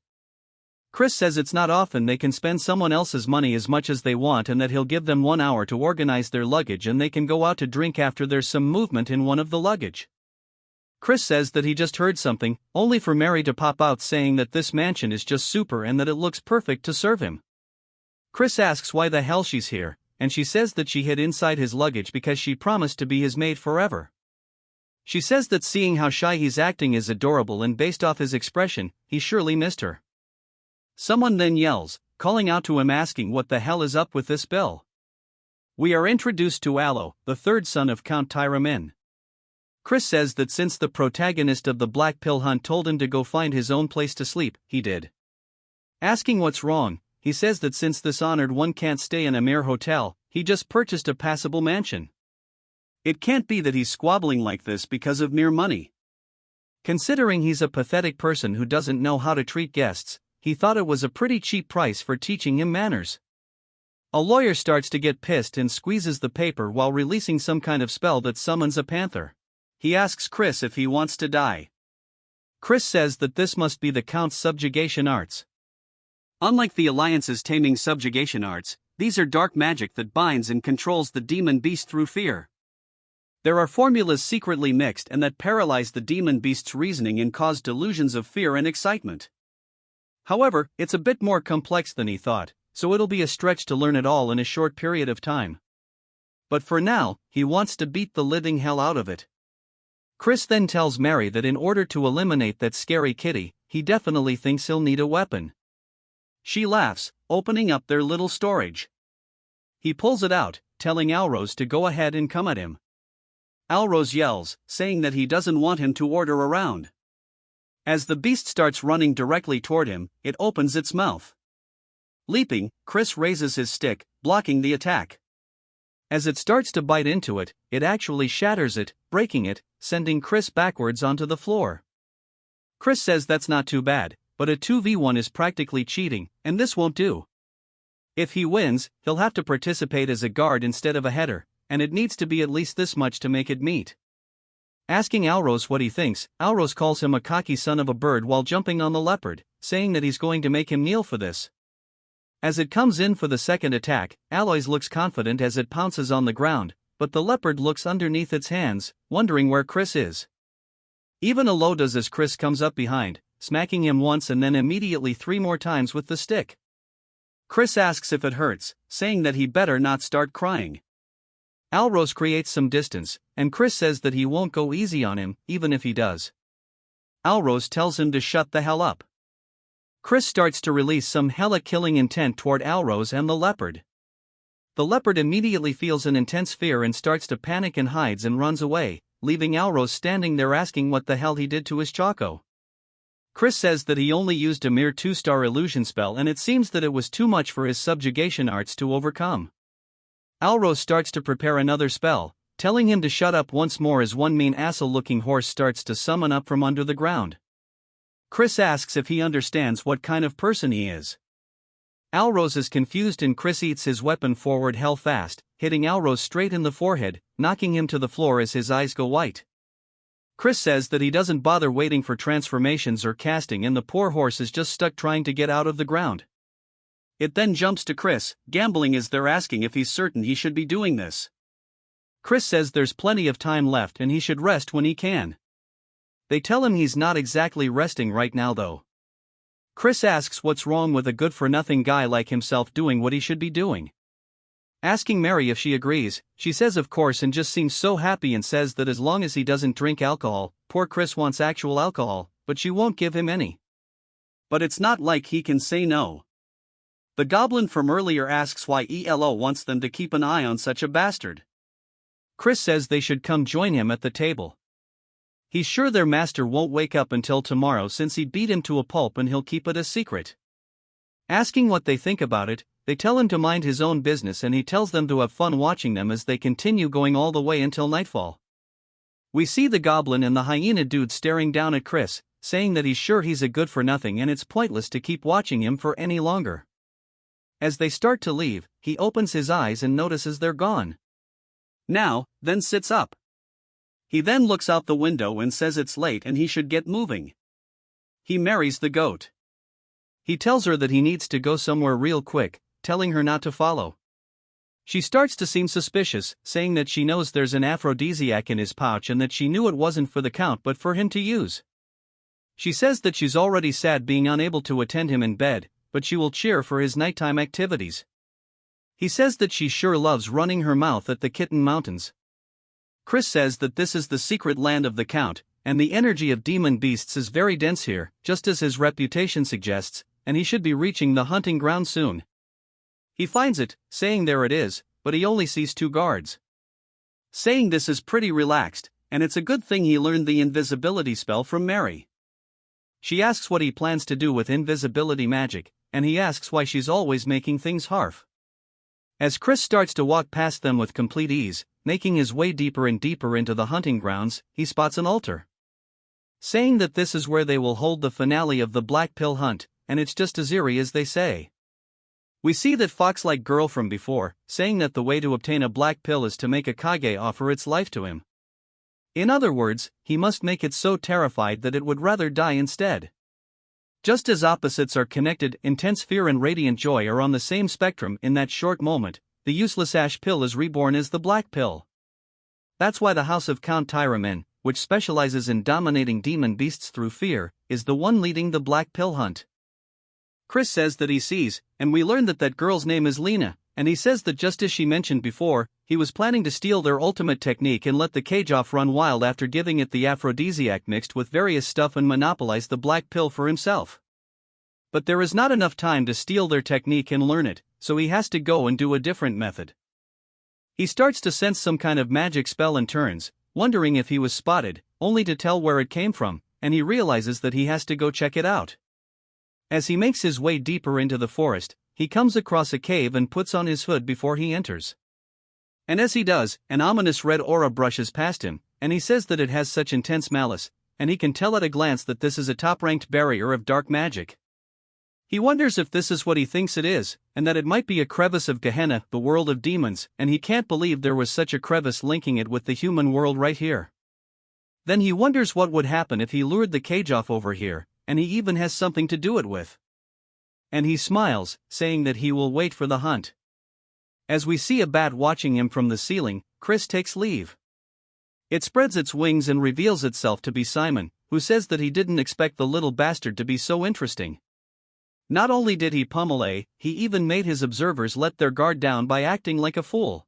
Chris says it's not often they can spend someone else's money as much as they want and that he'll give them 1 hour to organize their luggage and they can go out to drink after there's some movement in one of the luggage. Chris says that he just heard something, only for Mary to pop out saying that this mansion is just super and that it looks perfect to serve him. Chris asks why the hell she's here, and she says that she hid inside his luggage because she promised to be his maid forever. She says that seeing how shy he's acting is adorable and based off his expression, he surely missed her. Someone then yells, calling out to him asking what the hell is up with this bill. We are introduced to Yahello, the third son of Count Tyramin. Chris says that since the protagonist of the Black Pill Hunt told him to go find his own place to sleep, he did. Asking what's wrong, he says that since this honored one can't stay in a mere hotel, he just purchased a passable mansion. It can't be that he's squabbling like this because of mere money. Considering he's a pathetic person who doesn't know how to treat guests, he thought it was a pretty cheap price for teaching him manners. A lawyer starts to get pissed and squeezes the paper while releasing some kind of spell that summons a panther. He asks Chris if he wants to die. Chris says that this must be the Count's subjugation arts. Unlike the Alliance's taming subjugation arts, these are dark magic that binds and controls the demon beast through fear. There are formulas secretly mixed and that paralyze the demon beast's reasoning and cause delusions of fear and excitement. However, it's a bit more complex than he thought, so it'll be a stretch to learn it all in a short period of time. But for now, he wants to beat the living hell out of it. Chris then tells Mary that in order to eliminate that scary kitty, he definitely thinks he'll need a weapon. She laughs, opening up their little storage. He pulls it out, telling Alrose to go ahead and come at him. Alrose yells, saying that he doesn't want him to order around. As the beast starts running directly toward him, it opens its mouth. Leaping, Chris raises his stick, blocking the attack. As it starts to bite into it, it actually shatters it, breaking it, sending Chris backwards onto the floor. Chris says that's not too bad, but a 2v1 is practically cheating, and this won't do. If he wins, he'll have to participate as a guard instead of a header, and it needs to be at least this much to make it meet. Asking Alrose what he thinks, Alrose calls him a cocky son of a bird while jumping on the leopard, saying that he's going to make him kneel for this. As it comes in for the second attack, Aloys looks confident as it pounces on the ground, but the leopard looks underneath its hands, wondering where Chris is. Even Alo does as Chris comes up behind, smacking him once and then immediately 3 more times with the stick. Chris asks if it hurts, saying that he better not start crying. Alrose creates some distance, and Chris says that he won't go easy on him, even if he does. Alrose tells him to shut the hell up. Chris starts to release some hella killing intent toward Alrose and the leopard. The leopard immediately feels an intense fear and starts to panic and hides and runs away, leaving Alrose standing there asking what the hell he did to his Choco. Chris says that he only used a mere 2-star illusion spell and it seems that it was too much for his subjugation arts to overcome. Alrose starts to prepare another spell, telling him to shut up once more as one mean asshole-looking horse starts to summon up from under the ground. Chris asks if he understands what kind of person he is. Alrose is confused and Chris eats his weapon forward hell fast, hitting Alrose straight in the forehead, knocking him to the floor as his eyes go white. Chris says that he doesn't bother waiting for transformations or casting and the poor horse is just stuck trying to get out of the ground. It then jumps to Chris, gambling as they're asking if he's certain he should be doing this. Chris says there's plenty of time left and he should rest when he can. They tell him he's not exactly resting right now though. Chris asks what's wrong with a good-for-nothing guy like himself doing what he should be doing. Asking Mary if she agrees, she says of course and just seems so happy and says that as long as he doesn't drink alcohol, poor Chris wants actual alcohol, but she won't give him any. But it's not like he can say no. The goblin from earlier asks why Yahello wants them to keep an eye on such a bastard. Chris says they should come join him at the table. He's sure their master won't wake up until tomorrow since he beat him to a pulp and he'll keep it a secret. Asking what they think about it, they tell him to mind his own business and he tells them to have fun watching them as they continue going all the way until nightfall. We see the goblin and the hyena dude staring down at Chris, saying that he's sure he's a good-for-nothing and it's pointless to keep watching him for any longer. As they start to leave, he opens his eyes and notices they're gone. Now, then sits up. He then looks out the window and says it's late and he should get moving. He marries the goat. He tells her that he needs to go somewhere real quick, telling her not to follow. She starts to seem suspicious, saying that she knows there's an aphrodisiac in his pouch and that she knew it wasn't for the count but for him to use. She says that she's already sad being unable to attend him in bed, but she will cheer for his nighttime activities. He says that she sure loves running her mouth at the Kitten Mountains. Chris says that this is the secret land of the Count, and the energy of demon beasts is very dense here, just as his reputation suggests, and he should be reaching the hunting ground soon. He finds it, saying there it is, but he only sees 2 guards. Saying this is pretty relaxed, and it's a good thing he learned the invisibility spell from Mary. She asks what he plans to do with invisibility magic, and he asks why she's always making things harf. As Chris starts to walk past them with complete ease, making his way deeper and deeper into the hunting grounds, he spots an altar. Saying that this is where they will hold the finale of the Black Pill hunt, and it's just as eerie as they say. We see that fox-like girl from before, saying that the way to obtain a black pill is to make a kage offer its life to him. In other words, he must make it so terrified that it would rather die instead. Just as opposites are connected, intense fear and radiant joy are on the same spectrum in that short moment, the useless ash pill is reborn as the black pill. That's why the house of Count Tyramin, which specializes in dominating demon beasts through fear, is the one leading the black pill hunt. Chris says that he sees, and we learn that that girl's name is Lena, and he says that just as she mentioned before, he was planning to steal their ultimate technique and let the cage off run wild after giving it the aphrodisiac mixed with various stuff and monopolize the black pill for himself. But there is not enough time to steal their technique and learn it, so he has to go and do a different method. He starts to sense some kind of magic spell and turns, wondering if he was spotted, only to tell where it came from, and he realizes that he has to go check it out. As he makes his way deeper into the forest, he comes across a cave and puts on his hood before he enters. And as he does, an ominous red aura brushes past him, and he says that it has such intense malice, and he can tell at a glance that this is a top-ranked barrier of dark magic. He wonders if this is what he thinks it is, and that it might be a crevice of Gehenna, the world of demons, and he can't believe there was such a crevice linking it with the human world right here. Then he wonders what would happen if he lured the cage off over here, and he even has something to do it with. And he smiles, saying that he will wait for the hunt. As we see a bat watching him from the ceiling, Chris takes leave. It spreads its wings and reveals itself to be Simon, who says that he didn't expect the little bastard to be so interesting. Not only did he pummel he even made his observers let their guard down by acting like a fool.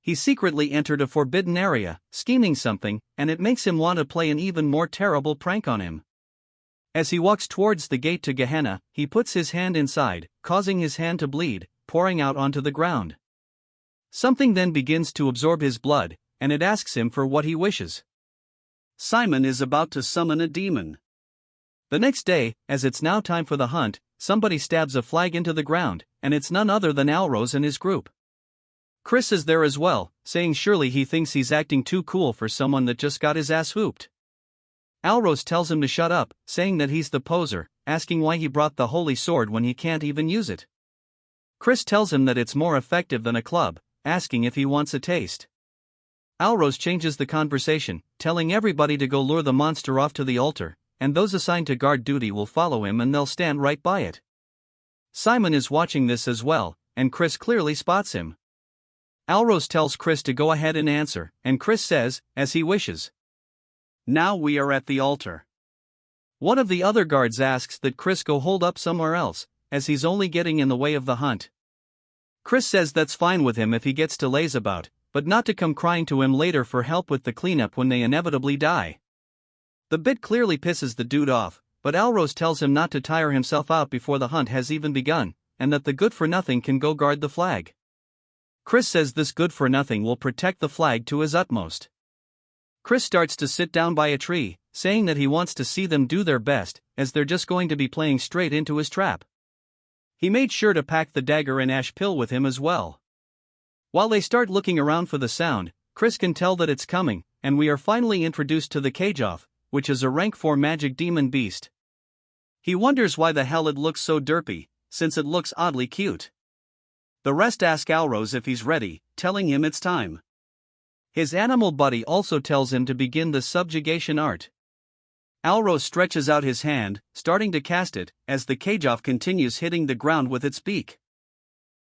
He secretly entered a forbidden area, scheming something, and it makes him want to play an even more terrible prank on him. As he walks towards the gate to Gehenna, he puts his hand inside, causing his hand to bleed, pouring out onto the ground. Something then begins to absorb his blood, and it asks him for what he wishes. Simon is about to summon a demon. The next day, as it's now time for the hunt, somebody stabs a flag into the ground, and it's none other than Alrose and his group. Chris is there as well, saying surely he thinks he's acting too cool for someone that just got his ass whooped. Alros tells him to shut up, saying that he's the poser, asking why he brought the holy sword when he can't even use it. Chris tells him that it's more effective than a club, asking if he wants a taste. Alros changes the conversation, telling everybody to go lure the monster off to the altar, and those assigned to guard duty will follow him and they'll stand right by it. Simon is watching this as well, and Chris clearly spots him. Alros tells Chris to go ahead and answer, and Chris says, as he wishes. Now we are at the altar. One of the other guards asks that Chris go hold up somewhere else, as he's only getting in the way of the hunt. Chris says that's fine with him if he gets to laze about, but not to come crying to him later for help with the cleanup when they inevitably die. The bit clearly pisses the dude off, but Alros tells him not to tire himself out before the hunt has even begun, and that the good-for-nothing can go guard the flag. Chris says this good-for-nothing will protect the flag to his utmost. Chris starts to sit down by a tree, saying that he wants to see them do their best, as they're just going to be playing straight into his trap. He made sure to pack the dagger and ash pill with him as well. While they start looking around for the sound, Chris can tell that it's coming, and we are finally introduced to the Cageoff, which is a rank 4 magic demon beast. He wonders why the hell it looks so derpy, since it looks oddly cute. The rest ask Alros if he's ready, telling him it's time. His animal buddy also tells him to begin the subjugation art. Alros stretches out his hand, starting to cast it, as the Cageoff continues hitting the ground with its beak.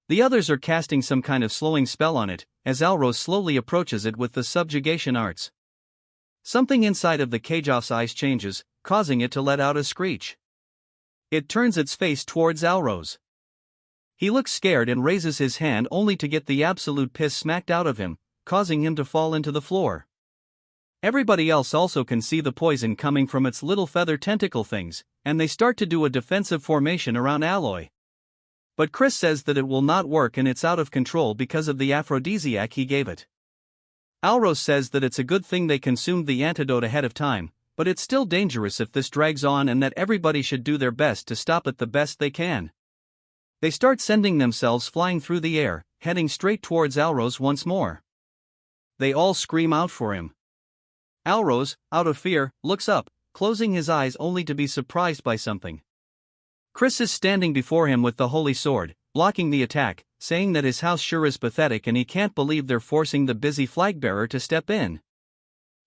The others are casting some kind of slowing spell on it, as Alros slowly approaches it with the subjugation arts. Something inside of the Cageoff's eyes changes, causing it to let out a screech. It turns its face towards Alros. He looks scared and raises his hand only to get the absolute piss smacked out of him, causing him to fall into the floor. Everybody else also can see the poison coming from its little feather tentacle things, and they start to do a defensive formation around Alloy. But Chris says that it will not work and it's out of control because of the aphrodisiac he gave it. Alros says that it's a good thing they consumed the antidote ahead of time, but it's still dangerous if this drags on and that everybody should do their best to stop it the best they can. They start sending themselves flying through the air, heading straight towards Alros once more. They all scream out for him. Alros, out of fear, looks up, closing his eyes only to be surprised by something. Chris is standing before him with the holy sword, blocking the attack, saying that his house sure is pathetic and he can't believe they're forcing the busy flagbearer to step in.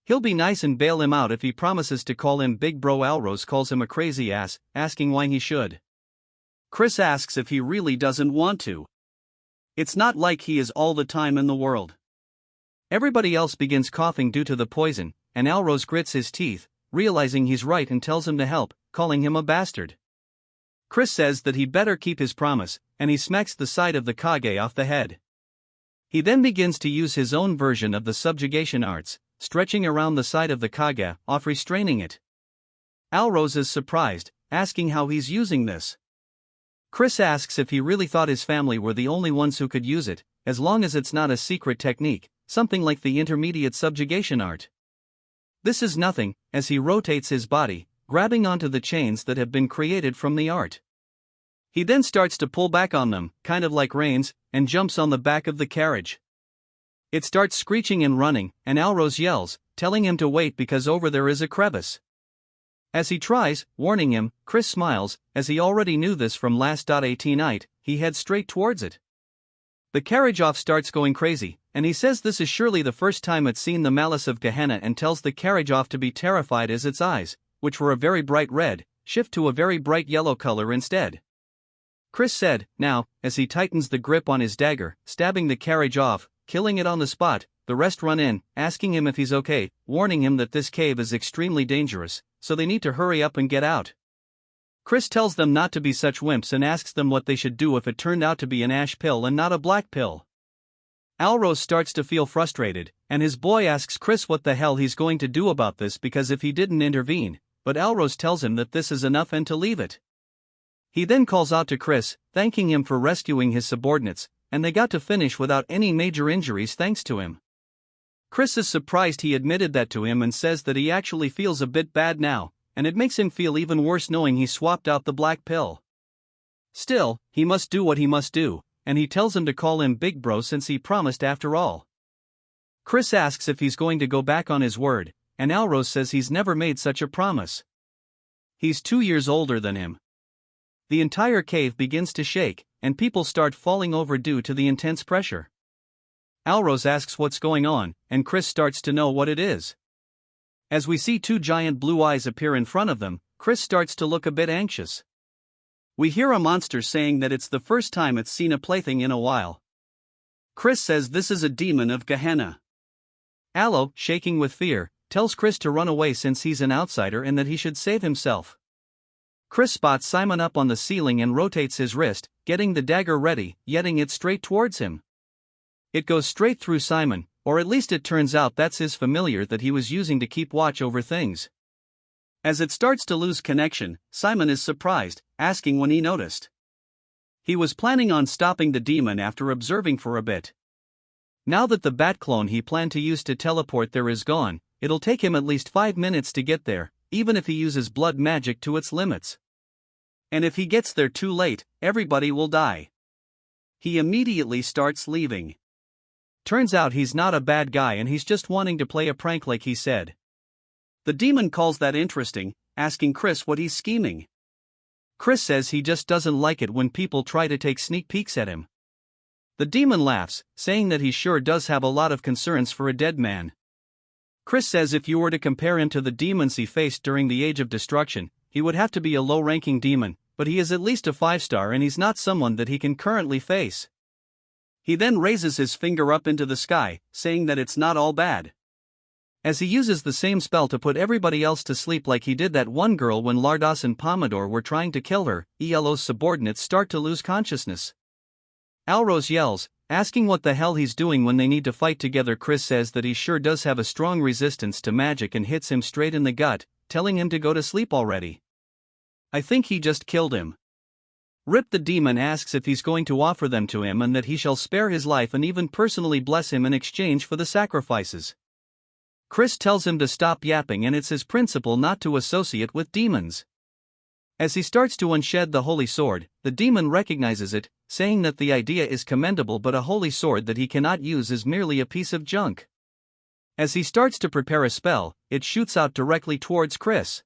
He'll be nice and bail him out if he promises to call him Big Bro. Alros calls him a crazy ass, asking why he should. Chris asks if he really doesn't want to. It's not like he is all the time in the world. Everybody else begins coughing due to the poison, and Alros grits his teeth, realizing he's right and tells him to help, calling him a bastard. Chris says that he better keep his promise, and he smacks the side of the Kage off the head. He then begins to use his own version of the subjugation arts, stretching around the side of the Kage, off restraining it. Alros is surprised, asking how he's using this. Chris asks if he really thought his family were the only ones who could use it, as long as it's not a secret technique, something like the intermediate subjugation art. This is nothing, as he rotates his body, grabbing onto the chains that have been created from the art. He then starts to pull back on them, kind of like reins, and jumps on the back of the carriage. It starts screeching and running, and Alros yells, telling him to wait because over there is a crevice. As he tries, warning him, Chris smiles, as he already knew this from last 18 night, he heads straight towards it. The carriage off starts going crazy, and he says this is surely the first time it's seen the malice of Gehenna and tells the carriage off to be terrified as its eyes, which were a very bright red, shift to a very bright yellow color instead. Chris said, now, as he tightens the grip on his dagger, stabbing the carriage off, killing it on the spot, the rest run in, asking him if he's okay, warning him that this cave is extremely dangerous, so they need to hurry up and get out. Chris tells them not to be such wimps and asks them what they should do if it turned out to be an ash pill and not a black pill. Alros starts to feel frustrated, and his boy asks Chris what the hell he's going to do about this because if he didn't intervene, but Alros tells him that this is enough and to leave it. He then calls out to Chris, thanking him for rescuing his subordinates, and they got to finish without any major injuries thanks to him. Chris is surprised he admitted that to him and says that he actually feels a bit bad now, and it makes him feel even worse knowing he swapped out the black pill. Still, he must do what he must do, and he tells him to call him Big Bro since he promised after all. Chris asks if he's going to go back on his word, and Alros says he's never made such a promise. He's 2 years older than him. The entire cave begins to shake, and people start falling over due to the intense pressure. Alros asks what's going on, and Chris starts to know what it is. As we see 2 giant blue eyes appear in front of them, Chris starts to look a bit anxious. We hear a monster saying that it's the first time it's seen a plaything in a while. Chris says this is a demon of Gehenna. Allo, shaking with fear, tells Chris to run away since he's an outsider and that he should save himself. Chris spots Simon up on the ceiling and rotates his wrist, getting the dagger ready, jetting it straight towards him. It goes straight through Simon, or at least it turns out that's his familiar that he was using to keep watch over things. As it starts to lose connection, Simon is surprised, asking when he noticed. He was planning on stopping the demon after observing for a bit. Now that the bat clone he planned to use to teleport there is gone, it'll take him at least 5 minutes to get there, even if he uses blood magic to its limits. And if he gets there too late, everybody will die. He immediately starts leaving. Turns out he's not a bad guy and he's just wanting to play a prank like he said. The demon calls that interesting, asking Chris what he's scheming. Chris says he just doesn't like it when people try to take sneak peeks at him. The demon laughs, saying that he sure does have a lot of concerns for a dead man. Chris says if you were to compare him to the demons he faced during the Age of Destruction, he would have to be a low-ranking demon, but he is at least a 5-star and he's not someone that he can currently face. He then raises his finger up into the sky, saying that it's not all bad. As he uses the same spell to put everybody else to sleep like he did that one girl when Lardos and Pomodore were trying to kill her, Yahello's subordinates start to lose consciousness. Alros yells, asking what the hell he's doing when they need to fight together. Chris says that he sure does have a strong resistance to magic and hits him straight in the gut, telling him to go to sleep already. I think he just killed him. Rip the demon asks if he's going to offer them to him and that he shall spare his life and even personally bless him in exchange for the sacrifices. Chris tells him to stop yapping and it's his principle not to associate with demons. As he starts to unshed the holy sword, the demon recognizes it, saying that the idea is commendable but a holy sword that he cannot use is merely a piece of junk. As he starts to prepare a spell, it shoots out directly towards Chris.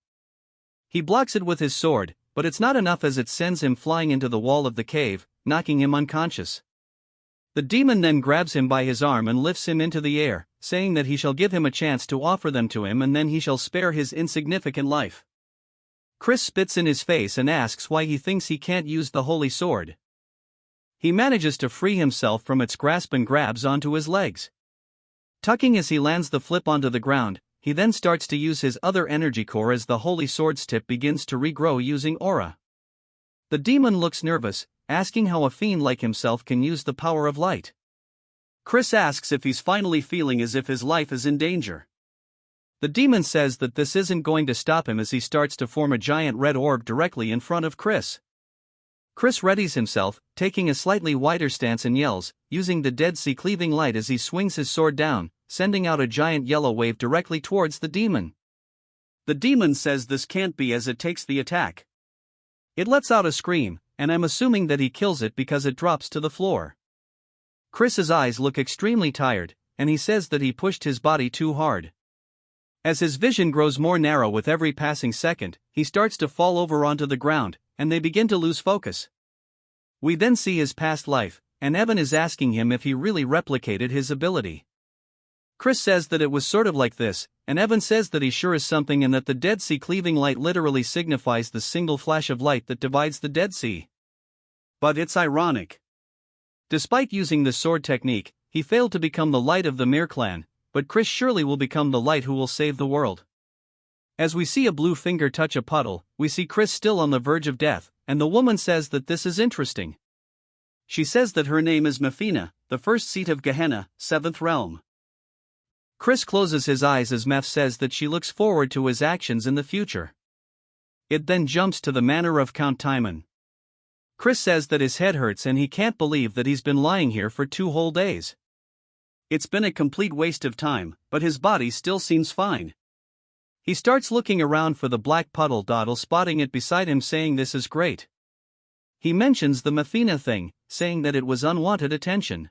He blocks it with his sword, but it's not enough as it sends him flying into the wall of the cave, knocking him unconscious. The demon then grabs him by his arm and lifts him into the air, saying that he shall give him a chance to offer them to him and then he shall spare his insignificant life. Chris spits in his face and asks why he thinks he can't use the holy sword. He manages to free himself from its grasp and grabs onto his legs. Tucking as he lands the flip onto the ground, he then starts to use his other energy core as the holy sword's tip begins to regrow using aura. The demon looks nervous, asking how a fiend like himself can use the power of light. Chris asks if he's finally feeling as if his life is in danger. The demon says that this isn't going to stop him as he starts to form a giant red orb directly in front of Chris. Chris readies himself, taking a slightly wider stance and yells, using the Dead Sea cleaving light as he swings his sword down, sending out a giant yellow wave directly towards the demon. The demon says this can't be as it takes the attack. It lets out a scream, and I'm assuming that he kills it because it drops to the floor. Chris's eyes look extremely tired, and he says that he pushed his body too hard. As his vision grows more narrow with every passing second, he starts to fall over onto the ground, and they begin to lose focus. We then see his past life, and Evan is asking him if he really replicated his ability. Chris says that it was sort of like this, and Evan says that he sure is something and that the Dead Sea cleaving light literally signifies the single flash of light that divides the Dead Sea. But it's ironic. Despite using the sword technique, he failed to become the light of the Mir clan, but Chris surely will become the light who will save the world. As we see a blue finger touch a puddle, we see Chris still on the verge of death, and the woman says that this is interesting. She says that her name is Mefina, the first seat of Gehenna, 7th realm. Chris closes his eyes as Meph says that she looks forward to his actions in the future. It then jumps to the manor of Count Timon. Chris says that his head hurts and he can't believe that he's been lying here for 2 whole days. It's been a complete waste of time, but his body still seems fine. He starts looking around for the black puddle dottle, spotting it beside him, saying this is great. He mentions the Mefina thing, saying that it was unwanted attention.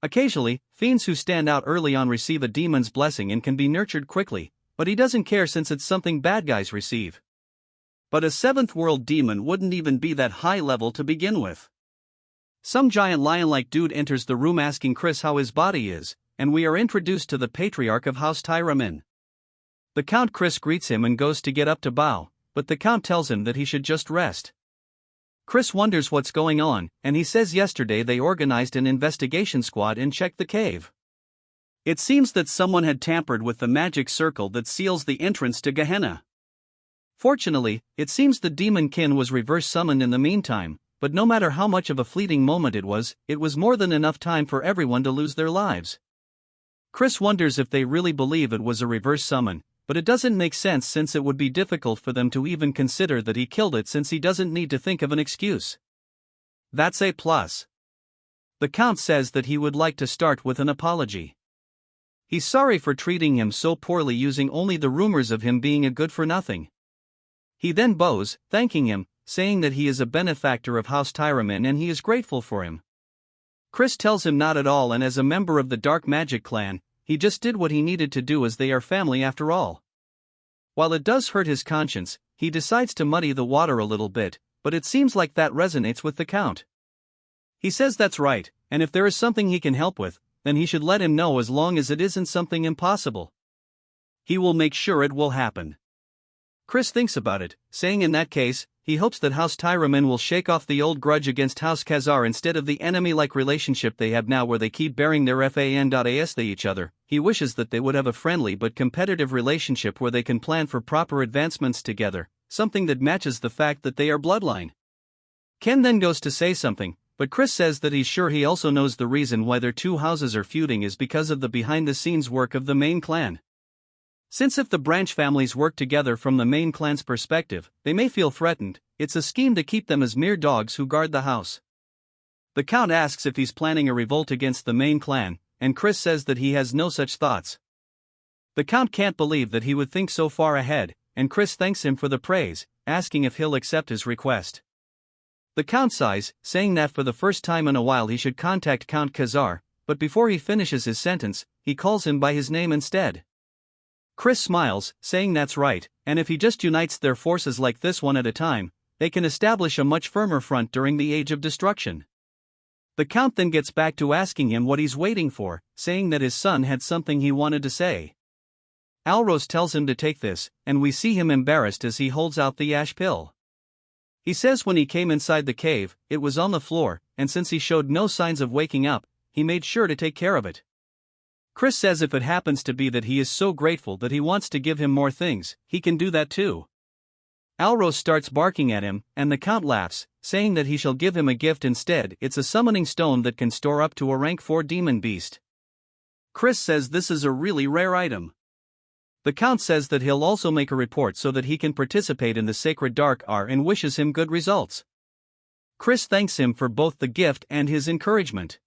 Occasionally, fiends who stand out early on receive a demon's blessing and can be nurtured quickly, but he doesn't care since it's something bad guys receive. But a seventh world demon wouldn't even be that high level to begin with. Some giant lion-like dude enters the room asking Chris how his body is, and we are introduced to the patriarch of House Tyramin. The Count Chris greets him and goes to get up to bow, but the Count tells him that he should just rest. Chris wonders what's going on, and he says yesterday they organized an investigation squad and checked the cave. It seems that someone had tampered with the magic circle that seals the entrance to Gehenna. Fortunately, it seems the demon kin was reverse summoned in the meantime, but no matter how much of a fleeting moment it was more than enough time for everyone to lose their lives. Chris wonders if they really believe it was a reverse summon, but it doesn't make sense since it would be difficult for them to even consider that he killed it since he doesn't need to think of an excuse. That's a plus. The Count says that he would like to start with an apology. He's sorry for treating him so poorly using only the rumors of him being a good-for-nothing. He then bows, thanking him, saying that he is a benefactor of House Tyramin and he is grateful for him. Chris tells him not at all, and as a member of the Dark Magic clan, he just did what he needed to do as they are family after all. While it does hurt his conscience, he decides to muddy the water a little bit, but it seems like that resonates with the Count. He says that's right, and if there is something he can help with, then he should let him know as long as it isn't something impossible. He will make sure it will happen. Chris thinks about it, saying in that case, he hopes that House Tyramin will shake off the old grudge against House Khazar instead of the enemy-like relationship they have now where they keep bearing their fan.as they each other. He wishes that they would have a friendly but competitive relationship where they can plan for proper advancements together, something that matches the fact that they are bloodline. Ken then goes to say something, but Chris says that he's sure he also knows the reason why their two houses are feuding is because of the behind-the-scenes work of the main clan. Since if the branch families work together from the main clan's perspective, they may feel threatened, it's a scheme to keep them as mere dogs who guard the house. The Count asks if he's planning a revolt against the main clan, and Chris says that he has no such thoughts. The Count can't believe that he would think so far ahead, and Chris thanks him for the praise, asking if he'll accept his request. The Count sighs, saying that for the first time in a while he should contact Count Khazar, but before he finishes his sentence, he calls him by his name instead. Chris smiles, saying that's right, and if he just unites their forces like this one at a time, they can establish a much firmer front during the Age of Destruction. The Count then gets back to asking him what he's waiting for, saying that his son had something he wanted to say. Alros tells him to take this, and we see him embarrassed as he holds out the ash pill. He says when he came inside the cave, it was on the floor, and since he showed no signs of waking up, he made sure to take care of it. Chris says if it happens to be that he is so grateful that he wants to give him more things, he can do that too. Alros starts barking at him, and the Count laughs, saying that he shall give him a gift instead. It's a summoning stone that can store up to a rank 4 demon beast. Chris says this is a really rare item. The Count says that he'll also make a report so that he can participate in the Sacred Dark Hour and wishes him good results. Chris thanks him for both the gift and his encouragement.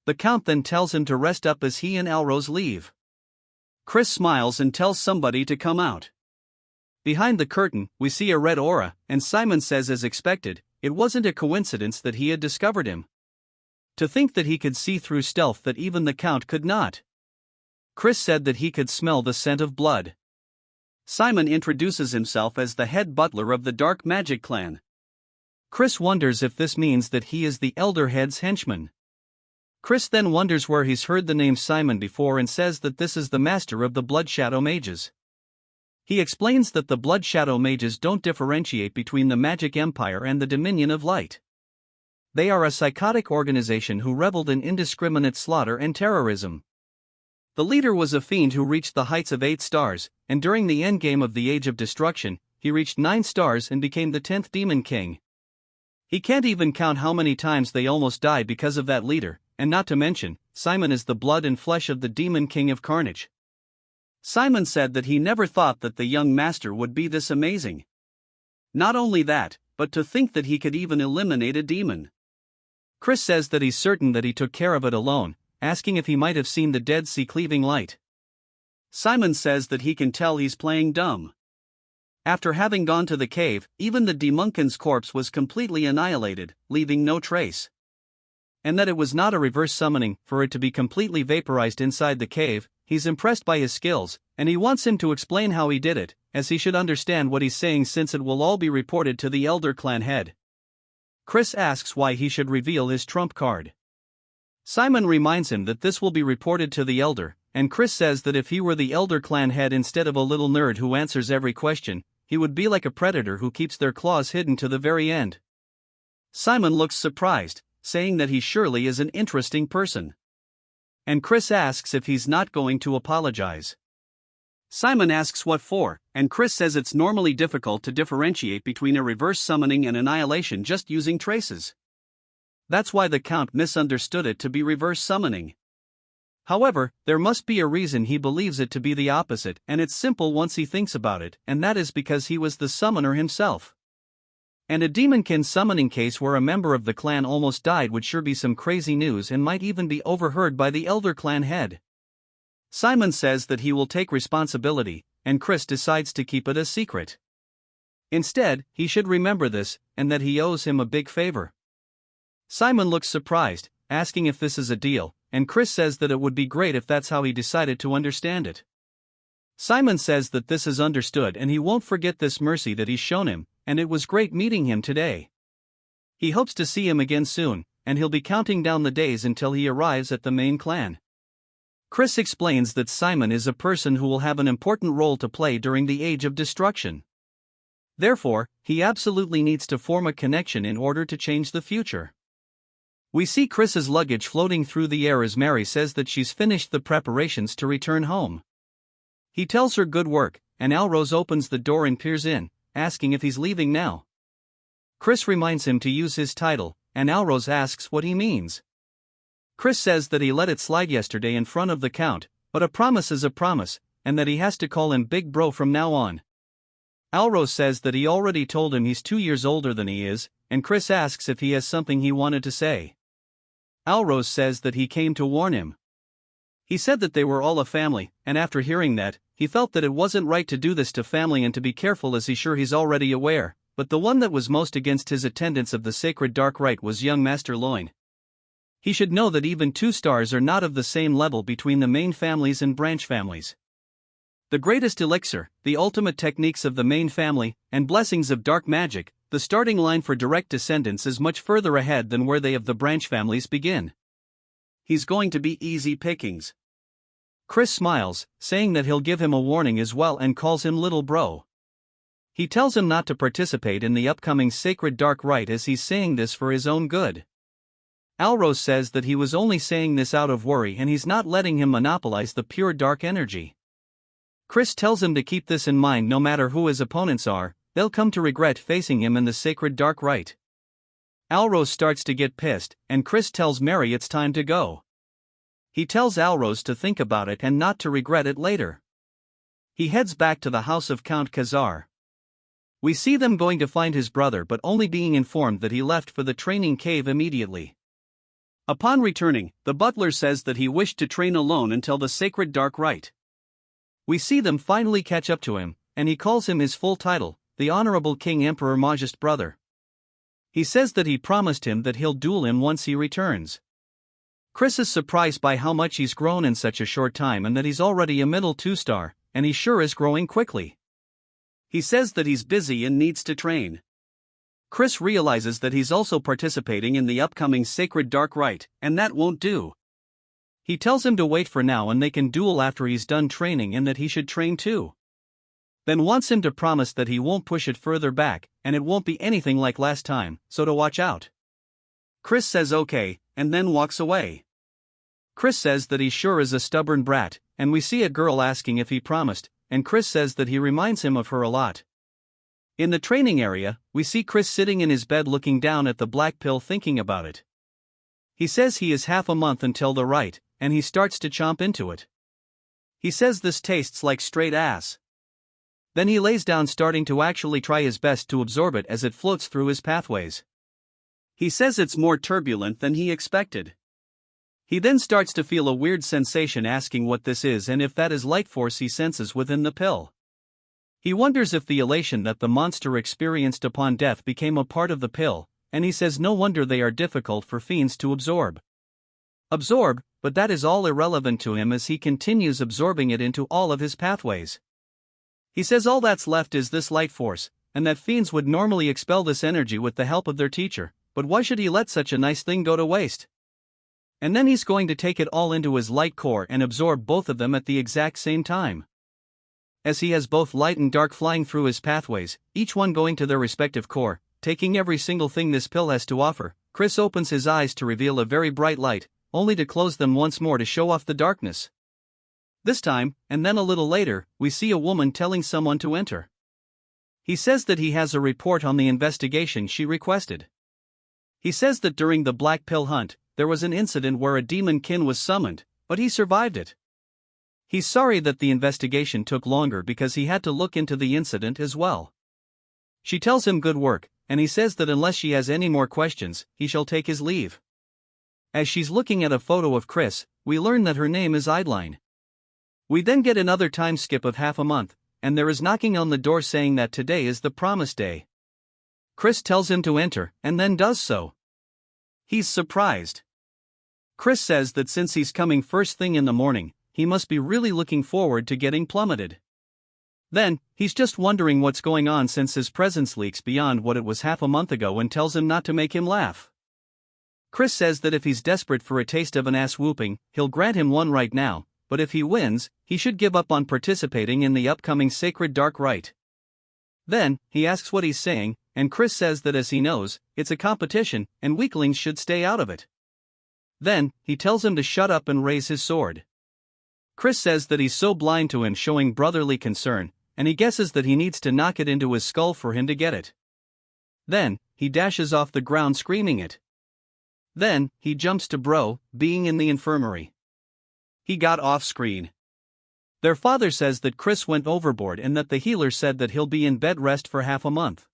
The Count then tells him to rest up as he and Alros leave. Chris smiles and tells somebody to come out. Behind the curtain, we see a red aura, and Simon says as expected, it wasn't a coincidence that he had discovered him. To think that he could see through stealth that even the Count could not. Chris said that he could smell the scent of blood. Simon introduces himself as the head butler of the Dark Magic clan. Chris wonders if this means that he is the Elder Head's henchman. Chris then wonders where he's heard the name Simon before and says that this is the master of the Blood Shadow Mages. He explains that the Blood Shadow Mages don't differentiate between the Magic Empire and the Dominion of Light. They are a psychotic organization who reveled in indiscriminate slaughter and terrorism. The leader was a fiend who reached the heights of 8 stars, and during the endgame of the Age of Destruction, he reached 9 stars and became the 10th Demon King. He can't even count how many times they almost died because of that leader, and not to mention, Simon is the blood and flesh of the Demon King of Carnage. Simon said that he never thought that the young master would be this amazing. Not only that, but to think that he could even eliminate a demon. Chris says that he's certain that he took care of it alone, asking if he might have seen the Dead Sea cleaving light. Simon says that he can tell he's playing dumb. After having gone to the cave, even the Demunkin's corpse was completely annihilated, leaving no trace. and that it was not a reverse summoning for it to be completely vaporized inside the cave. He's impressed by his skills, and he wants him to explain how he did it, as he should understand what he's saying since it will all be reported to the Elder Clan head. Chris asks why he should reveal his trump card. Simon reminds him that this will be reported to the Elder, and Chris says that if he were the Elder Clan head instead of a little nerd who answers every question, he would be like a predator who keeps their claws hidden to the very end. Simon looks surprised, saying that he surely is an interesting person. And Chris asks if he's not going to apologize. Simon asks what for, and Chris says it's normally difficult to differentiate between a reverse summoning and annihilation just using traces. That's why the Count misunderstood it to be reverse summoning. However, there must be a reason he believes it to be the opposite, and it's simple once he thinks about it, and that is because he was the summoner himself. And a demonkin summoning case where a member of the clan almost died would sure be some crazy news and might even be overheard by the Elder Clan head. Simon says that he will take responsibility, and Chris decides to keep it a secret. Instead, he should remember this, and that he owes him a big favor. Simon looks surprised, asking if this is a deal, and Chris says that it would be great if that's how he decided to understand it. Simon says that this is understood and he won't forget this mercy that he's shown him, and it was great meeting him today. He hopes to see him again soon, and he'll be counting down the days until he arrives at the main clan. Chris explains that Simon is a person who will have an important role to play during the Age of Destruction. Therefore, he absolutely needs to form a connection in order to change the future. We see Chris's luggage floating through the air as Mary says that she's finished the preparations to return home. He tells her good work, and Alrose opens the door and peers in, asking if he's leaving now. Chris reminds him to use his title, and Alrose asks what he means. Chris says that he let it slide yesterday in front of the Count, but a promise is a promise, and that he has to call him Big Bro from now on. Alrose says that he already told him he's 2 years older than he is, and Chris asks if he has something he wanted to say. Alrose says that he came to warn him. He said that they were all a family, and after hearing that, he felt that it wasn't right to do this to family and to be careful as he's already aware, but the one that was most against his attendance of the sacred dark rite was young Master Loin. He should know that even 2 stars are not of the same level between the main families and branch families. The greatest elixir, the ultimate techniques of the main family, and blessings of dark magic, the starting line for direct descendants is much further ahead than where they of the branch families begin. He's going to be easy pickings. Chris smiles, saying that he'll give him a warning as well and calls him Little Bro. He tells him not to participate in the upcoming sacred dark rite as he's saying this for his own good. Alrose says that he was only saying this out of worry and he's not letting him monopolize the pure dark energy. Chris tells him to keep this in mind no matter who his opponents are, they'll come to regret facing him in the sacred dark rite. Alrose starts to get pissed, and Chris tells Mary it's time to go. He tells Alrose to think about it and not to regret it later. He heads back to the house of Count Khazar. We see them going to find his brother but only being informed that he left for the training cave immediately. Upon returning, the butler says that he wished to train alone until the sacred dark rite. We see them finally catch up to him, and he calls him his full title, the Honorable King Emperor Majest brother. He says that he promised him that he'll duel him once he returns. Chris is surprised by how much he's grown in such a short time and that he's already a middle 2-star, and he sure is growing quickly. He says that he's busy and needs to train. Chris realizes that he's also participating in the upcoming sacred dark rite, and that won't do. He tells him to wait for now and they can duel after he's done training and that he should train too. Then wants him to promise that he won't push it further back, and it won't be anything like last time, so to watch out. Chris says okay, and then walks away. Chris says that he sure is a stubborn brat, and we see a girl asking if he promised, and Chris says that he reminds him of her a lot. In the training area, we see Chris sitting in his bed looking down at the black pill thinking about it. He says he is half a month until the rite, and he starts to chomp into it. He says this tastes like straight ass. Then he lays down starting to actually try his best to absorb it as it floats through his pathways. He says it's more turbulent than he expected. He then starts to feel a weird sensation asking what this is and if that is light force he senses within the pill. He wonders if the elation that the monster experienced upon death became a part of the pill, and he says no wonder they are difficult for fiends to absorb. But that is all irrelevant to him as he continues absorbing it into all of his pathways. He says all that's left is this light force, and that fiends would normally expel this energy with the help of their teacher, but why should he let such a nice thing go to waste? And then he's going to take it all into his light core and absorb both of them at the exact same time. As he has both light and dark flying through his pathways, each one going to their respective core, taking every single thing this pill has to offer, Chris opens his eyes to reveal a very bright light, only to close them once more to show off the darkness. This time, and then a little later, we see a woman telling someone to enter. He says that he has a report on the investigation she requested. He says that during the black pill hunt, there was an incident where a demon kin was summoned, but he survived it. He's sorry that the investigation took longer because he had to look into the incident as well. She tells him good work, and he says that unless she has any more questions, he shall take his leave. As she's looking at a photo of Chris, we learn that her name is Eidline. We then get another time skip of half a month, and there is knocking on the door saying that today is the promised day. Chris tells him to enter, and then does so. He's surprised. Chris says that since he's coming first thing in the morning, he must be really looking forward to getting plummeted. Then, he's just wondering what's going on since his presence leaks beyond what it was half a month ago and tells him not to make him laugh. Chris says that if he's desperate for a taste of an ass whooping, he'll grant him one right now, but if he wins, he should give up on participating in the upcoming sacred dark rite. Then, he asks what he's saying, and Chris says that as he knows, it's a competition, and weaklings should stay out of it. Then, he tells him to shut up and raise his sword. Chris says that he's so blind to him showing brotherly concern, and he guesses that he needs to knock it into his skull for him to get it. Then, he dashes off the ground screaming it. Then, he jumps to Bro, being in the infirmary. He got off screen. Their father says that Chris went overboard and that the healer said that he'll be in bed rest for half a month.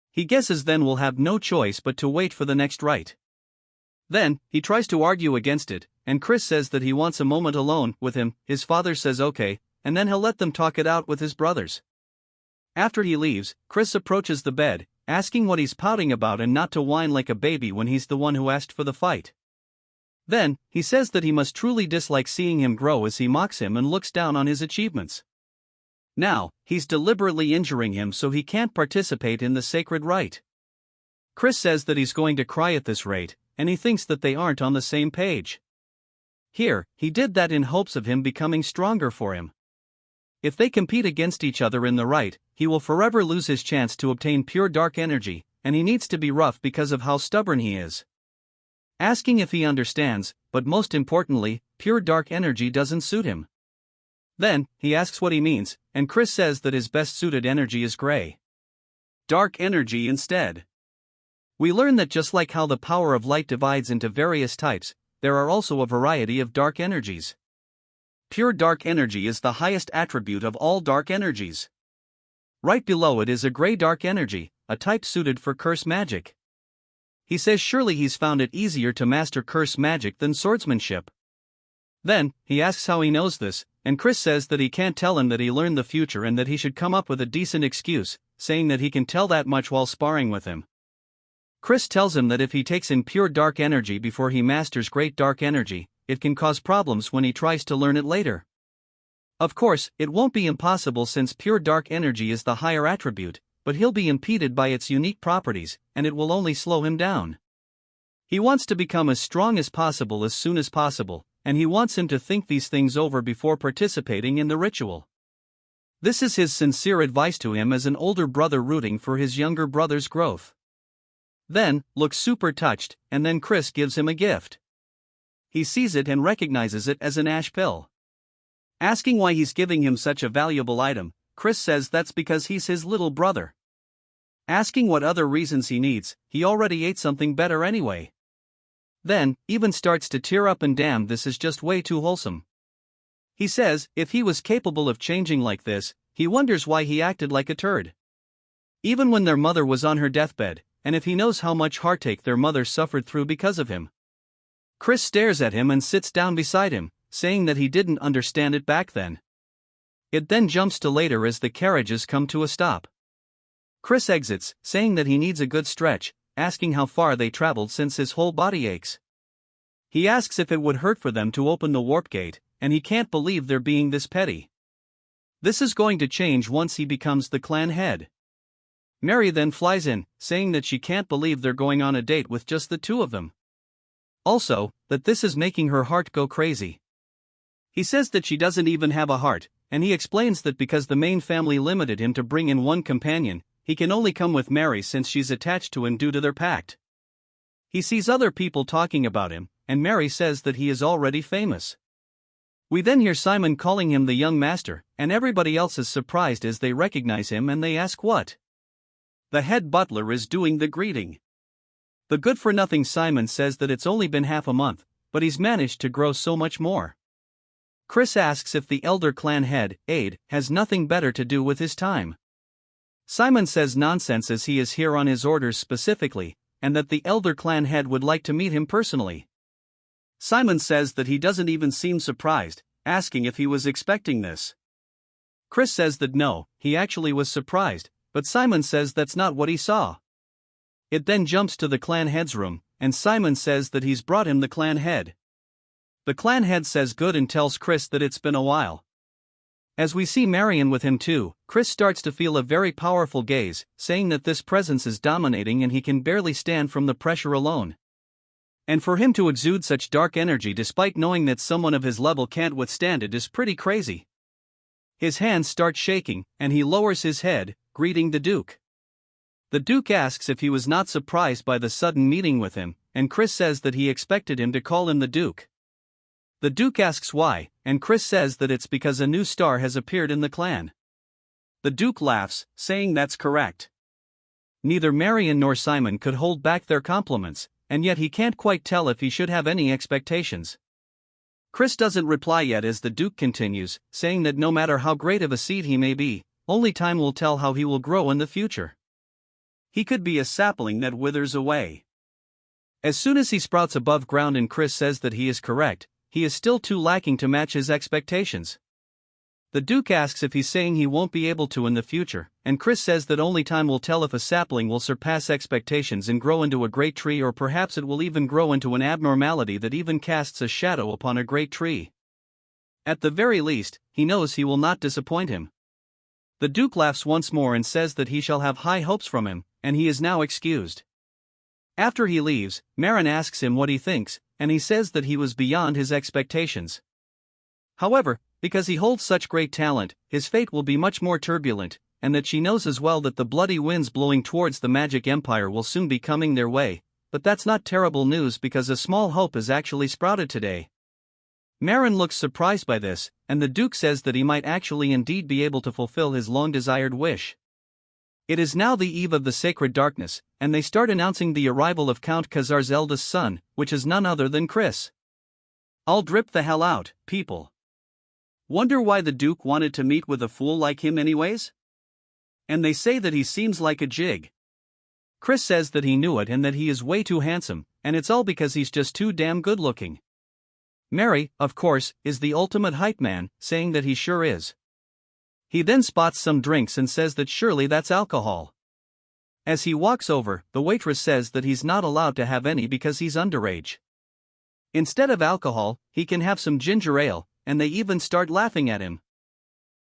He guesses then we'll have no choice but to wait for the next rite. Then, he tries to argue against it, and Chris says that he wants a moment alone with him. His father says okay, and then he'll let them talk it out with his brothers. After he leaves, Chris approaches the bed, asking what he's pouting about and not to whine like a baby when he's the one who asked for the fight. Then, he says that he must truly dislike seeing him grow as he mocks him and looks down on his achievements. Now, he's deliberately injuring him so he can't participate in the sacred rite. Chris says that he's going to cry at this rate, and he thinks that they aren't on the same page. Here, he did that in hopes of him becoming stronger for him. If they compete against each other in the rite, he will forever lose his chance to obtain pure dark energy, and he needs to be rough because of how stubborn he is. Asking if he understands, but most importantly, pure dark energy doesn't suit him. Then, he asks what he means, and Chris says that his best suited energy is gray. Dark energy instead. We learn that just like how the power of light divides into various types, there are also a variety of dark energies. Pure dark energy is the highest attribute of all dark energies. Right below it is a gray dark energy, a type suited for curse magic. He says surely he's found it easier to master curse magic than swordsmanship. Then, he asks how he knows this, and Chris says that he can't tell him that he learned the future and that he should come up with a decent excuse, saying that he can tell that much while sparring with him. Chris tells him that if he takes in pure dark energy before he masters great dark energy, it can cause problems when he tries to learn it later. Of course, it won't be impossible since pure dark energy is the higher attribute, but he'll be impeded by its unique properties, and it will only slow him down. He wants to become as strong as possible as soon as possible, and he wants him to think these things over before participating in the ritual. This is his sincere advice to him as an older brother rooting for his younger brother's growth. Then, looks super touched, and then Chris gives him a gift. He sees it and recognizes it as an ash pill. Asking why he's giving him such a valuable item, Chris says that's because he's his little brother. Asking what other reasons he needs, he already ate something better anyway. Then, even starts to tear up and damn, this is just way too wholesome. He says, if he was capable of changing like this, he wonders why he acted like a turd. Even when their mother was on her deathbed, and if he knows how much heartache their mother suffered through because of him. Chris stares at him and sits down beside him, saying that he didn't understand it back then. It then jumps to later as the carriages come to a stop. Chris exits, saying that he needs a good stretch, asking how far they traveled since his whole body aches. He asks if it would hurt for them to open the warp gate, and he can't believe they're being this petty. This is going to change once he becomes the clan head. Mary then flies in, saying that she can't believe they're going on a date with just the two of them. Also, that this is making her heart go crazy. He says that she doesn't even have a heart, and he explains that because the main family limited him to bring in one companion, he can only come with Mary since she's attached to him due to their pact. He sees other people talking about him, and Mary says that he is already famous. We then hear Simon calling him the young master, and everybody else is surprised as they recognize him and they ask what the head butler is doing the greeting. The good-for-nothing Simon says that it's only been half a month, but he's managed to grow so much more. Chris asks if the elder clan head, Aid, has nothing better to do with his time. Simon says nonsense as he is here on his orders specifically, and that the elder clan head would like to meet him personally. Simon says that he doesn't even seem surprised, asking if he was expecting this. Chris says that no, he actually was surprised, but Simon says that's not what he saw. It then jumps to the clan head's room, and Simon says that he's brought him the clan head. The clan head says good and tells Chris that it's been a while. As we see Marion with him too, Chris starts to feel a very powerful gaze, saying that this presence is dominating and he can barely stand from the pressure alone. And for him to exude such dark energy despite knowing that someone of his level can't withstand it is pretty crazy. His hands start shaking, and he lowers his head, greeting the Duke. The Duke asks if he was not surprised by the sudden meeting with him, and Chris says that he expected him to call him the Duke. The Duke asks why, and Chris says that it's because a new star has appeared in the clan. The Duke laughs, saying that's correct. Neither Marion nor Simon could hold back their compliments, and yet he can't quite tell if he should have any expectations. Chris doesn't reply yet as the Duke continues, saying that no matter how great of a seed he may be, only time will tell how he will grow in the future. He could be a sapling that withers away. As soon as he sprouts above ground and Chris says that he is correct, he is still too lacking to match his expectations. The Duke asks if he's saying he won't be able to in the future, and Chris says that only time will tell if a sapling will surpass expectations and grow into a great tree, or perhaps it will even grow into an abnormality that even casts a shadow upon a great tree. At the very least, he knows he will not disappoint him. The Duke laughs once more and says that he shall have high hopes from him, and he is now excused. After he leaves, Marin asks him what he thinks, and he says that he was beyond his expectations. However, because he holds such great talent, his fate will be much more turbulent, and that she knows as well that the bloody winds blowing towards the magic empire will soon be coming their way, but that's not terrible news because a small hope has actually sprouted today. Marin looks surprised by this, and the Duke says that he might actually indeed be able to fulfill his long-desired wish. It is now the eve of the sacred darkness, and they start announcing the arrival of Count Khazar's eldest son, which is none other than Chris. I'll drip the hell out, people. Wonder why the Duke wanted to meet with a fool like him anyways? And they say that he seems like a jig. Chris says that he knew it and that he is way too handsome, and it's all because he's just too damn good looking. Mary, of course, is the ultimate hype man, saying that he sure is. He then spots some drinks and says that surely that's alcohol. As he walks over, the waitress says that he's not allowed to have any because he's underage. Instead of alcohol, he can have some ginger ale, and they even start laughing at him.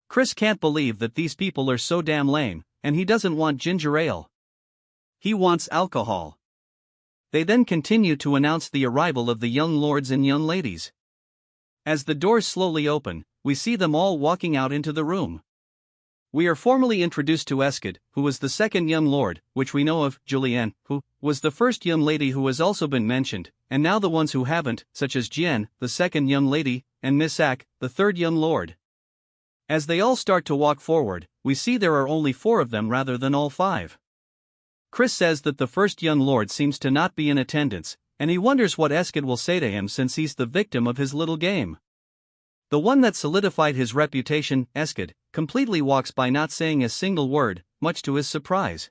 Chris can't believe that these people are so damn lame, and he doesn't want ginger ale. He wants alcohol. They then continue to announce the arrival of the young lords and young ladies. As the doors slowly open, we see them all walking out into the room. We are formally introduced to Eskid, who was the second young lord, which we know of, Julienne, who was the first young lady who has also been mentioned, and now the ones who haven't, such as Jian, the second young lady, and Misak, the third young lord. As they all start to walk forward, we see there are only 4 of them rather than all 5. Chris says that the first young lord seems to not be in attendance, and he wonders what Eskid will say to him since he's the victim of his little game. The one that solidified his reputation, Eskid, completely walks by not saying a single word, much to his surprise.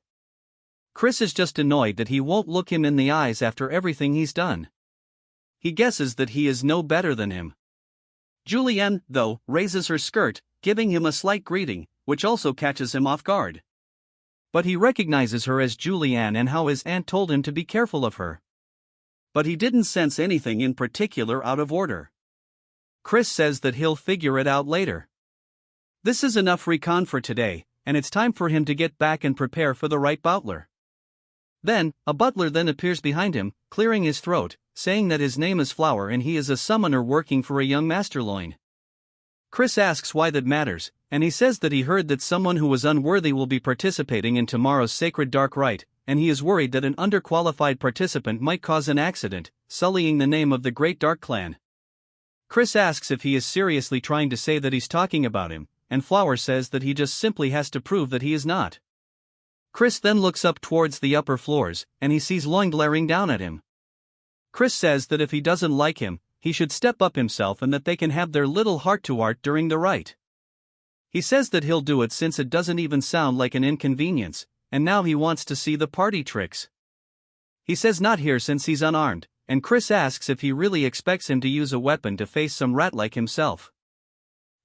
Chris is just annoyed that he won't look him in the eyes after everything he's done. He guesses that he is no better than him. Julienne, though, raises her skirt, giving him a slight greeting, which also catches him off guard. But he recognizes her as Julianne and how his aunt told him to be careful of her. But he didn't sense anything in particular out of order. Chris says that he'll figure it out later. This is enough recon for today, and it's time for him to get back and prepare for the right butler. Then, a butler then appears behind him, clearing his throat, saying that his name is Flower and he is a summoner working for a young master loin. Chris asks why that matters, and he says that he heard that someone who was unworthy will be participating in tomorrow's sacred dark rite, and he is worried that an underqualified participant might cause an accident, sullying the name of the Great Dark Clan. Chris asks if he is seriously trying to say that he's talking about him, and Flower says that he just simply has to prove that he is not. Chris then looks up towards the upper floors, and he sees Loin glaring down at him. Chris says that if he doesn't like him, he should step up himself and that they can have their little heart-to-heart during the rite. He says that he'll do it since it doesn't even sound like an inconvenience, and now he wants to see the party tricks. He says not here since he's unarmed, and Chris asks if he really expects him to use a weapon to face some rat like himself.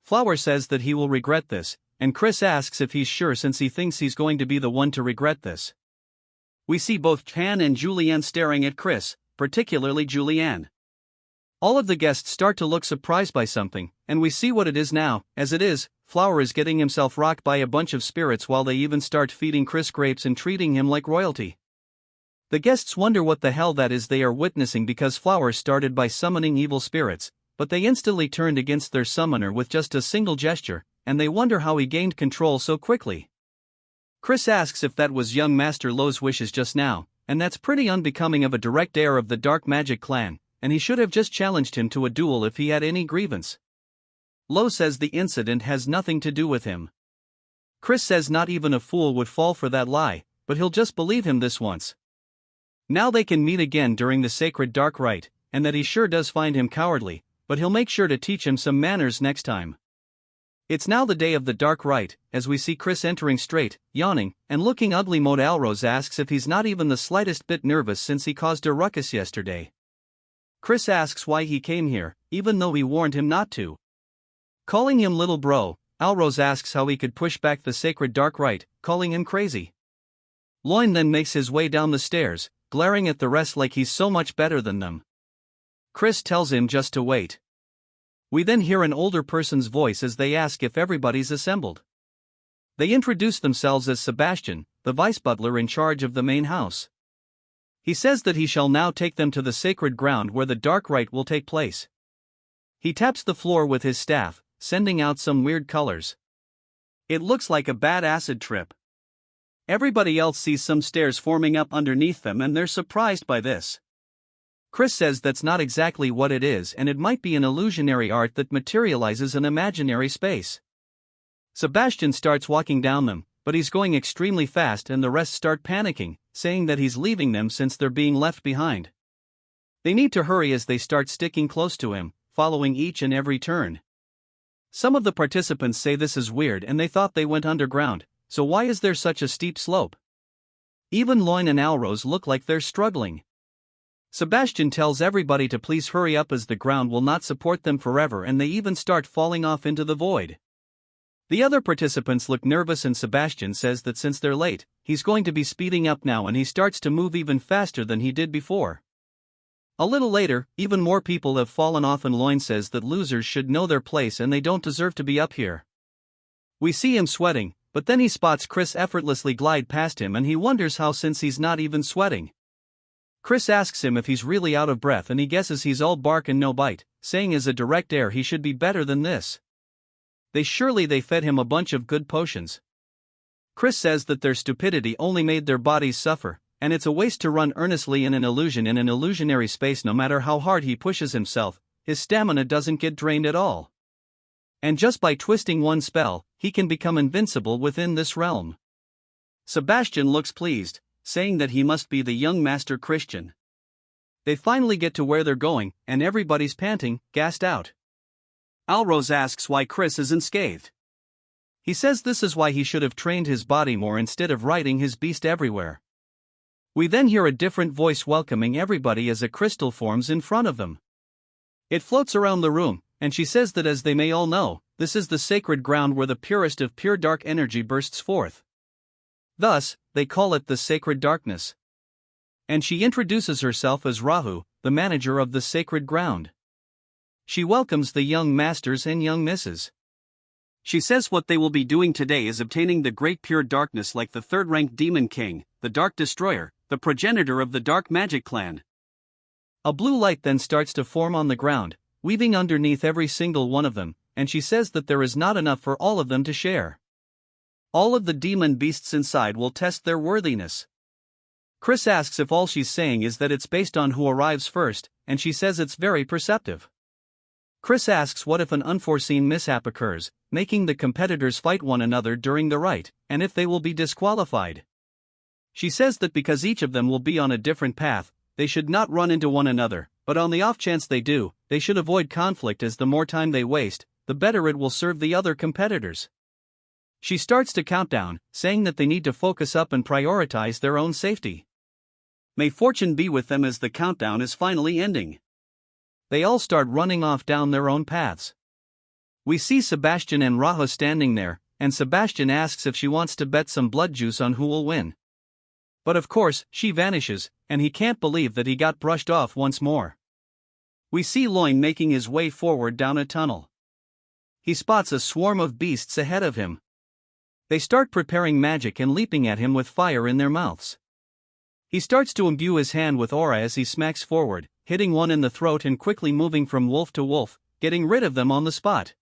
Flower says that he will regret this, and Chris asks if he's sure since he thinks he's going to be the one to regret this. We see both Chan and Julianne staring at Chris, particularly Julianne. All of the guests start to look surprised by something, and we see what it is now. As it is, Flower is getting himself rocked by a bunch of spirits while they even start feeding Chris grapes and treating him like royalty. The guests wonder what the hell that is they are witnessing because Flower started by summoning evil spirits, but they instantly turned against their summoner with just a single gesture, and they wonder how he gained control so quickly. Chris asks if that was young Master Lo's wishes just now, and that's pretty unbecoming of a direct heir of the Dark Magic clan, and he should have just challenged him to a duel if he had any grievance. Lo says the incident has nothing to do with him. Chris says not even a fool would fall for that lie, but he'll just believe him this once. Now they can meet again during the sacred dark rite, and that he sure does find him cowardly, but he'll make sure to teach him some manners next time. It's now the day of the dark rite, as we see Chris entering straight, yawning, and looking ugly. Mode Alrose asks if he's not even the slightest bit nervous since he caused a ruckus yesterday. Chris asks why he came here, even though he warned him not to. Calling him little bro, Alrose asks how he could push back the sacred dark rite, calling him crazy. Loin then makes his way down the stairs, glaring at the rest like he's so much better than them. Chris tells him just to wait. We then hear an older person's voice as they ask if everybody's assembled. They introduce themselves as Sebastian, the vice butler in charge of the main house. He says that he shall now take them to the sacred ground where the dark rite will take place. He taps the floor with his staff, sending out some weird colors. It looks like a bad acid trip. Everybody else sees some stairs forming up underneath them and they're surprised by this. Chris says that's not exactly what it is and it might be an illusionary art that materializes an imaginary space. Sebastian starts walking down them, but he's going extremely fast and the rest start panicking, saying that he's leaving them since they're being left behind. They need to hurry as they start sticking close to him, following each and every turn. Some of the participants say this is weird and they thought they went underground, so why is there such a steep slope? Even Loin and Alrose look like they're struggling. Sebastian tells everybody to please hurry up as the ground will not support them forever and they even start falling off into the void. The other participants look nervous and Sebastian says that since they're late, he's going to be speeding up now and he starts to move even faster than he did before. A little later, even more people have fallen off and Loin says that losers should know their place and they don't deserve to be up here. We see him sweating, but then he spots Chris effortlessly glide past him and he wonders how since he's not even sweating. Chris asks him if he's really out of breath and he guesses he's all bark and no bite, saying as a direct heir he should be better than this. They fed him a bunch of good potions. Chris says that their stupidity only made their bodies suffer, and it's a waste to run earnestly in an illusionary space no matter how hard he pushes himself, his stamina doesn't get drained at all. And just by twisting one spell, he can become invincible within this realm. Sebastian looks pleased, saying that he must be the young Master Christian. They finally get to where they're going, and everybody's panting, gassed out. Alrose asks why Chris isn't scathed. He says this is why he should have trained his body more instead of riding his beast everywhere. We then hear a different voice welcoming everybody as a crystal forms in front of them. It floats around the room, and she says that as they may all know, this is the sacred ground where the purest of pure dark energy bursts forth. Thus, they call it the sacred darkness. And she introduces herself as Rahu, the manager of the sacred ground. She welcomes the young masters and young misses. She says what they will be doing today is obtaining the great pure darkness like the third-ranked demon king, the Dark Destroyer, the progenitor of the dark magic clan. A blue light then starts to form on the ground, weaving underneath every single one of them, and she says that there is not enough for all of them to share. All of the demon beasts inside will test their worthiness. Chris asks if all she's saying is that it's based on who arrives first, and she says it's very perceptive. Chris asks what if an unforeseen mishap occurs, making the competitors fight one another during the rite, and if they will be disqualified. She says that because each of them will be on a different path, they should not run into one another, but on the off chance they do, they should avoid conflict as the more time they waste, the better it will serve the other competitors. She starts to count down, saying that they need to focus up and prioritize their own safety. May fortune be with them as the countdown is finally ending. They all start running off down their own paths. We see Sebastian and Raha standing there, and Sebastian asks if she wants to bet some blood juice on who will win. But of course, she vanishes, and he can't believe that he got brushed off once more. We see Loin making his way forward down a tunnel. He spots a swarm of beasts ahead of him. They start preparing magic and leaping at him with fire in their mouths. He starts to imbue his hand with aura as he smacks forward, hitting one in the throat and quickly moving from wolf to wolf, getting rid of them on the spot.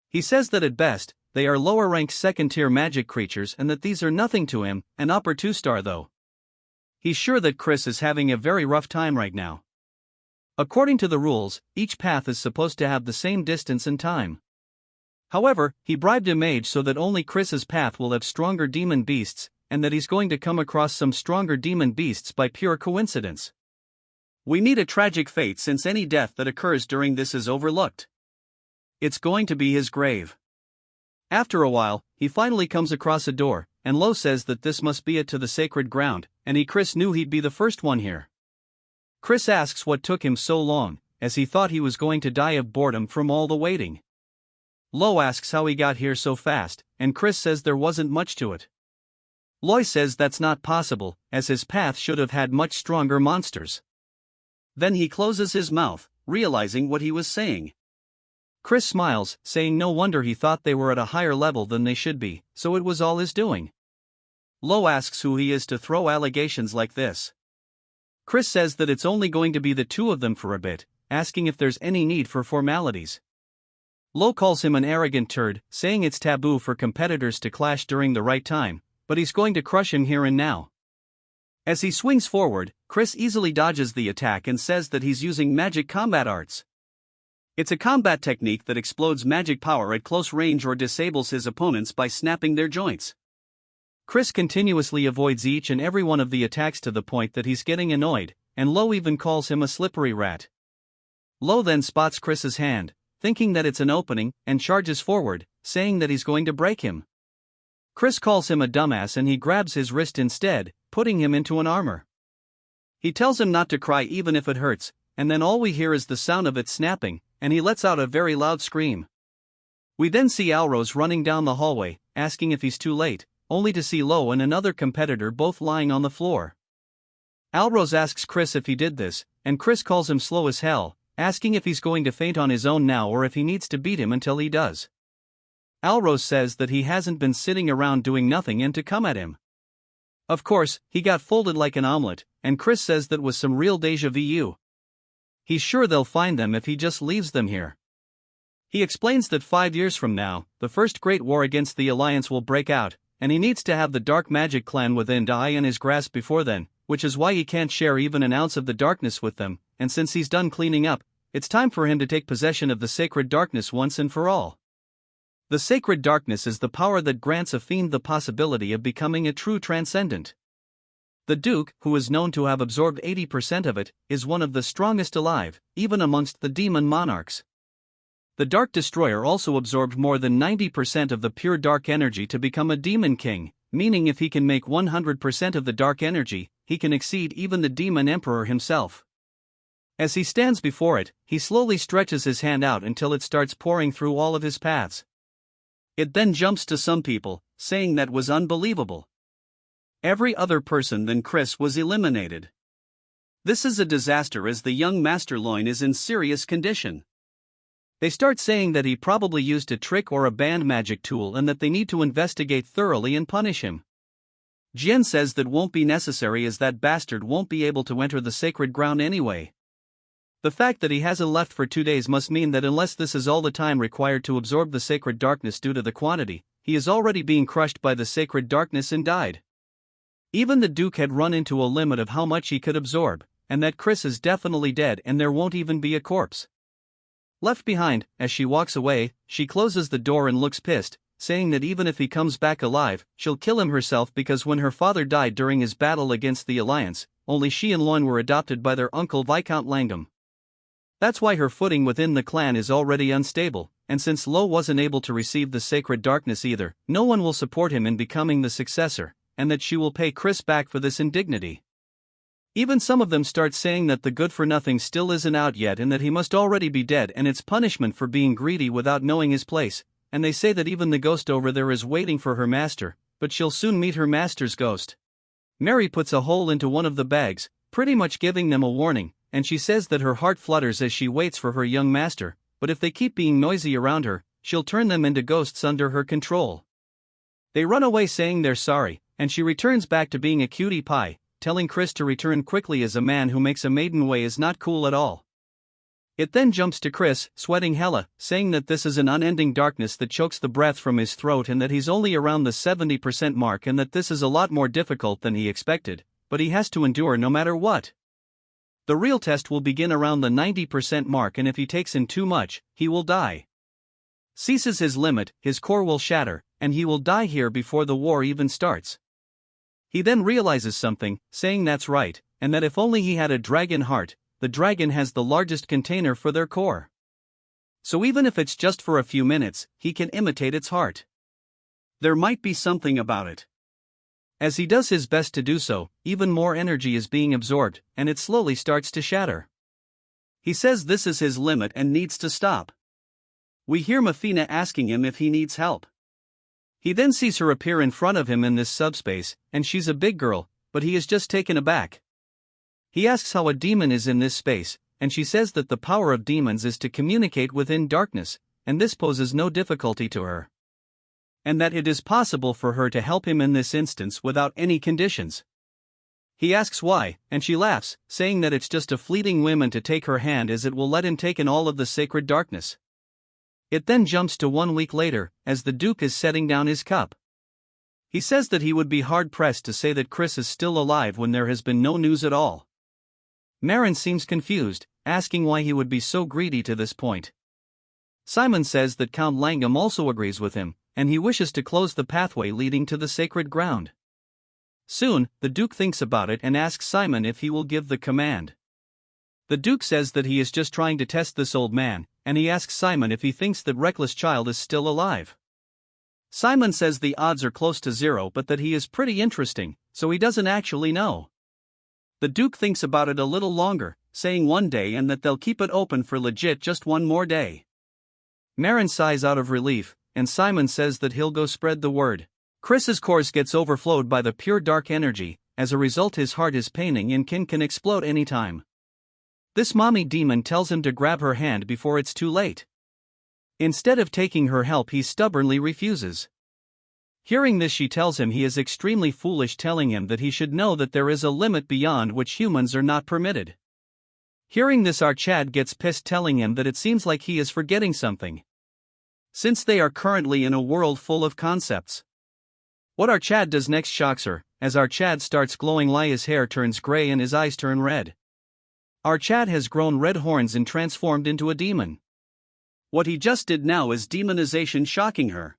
He says that at best, they are lower-ranked second-tier magic creatures and that these are nothing to him, an upper 2-star though. He's sure that Chris is having a very rough time right now. According to the rules, each path is supposed to have the same distance and time. However, he bribed a mage so that only Chris's path will have stronger demon beasts, and that he's going to come across some stronger demon beasts by pure coincidence. We need a tragic fate since any death that occurs during this is overlooked. It's going to be his grave. After a while, he finally comes across a door, and Lo says that this must be it to the sacred ground, and Chris knew he'd be the first one here. Chris asks what took him so long, as he thought he was going to die of boredom from all the waiting. Lo asks how he got here so fast, and Chris says there wasn't much to it. Loy says that's not possible, as his path should have had much stronger monsters. Then he closes his mouth, realizing what he was saying. Chris smiles, saying no wonder he thought they were at a higher level than they should be, so it was all his doing. Lo asks who he is to throw allegations like this. Chris says that it's only going to be the two of them for a bit, asking if there's any need for formalities. Lo calls him an arrogant turd, saying it's taboo for competitors to clash during the right time, but he's going to crush him here and now. As he swings forward, Chris easily dodges the attack and says that he's using magic combat arts. It's a combat technique that explodes magic power at close range or disables his opponents by snapping their joints. Chris continuously avoids each and every one of the attacks to the point that he's getting annoyed, and Lo even calls him a slippery rat. Lo then spots Chris's hand, thinking that it's an opening, and charges forward, saying that he's going to break him. Chris calls him a dumbass and he grabs his wrist instead, putting him into an armor. He tells him not to cry even if it hurts, and then all we hear is the sound of it snapping, and he lets out a very loud scream. We then see Alrose running down the hallway, asking if he's too late, only to see Lo and another competitor both lying on the floor. Alrose asks Chris if he did this, and Chris calls him slow as hell, asking if he's going to faint on his own now or if he needs to beat him until he does. Alrose says that he hasn't been sitting around doing nothing and to come at him. Of course, he got folded like an omelet, and Chris says that was some real déjà vu. He's sure they'll find them if he just leaves them here. He explains that 5 years from now, the first great war against the Alliance will break out, and he needs to have the dark magic clan within die in his grasp before then, which is why he can't share even an ounce of the darkness with them, and since he's done cleaning up, it's time for him to take possession of the sacred darkness once and for all. The sacred darkness is the power that grants a fiend the possibility of becoming a true transcendent. The Duke, who is known to have absorbed 80% of it, is one of the strongest alive, even amongst the demon monarchs. The Dark Destroyer also absorbed more than 90% of the pure dark energy to become a demon king, meaning if he can make 100% of the dark energy, he can exceed even the demon emperor himself. As he stands before it, he slowly stretches his hand out until it starts pouring through all of his paths. It then jumps to some people, saying that was unbelievable. Every other person than Chris was eliminated. This is a disaster as the young Master Loin is in serious condition. They start saying that he probably used a trick or a banned magic tool and that they need to investigate thoroughly and punish him. Jian says that won't be necessary as that bastard won't be able to enter the sacred ground anyway. The fact that he hasn't left for 2 days must mean that unless this is all the time required to absorb the sacred darkness due to the quantity, he is already being crushed by the sacred darkness and died. Even the Duke had run into a limit of how much he could absorb, and that Chris is definitely dead and there won't even be a corpse. Left behind, as she walks away, she closes the door and looks pissed, saying that even if he comes back alive, she'll kill him herself because when her father died during his battle against the Alliance, only she and Loin were adopted by their uncle Viscount Langham. That's why her footing within the clan is already unstable, and since Lo wasn't able to receive the sacred darkness either, no one will support him in becoming the successor, and that she will pay Chris back for this indignity. Even some of them start saying that the good-for-nothing still isn't out yet and that he must already be dead and it's punishment for being greedy without knowing his place, and they say that even the ghost over there is waiting for her master, but she'll soon meet her master's ghost. Mary puts a hole into one of the bags, pretty much giving them a warning, and she says that her heart flutters as she waits for her young master, but if they keep being noisy around her, she'll turn them into ghosts under her control. They run away saying they're sorry, and she returns back to being a cutie pie, telling Chris to return quickly as a man who makes a maiden way is not cool at all. It then jumps to Chris, sweating hella, saying that this is an unending darkness that chokes the breath from his throat and that he's only around the 70% mark and that this is a lot more difficult than he expected, but he has to endure no matter what. The real test will begin around the 90% mark and if he takes in too much, he will die. Ceases his limit, his core will shatter, and he will die here before the war even starts. He then realizes something, saying that's right, and that if only he had a dragon heart, the dragon has the largest container for their core. So even if it's just for a few minutes, he can imitate its heart. There might be something about it. As he does his best to do so, even more energy is being absorbed, and it slowly starts to shatter. He says this is his limit and needs to stop. We hear Mafina asking him if he needs help. He then sees her appear in front of him in this subspace, and she's a big girl, but he is just taken aback. He asks how a demon is in this space, and she says that the power of demons is to communicate within darkness, and this poses no difficulty to her. And that it is possible for her to help him in this instance without any conditions. He asks why, and she laughs, saying that it's just a fleeting whim and to take her hand as it will let him take in all of the sacred darkness. It then jumps to 1 week later, as the Duke is setting down his cup. He says that he would be hard-pressed to say that Chris is still alive when there has been no news at all. Marin seems confused, asking why he would be so greedy to this point. Simon says that Count Langham also agrees with him, and he wishes to close the pathway leading to the sacred ground. Soon, the Duke thinks about it and asks Simon if he will give the command. The Duke says that he is just trying to test this old man, and he asks Simon if he thinks that Reckless Child is still alive. Simon says the odds are close to 0 but that he is pretty interesting, so he doesn't actually know. The Duke thinks about it a little longer, saying 1 day and that they'll keep it open for legit just 1 more day. Marin sighs out of relief, and Simon says that he'll go spread the word. Chris's course gets overflowed by the pure dark energy, as a result his heart is paining and can explode anytime. This mommy demon tells him to grab her hand before it's too late. Instead of taking her help he stubbornly refuses. Hearing this she tells him he is extremely foolish, telling him that he should know that there is a limit beyond which humans are not permitted. Hearing this Archad gets pissed, telling him that it seems like he is forgetting something. Since they are currently in a world full of concepts. What Archad does next shocks her, as Archad starts glowing, his hair turns gray and his eyes turn red. Archad has grown red horns and transformed into a demon. What he just did now is demonization, shocking her.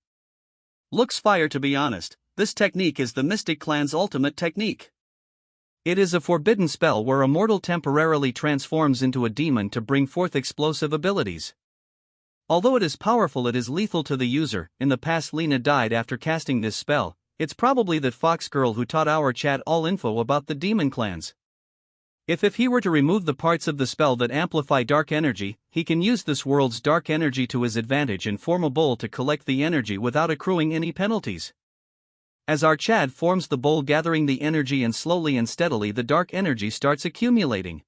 Looks fire, to be honest. This technique is the Mystic Clan's ultimate technique. It is a forbidden spell where a mortal temporarily transforms into a demon to bring forth explosive abilities. Although it is powerful, it is lethal to the user. In the past Lena died after casting this spell. It's probably that Fox girl who taught our chat all info about the demon clans. If he were to remove the parts of the spell that amplify dark energy, he can use this world's dark energy to his advantage and form a bowl to collect the energy without accruing any penalties. As our Chad forms the bowl, gathering the energy, and slowly and steadily the dark energy starts accumulating.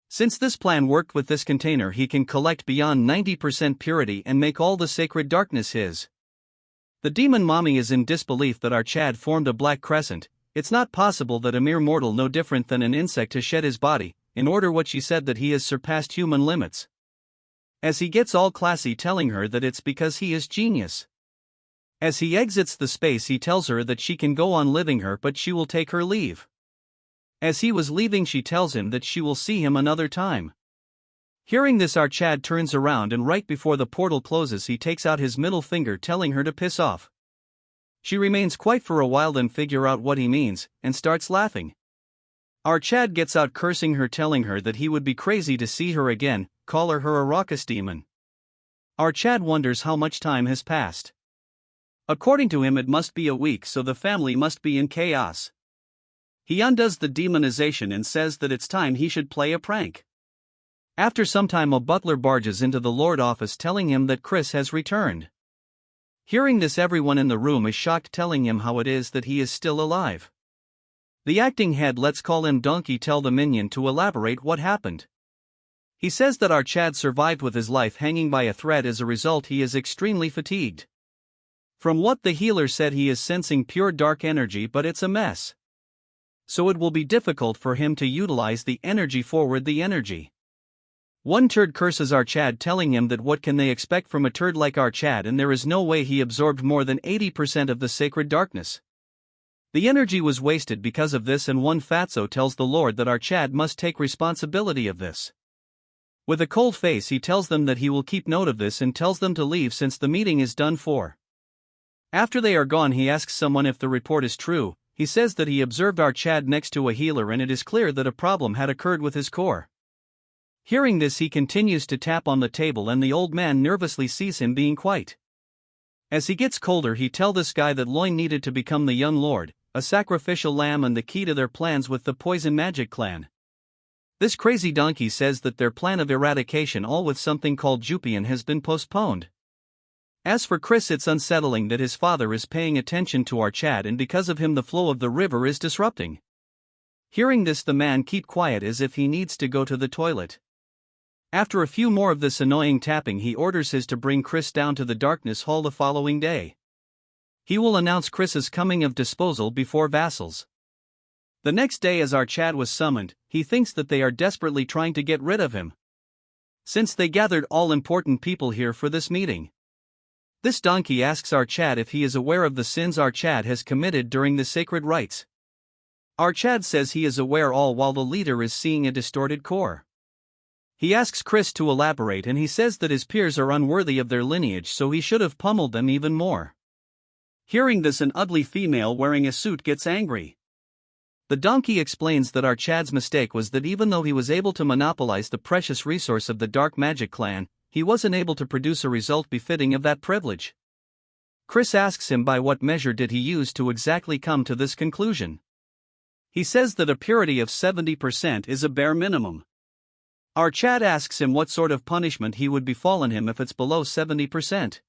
Since this plan worked with this container, he can collect beyond 90% purity and make all the sacred darkness his. The demon mommy is in disbelief that our Chad formed a black crescent. It's not possible that a mere mortal no different than an insect has shed his body, in order what she said that he has surpassed human limits. As he gets all classy, telling her that it's because he is genius. As he exits the space, he tells her that she can go on living her, but she will take her leave. As he was leaving, she tells him that she will see him another time. Hearing this, our Chad turns around, and right before the portal closes he takes out his middle finger, telling her to piss off. She remains quiet for a while, then figure out what he means, and starts laughing. Our Chad gets out cursing her, telling her that he would be crazy to see her again, call her a raucous demon. Our Chad wonders how much time has passed. According to him, it must be a week, so the family must be in chaos. He undoes the demonization and says that it's time he should play a prank. After some time, a butler barges into the Lord office, telling him that Chris has returned. Hearing this, everyone in the room is shocked, telling him how it is that he is still alive. The acting head, let's call him Donkey, tell the minion to elaborate what happened. He says that our Chad survived with his life hanging by a thread. As a result, he is extremely fatigued. From what the healer said, he is sensing pure dark energy, but it's a mess. So it will be difficult for him to utilize the energy, forward the energy. One turd curses our Chad, telling him that what can they expect from a turd like our Chad, and there is no way he absorbed more than 80% of the sacred darkness. The energy was wasted because of this, and one fatso tells the Lord that our Chad must take responsibility of this. With a cold face, he tells them that he will keep note of this and tells them to leave since the meeting is done for. After they are gone, he asks someone if the report is true. He says that he observed our Chad next to a healer, and it is clear that a problem had occurred with his core. Hearing this, he continues to tap on the table, and the old man nervously sees him being quiet. As he gets colder, he tells this guy that Loin needed to become the young lord, a sacrificial lamb, and the key to their plans with the poison magic clan. This crazy donkey says that their plan of eradication, all with something called Jupian, has been postponed. As for Chris, it's unsettling that his father is paying attention to our Chad, and because of him the flow of the river is disrupting. Hearing this, the man keep quiet as if he needs to go to the toilet. After a few more of this annoying tapping, he orders his to bring Chris down to the darkness hall the following day. He will announce Chris's coming of disposal before vassals. The next day, as our Chad was summoned, he thinks that they are desperately trying to get rid of him, since they gathered all important people here for this meeting. This donkey asks our Chad if he is aware of the sins our Chad has committed during the sacred rites. Our Chad says he is aware all, while the leader is seeing a distorted core. He asks Chris to elaborate, and he says that his peers are unworthy of their lineage, so he should have pummeled them even more. Hearing this, an ugly female wearing a suit gets angry. The donkey explains that our Chad's mistake was that even though he was able to monopolize the precious resource of the dark magic clan, he wasn't able to produce a result befitting of that privilege. Chris asks him by what measure did he use to exactly come to this conclusion. He says that a purity of 70% is a bare minimum. Our Chad asks him what sort of punishment he would befallen him if it's below 70%.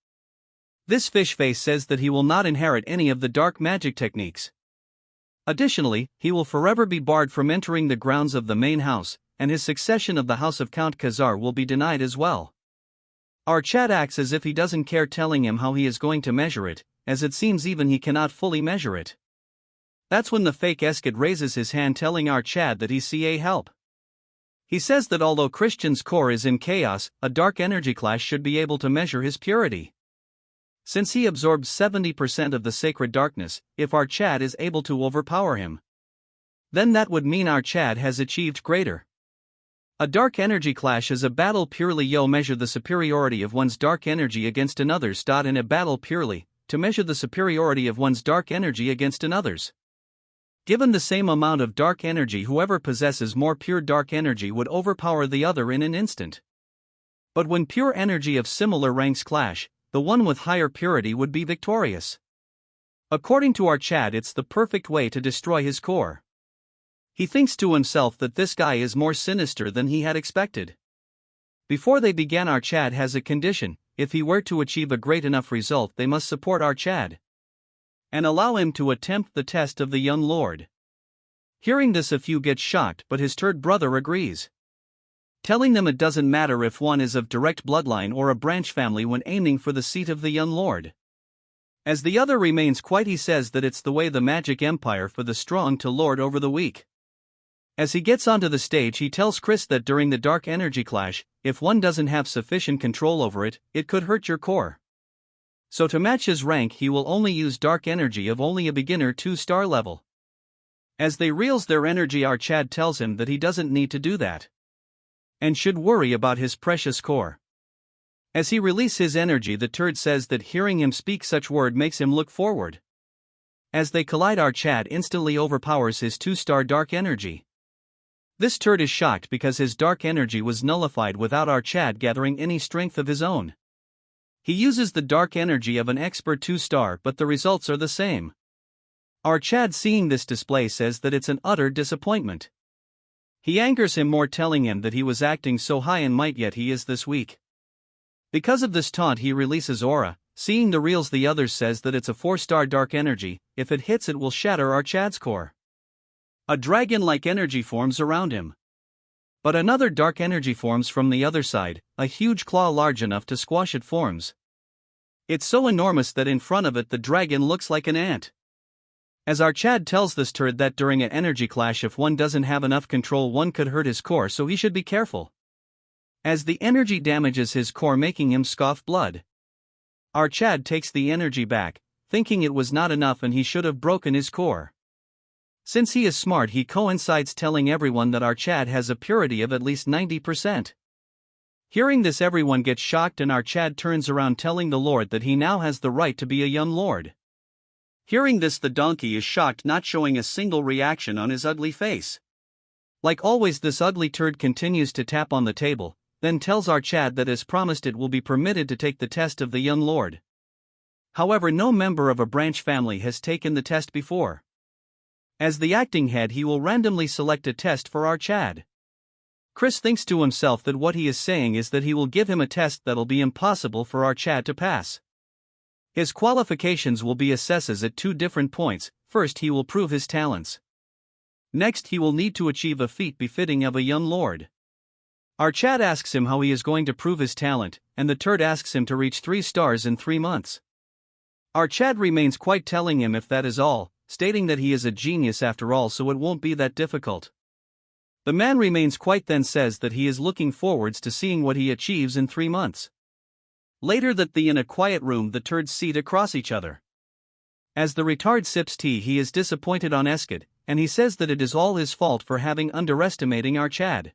This fish face says that he will not inherit any of the dark magic techniques. Additionally, he will forever be barred from entering the grounds of the main house, and his succession of the house of Count Khazar will be denied as well. Our Chad acts as if he doesn't care, telling him how he is going to measure it, as it seems even he cannot fully measure it. That's when the fake Eskid raises his hand, telling our Chad that he's CA help. He says that although Christian's core is in chaos, a dark energy clash should be able to measure his purity. Since he absorbs 70% of the sacred darkness, if our Chad is able to overpower him, then that would mean our Chad has achieved greater. A dark energy clash is a battle purely measure the superiority of one's dark energy against another's. In a battle purely, to measure the superiority of one's dark energy against another's. Given the same amount of dark energy, whoever possesses more pure dark energy would overpower the other in an instant. But when pure energy of similar ranks clash, the one with higher purity would be victorious. According to our Chad, it's the perfect way to destroy his core. He thinks to himself that this guy is more sinister than he had expected. Before they began, our Chad has a condition: if he were to achieve a great enough result, they must support our Chad. and allow him to attempt the test of the young lord. Hearing this, a few get shocked, but his third brother agrees, telling them it doesn't matter if one is of direct bloodline or a branch family when aiming for the seat of the young lord. As the other remains quiet, he says that it's the way the magic empire for the strong to lord over the weak. As he gets onto the stage, he tells Chris that during the dark energy clash, if one doesn't have sufficient control over it, it could hurt your core. So to match his rank, he will only use dark energy of only a beginner 2-star level. As they reels their energy, our Chad tells him that he doesn't need to do that, and should worry about his precious core. As he releases his energy, the turd says that hearing him speak such word makes him look forward. As they collide, our Chad instantly overpowers his 2-star dark energy. This turd is shocked because his dark energy was nullified without our Chad gathering any strength of his own. He uses the dark energy of an expert 2-star, but the results are the same. Our Chad, seeing this display, says that it's an utter disappointment. He angers him more, telling him that he was acting so high in might yet he is this weak. Because of this taunt, he releases aura. Seeing the reels, the others says that it's a 4-star dark energy. If it hits, it will shatter our Chad's core. A dragon-like energy forms around him. But another dark energy forms from the other side. A huge claw large enough to squash it forms. It's so enormous that in front of it the dragon looks like an ant. As our Chad tells this turd that during an energy clash, if one doesn't have enough control, one could hurt his core, so he should be careful, as the energy damages his core, making him scoff blood. Our Chad takes the energy back, thinking it was not enough and he should have broken his core. Since he is smart, he coincides telling everyone that our Chad has a purity of at least 90%. Hearing this, everyone gets shocked and our Chad turns around telling the Lord that he now has the right to be a young lord. Hearing this, the donkey is shocked, not showing a single reaction on his ugly face. Like always, this ugly turd continues to tap on the table, then tells our Chad that as promised it will be permitted to take the test of the young lord. However, no member of a branch family has taken the test before. As the acting head, he will randomly select a test for our Chad. Chris thinks to himself that what he is saying is that he will give him a test that'll be impossible for our Chad to pass. His qualifications will be assesses at 2 different points. First, he will prove his talents. Next, he will need to achieve a feat befitting of a young lord. Our Chad asks him how he is going to prove his talent, and the turd asks him to reach 3 stars in 3 months. Our Chad remains quiet, telling him if that is all, stating that he is a genius after all, so it won't be that difficult. The man remains quiet, then says that he is looking forwards to seeing what he achieves in 3 months. Later that the in a quiet room, the turds sit across each other. As the retard sips tea, he is disappointed on Eskid, and he says that it is all his fault for having underestimating our Chad.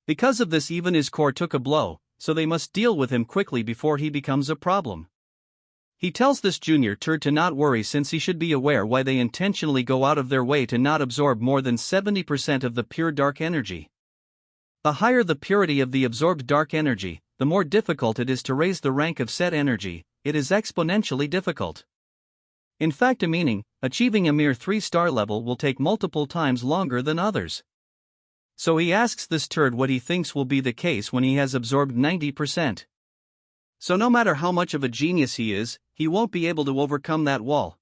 Because of this, even his core took a blow, so they must deal with him quickly before he becomes a problem. He tells this junior turd to not worry, since he should be aware why they intentionally go out of their way to not absorb more than 70% of the pure dark energy. The higher the purity of the absorbed dark energy, the more difficult it is to raise the rank of said energy. It is exponentially difficult. In fact, achieving a mere 3-star level will take multiple times longer than others. So he asks this turd what he thinks will be the case when he has absorbed 90%. So no matter how much of a genius he is, he won't be able to overcome that wall.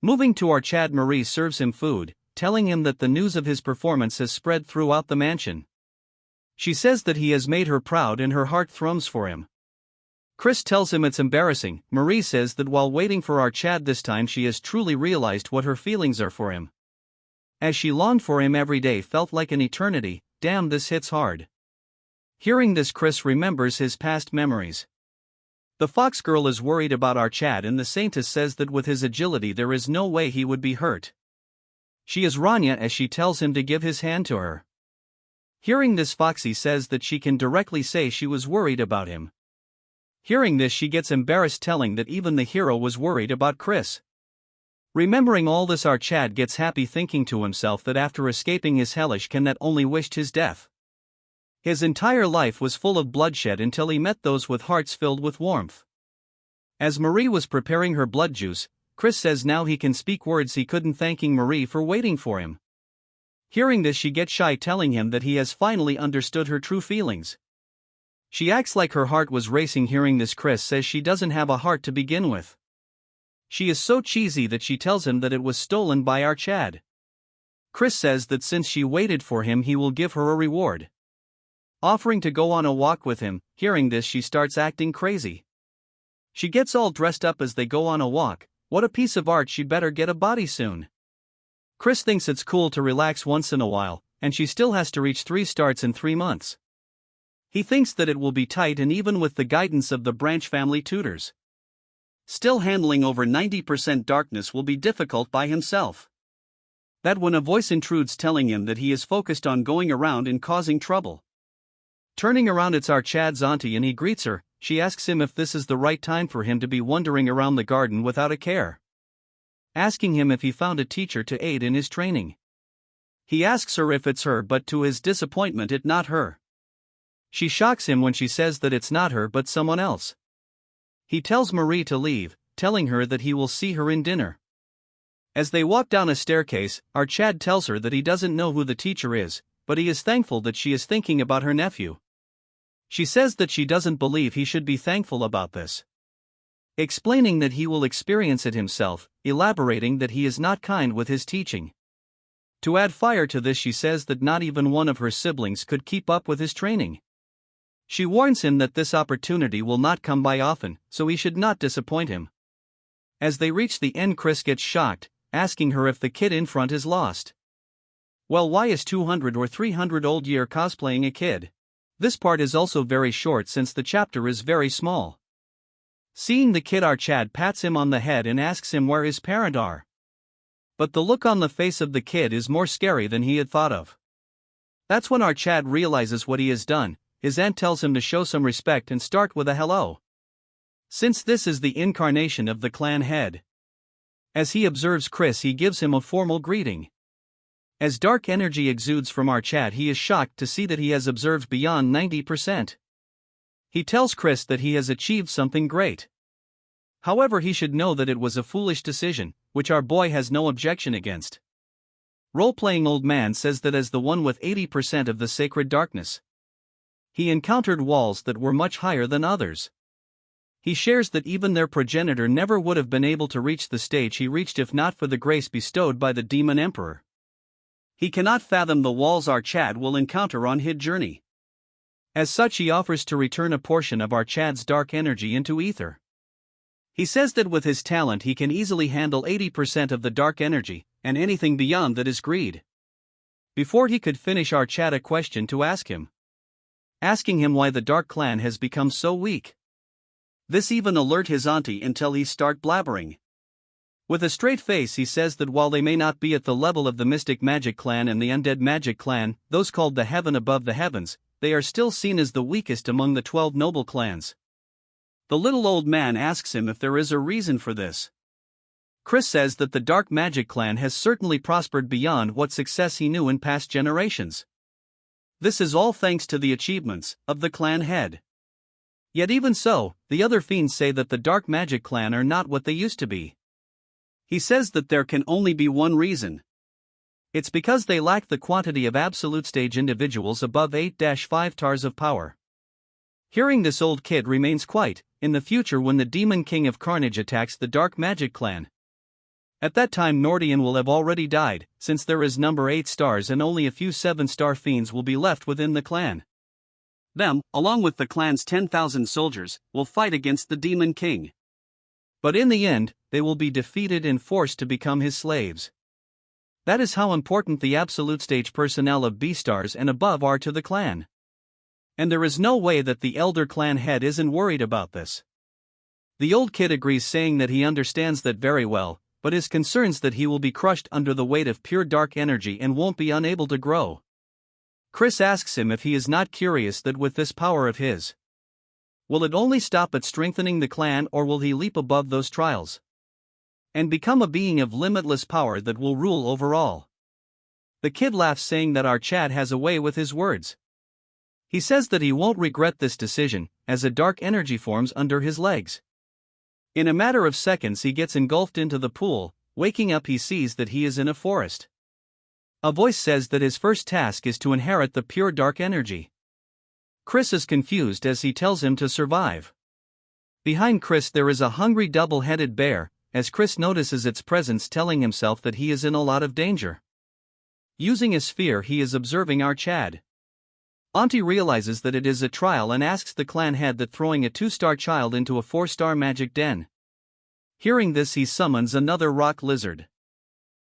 Moving to our Chad, Marie serves him food, telling him that the news of his performance has spread throughout the mansion. She says that he has made her proud and her heart thrums for him. Chris tells him it's embarrassing. Marie says that while waiting for our Chad this time, she has truly realized what her feelings are for him. As she longed for him every day felt like an eternity. Damn, this hits hard. Hearing this, Chris remembers his past memories. The fox girl is worried about our Chad, and the saintess says that with his agility there is no way he would be hurt. She is Rania, as she tells him to give his hand to her. Hearing this, Foxy says that she can directly say she was worried about him. Hearing this, she gets embarrassed, telling that even the hero was worried about Chris. Remembering all this, our Chad gets happy, thinking to himself that after escaping his hellish can that only wished his death. His entire life was full of bloodshed until he met those with hearts filled with warmth. As Marie was preparing her blood juice, Chris says now he can speak words he couldn't, thanking Marie for waiting for him. Hearing this, she gets shy, telling him that he has finally understood her true feelings. She acts like her heart was racing. Hearing this, Chris says she doesn't have a heart to begin with. She is so cheesy that she tells him that it was stolen by our Chad. Chris says that since she waited for him he will give her a reward, offering to go on a walk with him. Hearing this, she starts acting crazy. She gets all dressed up as they go on a walk. What a piece of art, she'd better get a body soon. Chris thinks it's cool to relax once in a while, and she still has to reach 3 starts in 3 months. He thinks that it will be tight, and even with the guidance of the Branch family tutors, still handling over 90% darkness will be difficult by himself. That when a voice intrudes telling him that he is focused on going around and causing trouble. Turning around, it's our Chad's auntie, and he greets her. She asks him if this is the right time for him to be wandering around the garden without a care, asking him if he found a teacher to aid in his training. He asks her if it's her, but to his disappointment it's not her. She shocks him when she says that it's not her but someone else. He tells Marie to leave, telling her that he will see her in dinner. As they walk down a staircase, our Chad tells her that he doesn't know who the teacher is, but he is thankful that she is thinking about her nephew. She says that she doesn't believe he should be thankful about this, explaining that he will experience it himself, elaborating that he is not kind with his teaching. To add fire to this, she says that not even one of her siblings could keep up with his training. She warns him that this opportunity will not come by often, so he should not disappoint him. As they reach the end, Chris gets shocked, asking her if the kid in front is lost. Well, why is 200 or 300 old year cosplaying a kid? This part is also very short since the chapter is very small. Seeing the kid, our Chad pats him on the head and asks him where his parents are. But the look on the face of the kid is more scary than he had thought of. That's when our Chad realizes what he has done. His aunt tells him to show some respect and start with a hello, since this is the incarnation of the clan head. As he observes Chris, he gives him a formal greeting. As dark energy exudes from our Chad, he is shocked to see that he has observed beyond 90%. He tells Chris that he has achieved something great. However, he should know that it was a foolish decision, which our boy has no objection against. Role-playing old man says that as the one with 80% of the sacred darkness, he encountered walls that were much higher than others. He shares that even their progenitor never would have been able to reach the stage he reached if not for the grace bestowed by the demon emperor. He cannot fathom the walls our Chad will encounter on his journey. As such, he offers to return a portion of our Chad's dark energy into ether. He says that with his talent he can easily handle 80% of the dark energy, and anything beyond that is greed. Before he could finish, our Chad a question to ask him, asking him why the Dark Clan has become so weak. This even alert his auntie until he start blabbering. With a straight face, he says that while they may not be at the level of the Mystic Magic Clan and the Undead Magic Clan, those called the Heaven Above the Heavens, they are still seen as the weakest among the 12 noble clans. The little old man asks him if there is a reason for this. Chris says that the Dark Magic Clan has certainly prospered beyond what success he knew in past generations. This is all thanks to the achievements of the clan head. Yet even so, the other fiends say that the Dark Magic Clan are not what they used to be. He says that there can only be one reason. It's because they lack the quantity of absolute stage individuals above 8-5 tars of power. Hearing this, old kid remains quiet. In the future, when the Demon King of Carnage attacks the Dark Magic Clan, at that time Nordian will have already died, since there is number 8 stars and only a few 7-star fiends will be left within the clan. Them, along with the clan's 10,000 soldiers, will fight against the Demon King. But in the end, they will be defeated and forced to become his slaves. That is how important the absolute stage personnel of B-stars and above are to the clan. And there is no way that the elder clan head isn't worried about this. The old kid agrees, saying that he understands that very well, but is concerned that he will be crushed under the weight of pure dark energy and won't be unable to grow. Chris asks him if he is not curious that with this power of his, will it only stop at strengthening the clan, or will he leap above those trials and become a being of limitless power that will rule over all? The kid laughs, saying that our Chad has a way with his words. He says that he won't regret this decision, as a dark energy forms under his legs. In a matter of seconds he gets engulfed into the pool. Waking up, he sees that he is in a forest. A voice says that his first task is to inherit the pure dark energy. Chris is confused as he tells him to survive. Behind Chris there is a hungry double-headed bear, as Chris notices its presence, telling himself that he is in a lot of danger. Using his sphere, he is observing our Chad. Auntie realizes that it is a trial and asks the clan head that throwing a 2-star child into a 4-star magic den. Hearing this, he summons another rock lizard.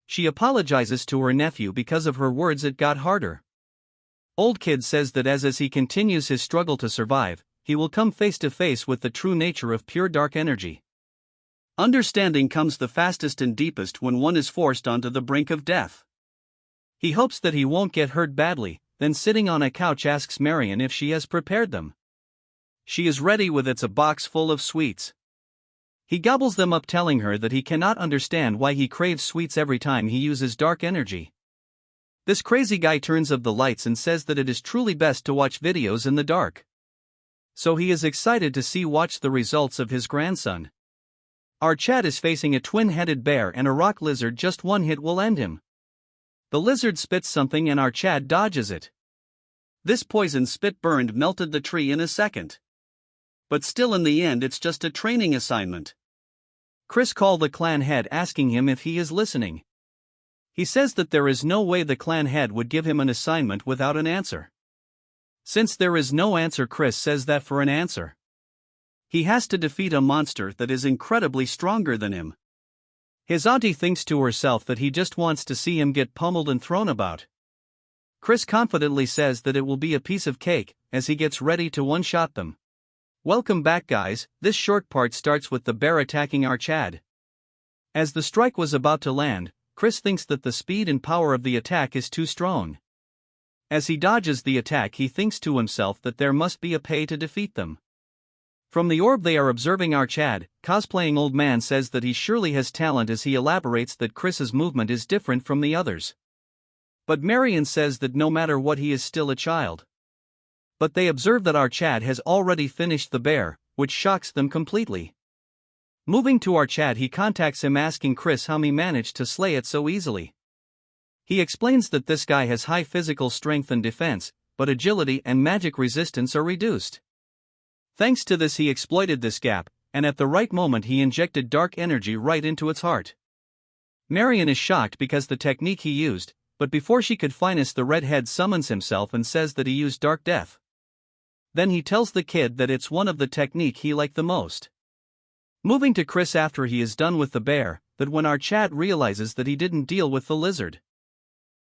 She apologizes to her nephew because of her words. It got harder. Old Kid says that as he continues his struggle to survive, he will come face to face with the true nature of pure dark energy. Understanding comes the fastest and deepest when one is forced onto the brink of death. He hopes that he won't get hurt badly, then sitting on a couch asks Marion if she has prepared them. She is ready with a box full of sweets. He gobbles them up, telling her that he cannot understand why he craves sweets every time he uses dark energy. This crazy guy turns off the lights and says that it is truly best to watch videos in the dark. So he is excited to watch the results of his grandson. Our Chad is facing a twin-headed bear and a rock lizard. Just one hit will end him. The lizard spits something and our Chad dodges it. This poison spit melted the tree in a second. But still, in the end, it's just a training assignment. Chris calls the clan head, asking him if he is listening. He says that there is no way the clan head would give him an assignment without an answer. Since there is no answer, Chris says that for an answer, he has to defeat a monster that is incredibly stronger than him. His auntie thinks to herself that he just wants to see him get pummeled and thrown about. Chris confidently says that it will be a piece of cake, as he gets ready to one-shot them. Welcome back, guys. This short part starts with the bear attacking our Chad. As the strike was about to land, Chris thinks that the speed and power of the attack is too strong. As he dodges the attack, he thinks to himself that there must be a pay to defeat them. From the orb they are observing our Chad, cosplaying Old Man says that he surely has talent, as he elaborates that Chris's movement is different from the others. But Marion says that no matter what, he is still a child. But they observe that our Chad has already finished the bear, which shocks them completely. Moving to our Chad, he contacts him, asking Chris how he managed to slay it so easily. He explains that this guy has high physical strength and defense, but agility and magic resistance are reduced. Thanks to this, he exploited this gap, and at the right moment he injected dark energy right into its heart. Marion is shocked because the technique he used, but before she could finish, the redhead summons himself and says that he used dark death. Then he tells the kid that it's one of the technique he liked the most. Moving to Chris after he is done with the bear, that when our Chad realizes that he didn't deal with the lizard.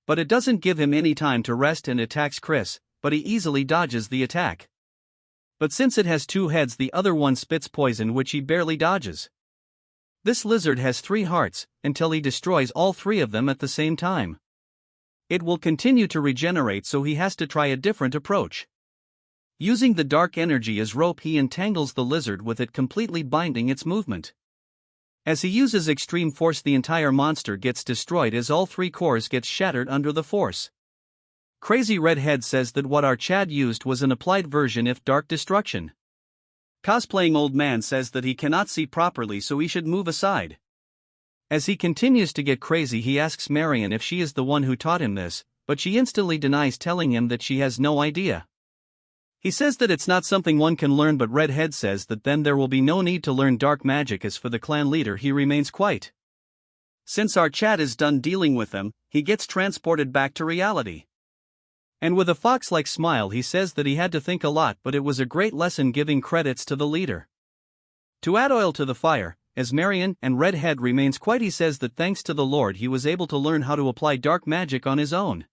But it doesn't give him any time to rest and attacks Chris, but he easily dodges the attack. But since it has 2 heads, the other one spits poison which he barely dodges. This lizard has 3 hearts, until he destroys all 3 of them at the same time. It will continue to regenerate, so he has to try a different approach. Using the dark energy as rope, he entangles the lizard with it, completely binding its movement. As he uses extreme force, the entire monster gets destroyed as all 3 cores get shattered under the force. Crazy Redhead says that what our Chad used was an applied version of dark destruction. Cosplaying Old Man says that he cannot see properly, so he should move aside. As he continues to get crazy, he asks Marion if she is the one who taught him this, but she instantly denies, telling him that she has no idea. He says that it's not something one can learn, but Redhead says that then there will be no need to learn dark magic. As for the clan leader, he remains quiet. Since our Chad is done dealing with them, he gets transported back to reality. And with a fox-like smile, he says that he had to think a lot, but it was a great lesson, giving credits to the leader. To add oil to the fire, as Marion and Redhead remains quiet, he says that thanks to the Lord he was able to learn how to apply dark magic on his own.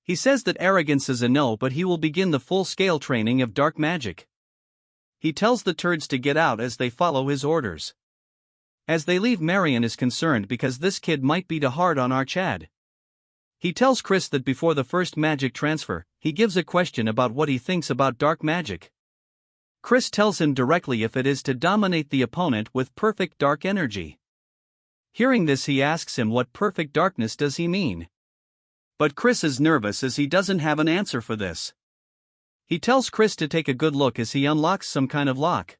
He says that arrogance is a no, but he will begin the full-scale training of dark magic. He tells the turds to get out as they follow his orders. As they leave, Marion is concerned because this kid might be too hard on our Chad. He tells Chris that before the first magic transfer, he gives a question about what he thinks about dark magic. Chris tells him directly if it is to dominate the opponent with perfect dark energy. Hearing this, he asks him what perfect darkness does he mean. But Chris is nervous as he doesn't have an answer for this. He tells Chris to take a good look as he unlocks some kind of lock.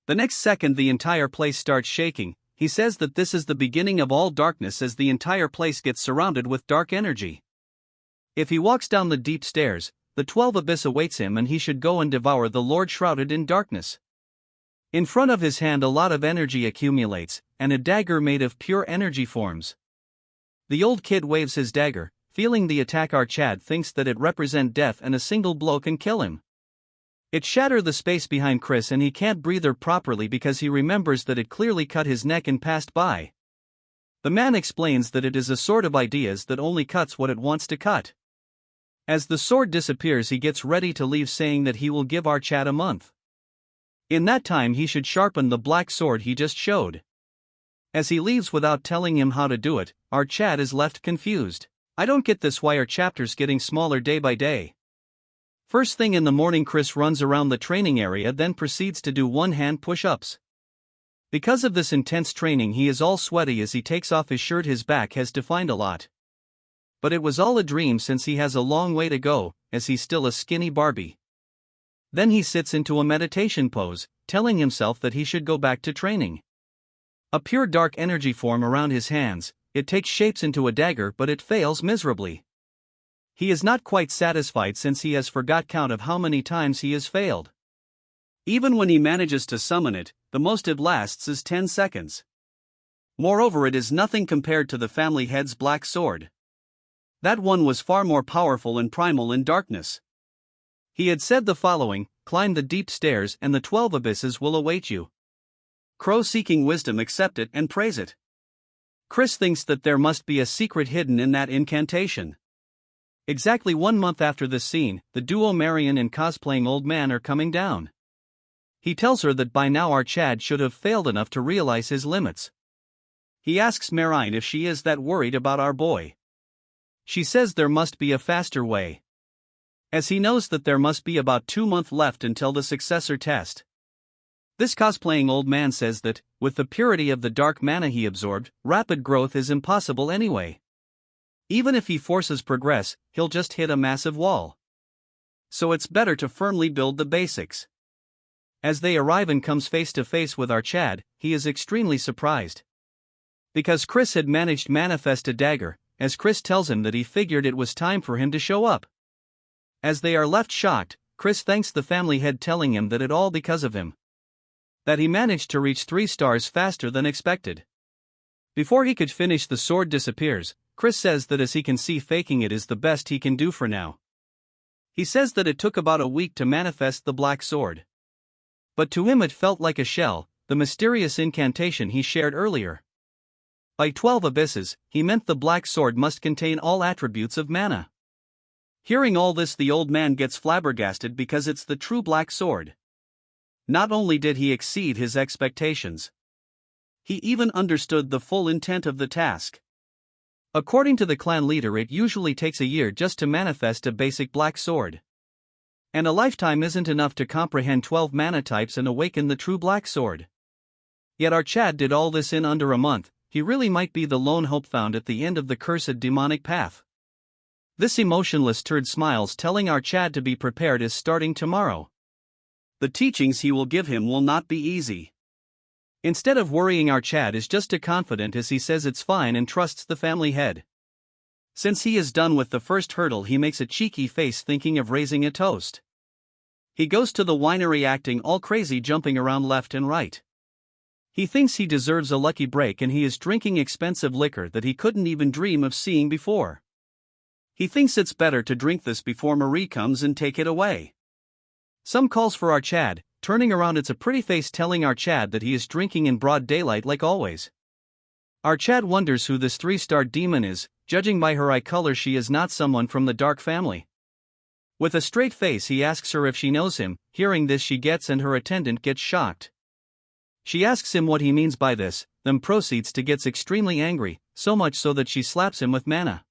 The next second, the entire place starts shaking. He says that this is the beginning of all darkness, as the entire place gets surrounded with dark energy. If he walks down the deep stairs, the 12 abyss awaits him and he should go and devour the Lord shrouded in darkness. In front of his hand a lot of energy accumulates, and a dagger made of pure energy forms. The old kid waves his dagger, feeling the attack. Our Chad thinks that it represents death and a single blow can kill him. It shatters the space behind Chris and he can't breathe properly because he remembers that it clearly cut his neck and passed by. The man explains that it is a sword of ideas that only cuts what it wants to cut. As the sword disappears he gets ready to leave, saying that he will give our Chad a month. In that time he should sharpen the black sword he just showed. As he leaves without telling him how to do it, our Chad is left confused. I don't get this, why are chapters getting smaller day by day? First thing in the morning Chris runs around the training area, then proceeds to do one-hand push-ups. Because of this intense training he is all sweaty as he takes off his shirt. His back has defined a lot. But it was all a dream since he has a long way to go, as he's still a skinny Barbie. Then he sits into a meditation pose, telling himself that he should go back to training. A pure dark energy form around his hands, it takes shapes into a dagger but it fails miserably. He is not quite satisfied since he has forgot count of how many times he has failed. Even when he manages to summon it, the most it lasts is 10 seconds. Moreover, it is nothing compared to the family head's black sword. That one was far more powerful and primal in darkness. He had said the following: climb the deep stairs and the 12 abysses will await you. Crow seeking wisdom accept it and praise it. Chris thinks that there must be a secret hidden in that incantation. Exactly 1 month after this scene, the duo Marion and cosplaying old man are coming down. He tells her that by now our Chad should have failed enough to realize his limits. He asks Marion if she is that worried about our boy. She says there must be a faster way, as he knows that there must be about 2 months left until the successor test. This cosplaying old man says that, with the purity of the dark mana he absorbed, rapid growth is impossible anyway. Even if he forces progress, he'll just hit a massive wall. So it's better to firmly build the basics. As they arrive and comes face to face with our Chad, he is extremely surprised. Because Chris had managed to manifest a dagger, as Chris tells him that he figured it was time for him to show up. As they are left shocked, Chris thanks the family head, telling him that it all because of him. That he managed to reach 3 stars faster than expected. Before he could finish, the sword disappears. Chris says that as he can see, faking it is the best he can do for now. He says that it took about a week to manifest the black sword. But to him it felt like a shell, the mysterious incantation he shared earlier. By 12 abysses, he meant the black sword must contain all attributes of mana. Hearing all this, the old man gets flabbergasted because it's the true black sword. Not only did he exceed his expectations, he even understood the full intent of the task. According to the clan leader, it usually takes a year just to manifest a basic black sword. And a lifetime isn't enough to comprehend 12 mana types and awaken the true black sword. Yet our Chad did all this in under a month. He really might be the lone hope found at the end of the cursed demonic path. This emotionless turd smiles, telling our Chad to be prepared as starting tomorrow. The teachings he will give him will not be easy. Instead of worrying, our Chad is just as confident as he says it's fine and trusts the family head. Since he is done with the first hurdle, he makes a cheeky face, thinking of raising a toast. He goes to the winery acting all crazy, jumping around left and right. He thinks he deserves a lucky break and he is drinking expensive liquor that he couldn't even dream of seeing before. He thinks it's better to drink this before Marie comes and take it away. Some calls for our Chad, turning around, it's a pretty face telling our Chad that he is drinking in broad daylight like always. Our Chad wonders who this 3-star demon is. Judging by her eye color, she is not someone from the dark family. With a straight face he asks her if she knows him. Hearing this, she gets and her attendant gets shocked. She asks him what he means by this, then proceeds to get extremely angry, so much so that she slaps him with mana.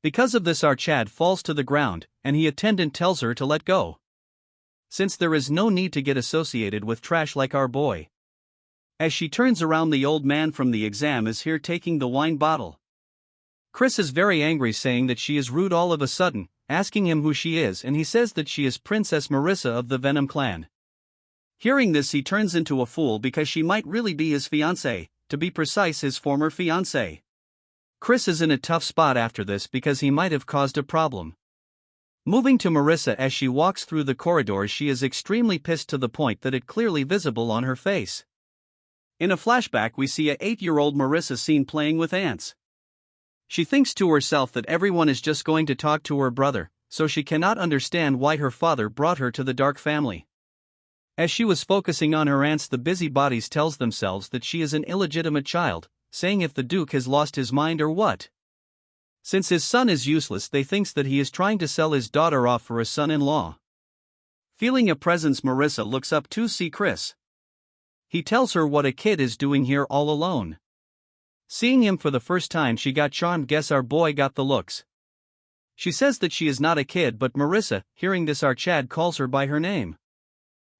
Because of this, our Chad falls to the ground, and the attendant tells her to let go, since there is no need to get associated with trash like our boy. As she turns around, the old man from the exam is here taking the wine bottle. Chris is very angry, saying that she is rude all of a sudden, asking him who she is, and he says that she is Princess Marissa of the Venom clan. Hearing this, he turns into a fool because she might really be his fiancée, to be precise, his former fiancée. Chris is in a tough spot after this because he might have caused a problem. Moving to Marissa as she walks through the corridors, she is extremely pissed to the point that it clearly visible on her face. In a flashback we see a 8-year-old Marissa seen playing with ants. She thinks to herself that everyone is just going to talk to her brother, so she cannot understand why her father brought her to the dark family. As she was focusing on her ants, the busybodies tells themselves that she is an illegitimate child, saying if the Duke has lost his mind or what. Since his son is useless, they thinks that he is trying to sell his daughter off for a son-in-law. Feeling a presence, Marissa looks up to see Chris. He tells her what a kid is doing here all alone. Seeing him for the first time, she got charmed. Guess our boy got the looks. She says that she is not a kid, but Marissa, hearing this, our Chad calls her by her name.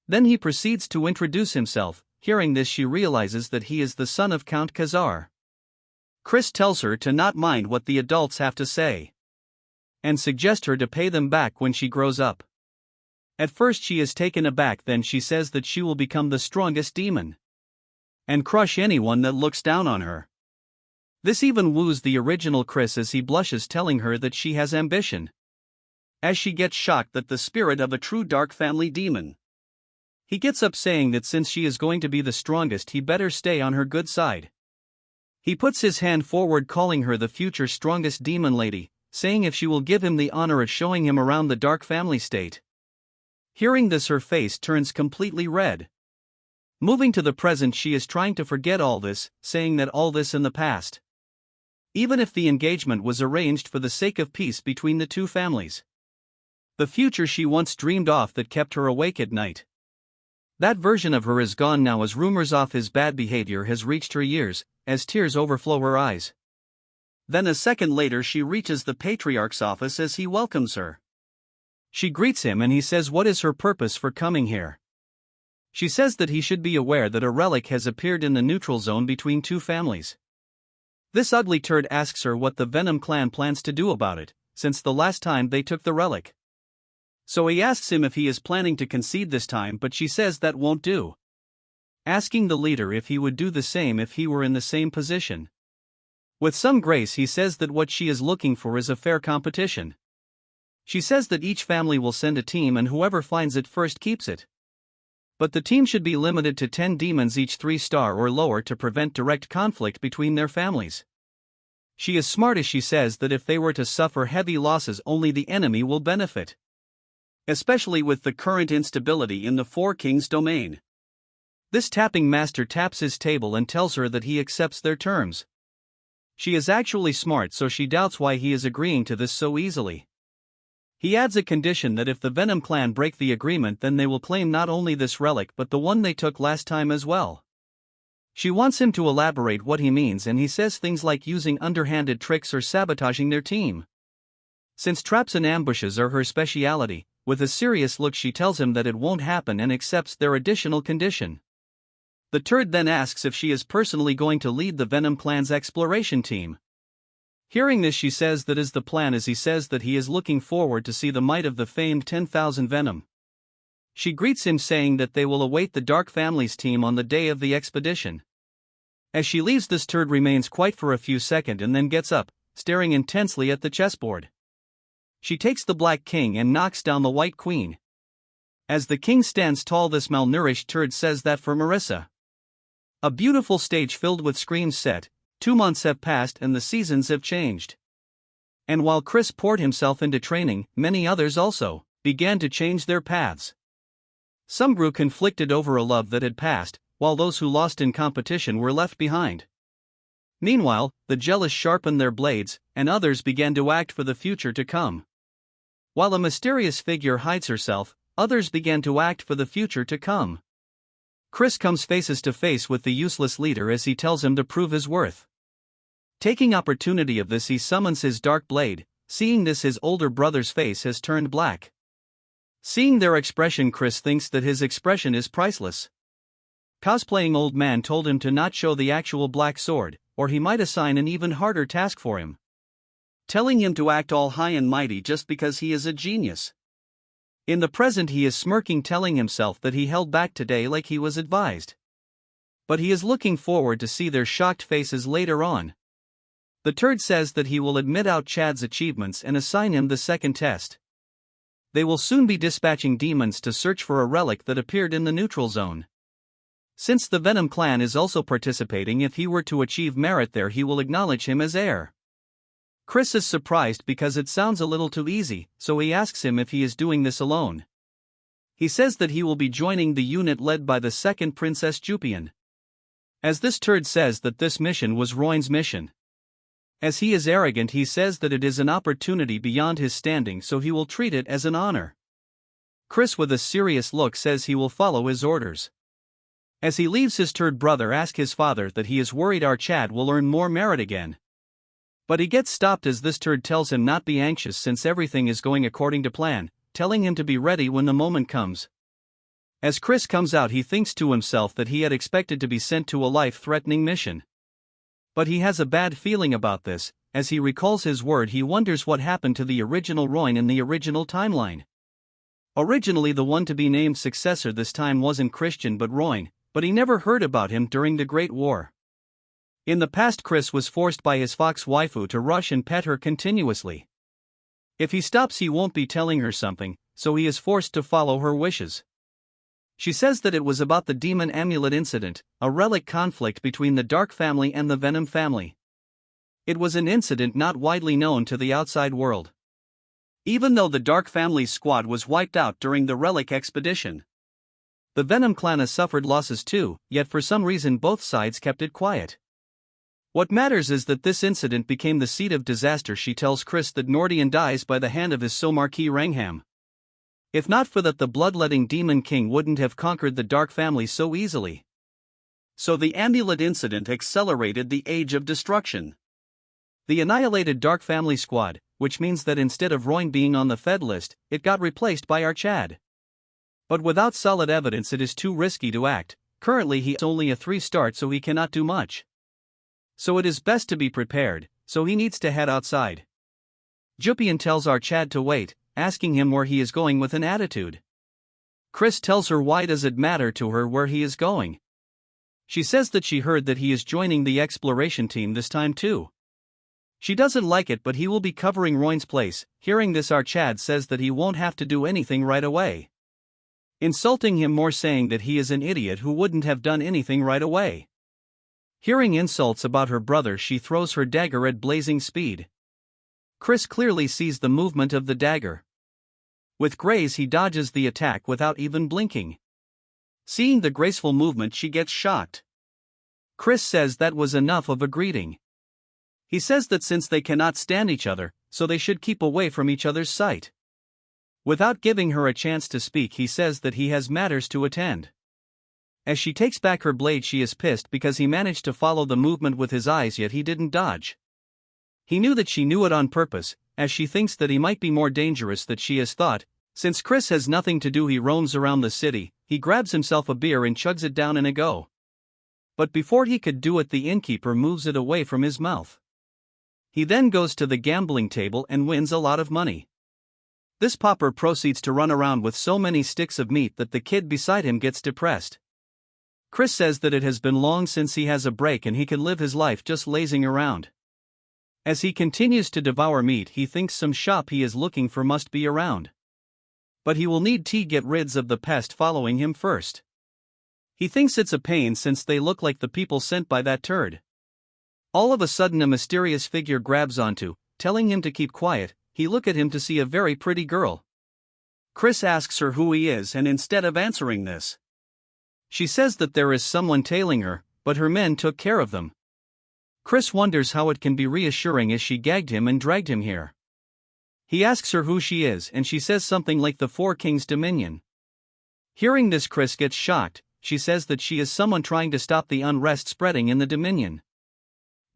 Then he proceeds to introduce himself. Hearing this, she realizes that he is the son of Count Khazar. Chris tells her to not mind what the adults have to say, and suggest her to pay them back when she grows up. At first she is taken aback, then she says that she will become the strongest demon and crush anyone that looks down on her. This even woos the original Chris as he blushes, telling her that she has ambition. As she gets shocked that the spirit of a true dark family demon. He gets up, saying that since she is going to be the strongest, he better stay on her good side. He puts his hand forward, calling her the future strongest demon lady, saying if she will give him the honor of showing him around the dark family state. Hearing this, her face turns completely red. Moving to the present, she is trying to forget all this, saying that all this in the past. Even if the engagement was arranged for the sake of peace between the two families. The future she once dreamed of that kept her awake at night. That version of her is gone now, as rumors of his bad behavior has reached her ears, as tears overflow her eyes. Then a second later she reaches the Patriarch's office as he welcomes her. She greets him and he says what is her purpose for coming here. She says that he should be aware that a relic has appeared in the neutral zone between two families. This ugly turd asks her what the Venom clan plans to do about it, since the last time they took the relic. So he asks him if he is planning to concede this time, but she says that won't do. Asking the leader if he would do the same if he were in the same position. With some grace he says that what she is looking for is a fair competition. She says that each family will send a team and whoever finds it first keeps it. But the team should be limited to 10 demons each, 3-star or lower, to prevent direct conflict between their families. She is smart as she says that if they were to suffer heavy losses, only the enemy will benefit. Especially with the current instability in the Four Kings domain. This tapping master taps his table and tells her that he accepts their terms. She is actually smart, so she doubts why he is agreeing to this so easily. He adds a condition that if the Venom clan break the agreement, then they will claim not only this relic but the one they took last time as well. She wants him to elaborate what he means, and he says things like using underhanded tricks or sabotaging their team. Since traps and ambushes are her speciality, with a serious look she tells him that it won't happen and accepts their additional condition. The turd then asks if she is personally going to lead the Venom clan's exploration team. Hearing this, she says that is the plan, as he says that he is looking forward to see the might of the famed 10,000 Venom. She greets him, saying that they will await the Dark Family's team on the day of the expedition. As she leaves, this turd remains quiet for a few seconds and then gets up, staring intensely at the chessboard. She takes the Black King and knocks down the White Queen. As the king stands tall, this malnourished turd says that for Marissa. A beautiful stage filled with screams set. 2 months have passed and the seasons have changed. And while Chris poured himself into training, many others also began to change their paths. Some grew conflicted over a love that had passed, while those who lost in competition were left behind. Meanwhile, the jealous sharpened their blades, and others began to act for the future to come. While a mysterious figure hides herself, others began to act for the future to come. Chris comes faces to face with the useless leader as he tells him to prove his worth. Taking opportunity of this, he summons his dark blade. Seeing this, his older brother's face has turned black. Seeing their expression, Chris thinks that his expression is priceless. Cosplaying old man told him to not show the actual black sword, or he might assign an even harder task for him. Telling him to act all high and mighty just because he is a genius. In the present, he is smirking, telling himself that he held back today like he was advised. But he is looking forward to see their shocked faces later on. The turd says that he will admit out Chad's achievements and assign him the second test. They will soon be dispatching demons to search for a relic that appeared in the neutral zone. Since the Venom clan is also participating, if he were to achieve merit there, he will acknowledge him as heir. Chris is surprised because it sounds a little too easy, so he asks him if he is doing this alone. He says that he will be joining the unit led by the second Princess Jupian. As this turd says that this mission was Roin's mission. As he is arrogant, he says that it is an opportunity beyond his standing, so he will treat it as an honor. Chris with a serious look says he will follow his orders. As he leaves, his turd brother asks his father that he is worried our Chad will earn more merit again. But he gets stopped as this turd tells him not be anxious since everything is going according to plan, telling him to be ready when the moment comes. As Chris comes out, he thinks to himself that he had expected to be sent to a life-threatening mission. But he has a bad feeling about this. As he recalls his word, he wonders what happened to the original Roin in the original timeline. Originally the one to be named successor this time wasn't Christian but Roin, but he never heard about him during the Great War. In the past, Chris was forced by his fox waifu to rush and pet her continuously. If he stops, he won't be telling her something, so he is forced to follow her wishes. She says that it was about the demon amulet incident, a relic conflict between the Dark family and the Venom family. It was an incident not widely known to the outside world. Even though the Dark family's squad was wiped out during the relic expedition, the Venom clan has suffered losses too, yet for some reason both sides kept it quiet. What matters is that this incident became the seed of disaster. She tells Chris that Nordian dies by the hand of his Somarquis Rangham. If not for that, the bloodletting demon king wouldn't have conquered the Dark family so easily. So the amulet incident accelerated the age of destruction. The annihilated Dark family squad, which means that instead of Roin being on the Fed list, it got replaced by our Chad. But without solid evidence it is too risky to act. Currently he has only a 3-star, so he cannot do much. So it is best to be prepared, so he needs to head outside. Jupian tells our Chad to wait, asking him where he is going with an attitude. Chris tells her why does it matter to her where he is going. She says that she heard that he is joining the exploration team this time too. She doesn't like it, but he will be covering Roin's place. Hearing this, our Chad says that he won't have to do anything right away, insulting him more, saying that he is an idiot who wouldn't have done anything right away. Hearing insults about her brother, she throws her dagger at blazing speed. Chris clearly sees the movement of the dagger. With grace, he dodges the attack without even blinking. Seeing the graceful movement, she gets shocked. Chris says that was enough of a greeting. He says that since they cannot stand each other, so they should keep away from each other's sight. Without giving her a chance to speak, he says that he has matters to attend. As she takes back her blade, she is pissed because he managed to follow the movement with his eyes, yet he didn't dodge. He knew that she knew it on purpose, as she thinks that he might be more dangerous than she has thought. Since Chris has nothing to do, he roams around the city. He grabs himself a beer and chugs it down in a go. But before he could do it, the innkeeper moves it away from his mouth. He then goes to the gambling table and wins a lot of money. This pauper proceeds to run around with so many sticks of meat that the kid beside him gets depressed. Chris says that it has been long since he has a break and he can live his life just lazing around. As he continues to devour meat, he thinks some shop he is looking for must be around. But he will need to get rid of the pest following him first. He thinks it's a pain since they look like the people sent by that turd. All of a sudden a mysterious figure grabs onto, telling him to keep quiet. He look at him to see a very pretty girl. Chris asks her who he is, and instead of answering this, she says that there is someone tailing her, but her men took care of them. Chris wonders how it can be reassuring as she gagged him and dragged him here. He asks her who she is, and she says something like the Four Kings Dominion. Hearing this, Chris gets shocked. She says that she is someone trying to stop the unrest spreading in the Dominion.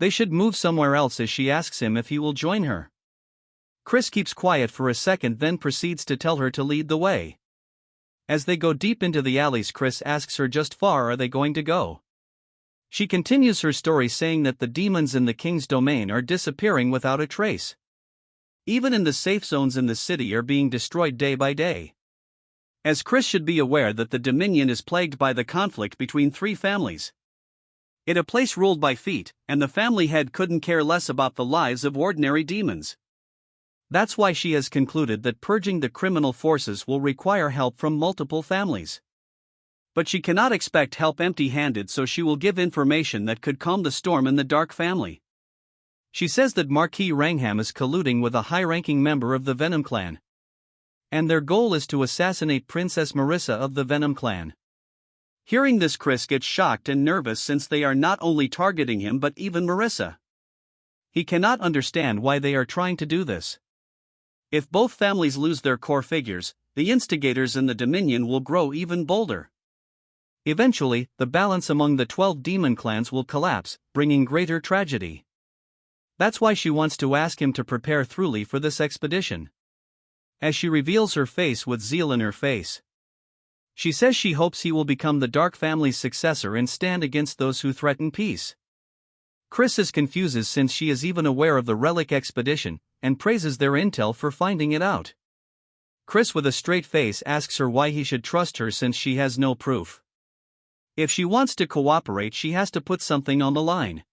They should move somewhere else, as she asks him if he will join her. Chris keeps quiet for a second, then proceeds to tell her to lead the way. As they go deep into the alleys, Chris asks her just far are they going to go. She continues her story, saying that the demons in the king's domain are disappearing without a trace. Even in the safe zones in the city are being destroyed day by day. As Chris should be aware that the Dominion is plagued by the conflict between 3 families. It a place ruled by feet, and the family head couldn't care less about the lives of ordinary demons. That's why she has concluded that purging the criminal forces will require help from multiple families. But she cannot expect help empty-handed, so she will give information that could calm the storm in the Dark family. She says that Marquis Rangham is colluding with a high-ranking member of the Venom clan, and their goal is to assassinate Princess Marissa of the Venom clan. Hearing this, Chris gets shocked and nervous since they are not only targeting him but even Marissa. He cannot understand why they are trying to do this. If both families lose their core figures, the instigators in the Dominion will grow even bolder. Eventually, the balance among the 12 demon clans will collapse, bringing greater tragedy. That's why she wants to ask him to prepare thoroughly for this expedition. As she reveals her face with zeal in her face, she says she hopes he will become the Dark family's successor and stand against those who threaten peace. Chris is confused since she is even aware of the Relic expedition, and praises their intel for finding it out. Chris with a straight face asks her why he should trust her since she has no proof. If she wants to cooperate, she has to put something on the line.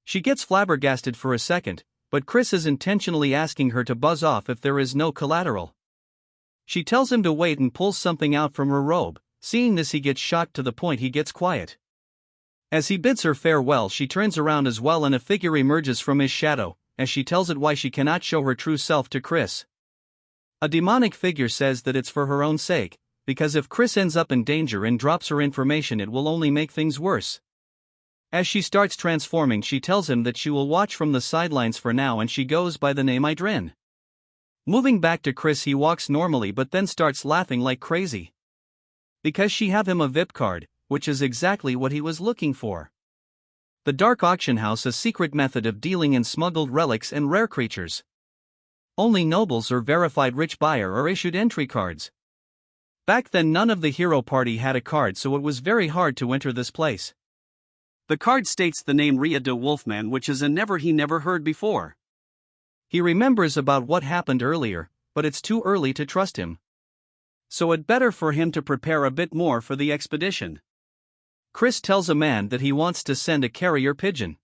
She gets flabbergasted for a second, but Chris is intentionally asking her to buzz off if there is no collateral. She tells him to wait and pulls something out from her robe. Seeing this, he gets shocked to the point he gets quiet. As he bids her farewell, she turns around as well and a figure emerges from his shadow, as she tells it why she cannot show her true self to Chris. A demonic figure says that it's for her own sake, because if Chris ends up in danger and drops her information, it will only make things worse. As she starts transforming, she tells him that she will watch from the sidelines for now, and she goes by the name Idrin. Moving back to Chris, he walks normally but then starts laughing like crazy. Because she have him a VIP card, which is exactly what he was looking for. The Dark Auction House, a secret method of dealing in smuggled relics and rare creatures. Only nobles or verified rich buyer are issued entry cards. Back then none of the hero party had a card, so it was very hard to enter this place. The card states the name Ria de Wolfman, which is a he never heard before. He remembers about what happened earlier, but it's too early to trust him. So it better for him to prepare a bit more for the expedition. Chris tells a man that he wants to send a carrier pigeon.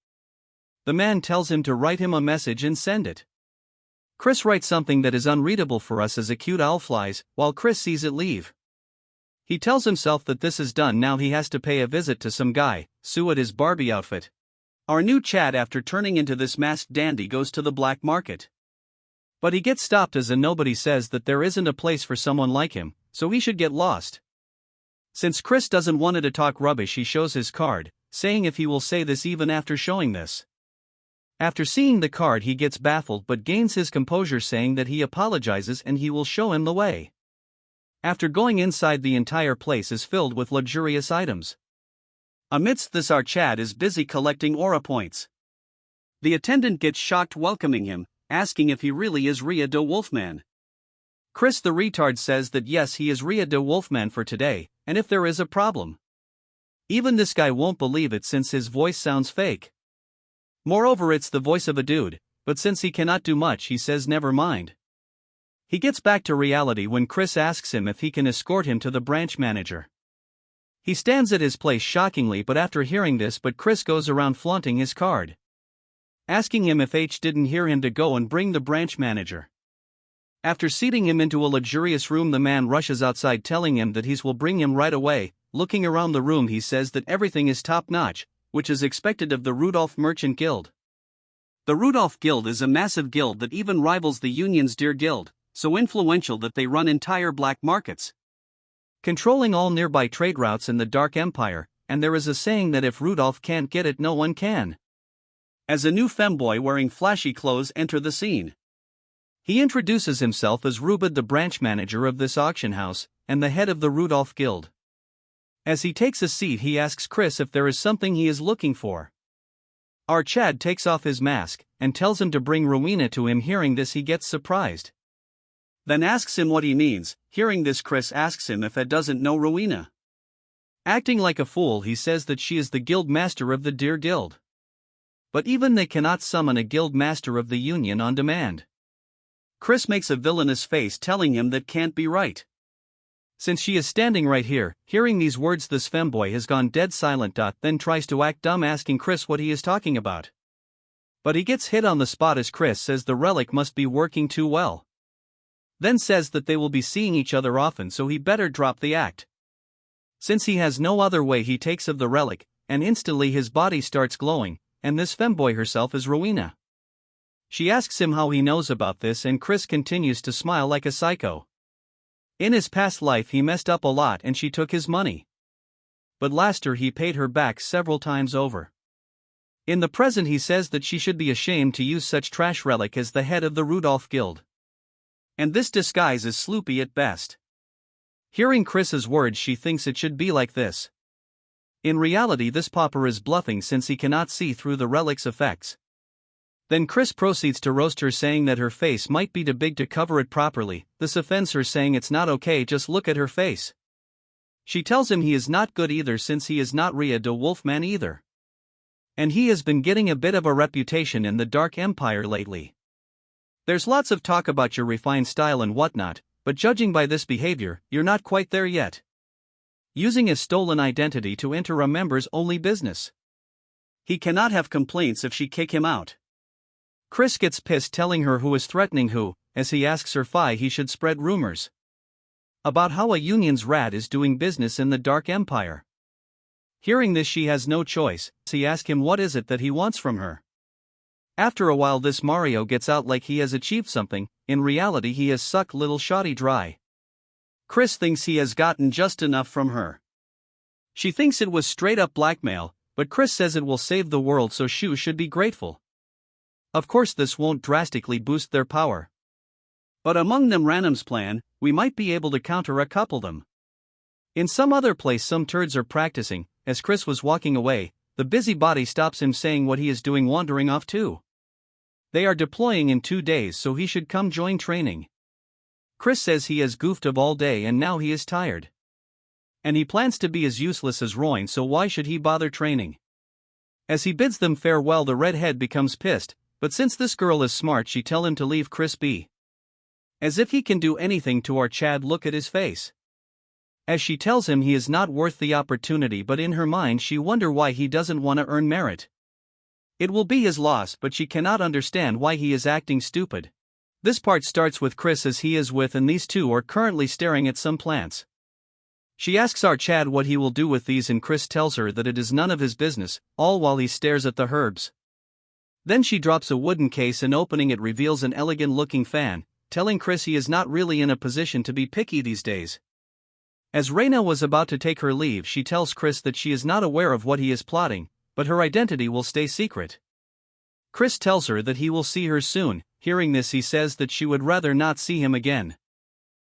The man tells him to write him a message and send it. Chris writes something that is unreadable for us as a cute owl flies, while Chris sees it leave. He tells himself that this is done, now he has to pay a visit to some guy, Sue at his Barbie outfit. Our new Chad, after turning into this masked dandy, goes to the black market. But he gets stopped as a nobody says that there isn't a place for someone like him, so he should get lost. Since Chris doesn't want to talk rubbish, he shows his card, saying if he will say this even after showing this. After seeing the card, he gets baffled but gains his composure, saying that he apologizes and he will show him the way. After going inside, the entire place is filled with luxurious items. Amidst this, our Chad is busy collecting aura points. The attendant gets shocked welcoming him, asking if he really is Ria de Wolfman. Chris the retard says that yes, he is Ria de Wolfman for today, and if there is a problem. Even this guy won't believe it since his voice sounds fake. Moreover, it's the voice of a dude, but since he cannot do much, he says never mind. He gets back to reality when Chris asks him if he can escort him to the branch manager. He stands at his place shockingly, but after hearing this, Chris goes around flaunting his card, asking him if H didn't hear him to go and bring the branch manager. After seating him into a luxurious room, the man rushes outside telling him that he will bring him right away. Looking around the room, he says that everything is top-notch, which is expected of the Rudolph Merchant Guild. The Rudolph Guild is a massive guild that even rivals the Union's Deer Guild, so influential that they run entire black markets, controlling all nearby trade routes in the Dark Empire, and there is a saying that if Rudolph can't get it, no one can. As a new femboy wearing flashy clothes enter the scene, he introduces himself as Rubid, the branch manager of this auction house, and the head of the Rudolph Guild. As he takes a seat, he asks Chris if there is something he is looking for. Our Chad takes off his mask, and tells him to bring Rowena to him. Hearing this, he gets surprised. Then asks him what he means. Hearing this, Chris asks him if Ed doesn't know Rowena. Acting like a fool, he says that she is the guild master of the Deer Guild. But even they cannot summon a guild master of the Union on demand. Chris makes a villainous face, telling him that can't be right, since she is standing right here. Hearing these words, this femboy has gone dead silent. Then tries to act dumb, asking Chris what he is talking about. But he gets hit on the spot as Chris says the relic must be working too well. Then says that they will be seeing each other often, so he better drop the act. Since he has no other way, he takes of the relic, and instantly his body starts glowing, and this femboy herself is Rowena. She asks him how he knows about this, and Chris continues to smile like a psycho. In his past life he messed up a lot and she took his money. But last year he paid her back several times over. In the present he says that she should be ashamed to use such trash relic as the head of the Rudolph Guild. And this disguise is sloopy at best. Hearing Chris's words, she thinks it should be like this. In reality this pauper is bluffing since he cannot see through the relic's effects. Then Chris proceeds to roast her, saying that her face might be too big to cover it properly. This offends her, saying it's not okay, just look at her face. She tells him he is not good either since he is not Rhea de Wolfman either. And he has been getting a bit of a reputation in the Dark Empire lately. There's lots of talk about your refined style and whatnot, but judging by this behavior, you're not quite there yet. Using a stolen identity to enter a members-only business. He cannot have complaints if she kick him out. Chris gets pissed, telling her who is threatening who, as he asks her why he should spread rumors about how a union's rat is doing business in the Dark Empire. Hearing this, she has no choice, so he asks him what is it that he wants from her. After a while this Mario gets out like he has achieved something. In reality he has sucked little Shoddy dry. Chris thinks he has gotten just enough from her. She thinks it was straight up blackmail, but Chris says it will save the world, so Shu should be grateful. Of course this won't drastically boost their power. But among them Random's plan, we might be able to counter a couple them. In some other place some turds are practicing. As Chris was walking away, the busybody stops him, saying what he is doing, wandering off too. They are deploying in 2 days, so he should come join training. Chris says he has goofed up all day and now he is tired. And he plans to be as useless as Roin, so why should he bother training? As he bids them farewell, the redhead becomes pissed, but since this girl is smart she tell him to leave Chris be. As if he can do anything to our Chad, look at his face. As she tells him he is not worth the opportunity, but in her mind she wonder why he doesn't want to earn merit. It will be his loss, but she cannot understand why he is acting stupid. This part starts with Chris as he is with, and these two are currently staring at some plants. She asks our Chad what he will do with these, and Chris tells her that it is none of his business, all while he stares at the herbs. Then she drops a wooden case and opening it reveals an elegant looking fan, telling Chris he is not really in a position to be picky these days. As Reyna was about to take her leave, she tells Chris that she is not aware of what he is plotting, but her identity will stay secret. Chris tells her that he will see her soon. Hearing this he says that she would rather not see him again.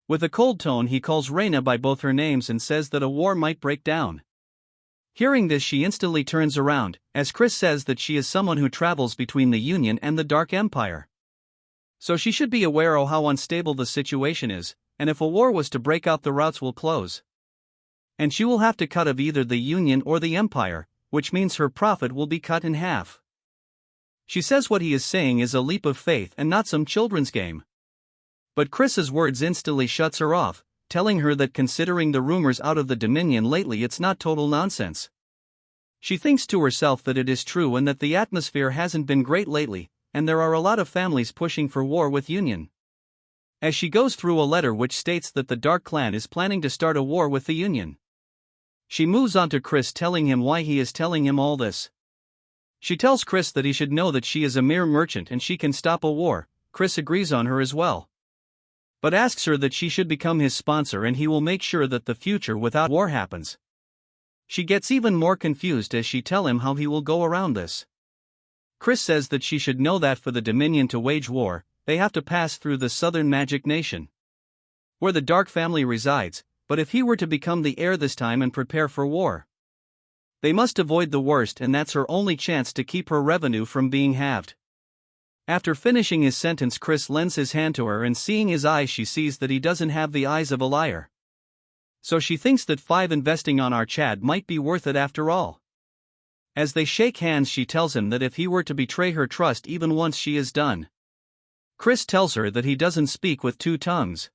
With a cold tone he calls Reyna by both her names and says that a war might break down. Hearing this she instantly turns around, as Chris says that she is someone who travels between the Union and the Dark Empire. So she should be aware of how unstable the situation is, and if a war was to break out the routes will close. And she will have to cut of either the Union or the Empire, which means her profit will be cut in half. She says what he is saying is a leap of faith and not some children's game. But Chris's words instantly shuts her off, telling her that considering the rumors out of the Dominion lately it's not total nonsense. She thinks to herself that it is true and that the atmosphere hasn't been great lately, and there are a lot of families pushing for war with Union. As she goes through a letter which states that the Dark Clan is planning to start a war with the Union. She moves on to Chris, telling him why he is telling him all this. She tells Chris that he should know that she is a mere merchant and she can stop a war. Chris agrees on her as well, but asks her that she should become his sponsor and he will make sure that the future without war happens. She gets even more confused as she tells him how he will go around this. Chris says that she should know that for the Dominion to wage war, they have to pass through the Southern Magic Nation, where the Dark family resides, but if he were to become the heir this time and prepare for war, they must avoid the worst, and that's her only chance to keep her revenue from being halved. After finishing his sentence, Chris lends his hand to her, and seeing his eyes she sees that he doesn't have the eyes of a liar. So she thinks that 5 investing on our Chad might be worth it after all. As they shake hands she tells him that if he were to betray her trust even once she is done. Chris tells her that he doesn't speak with 2 tongues.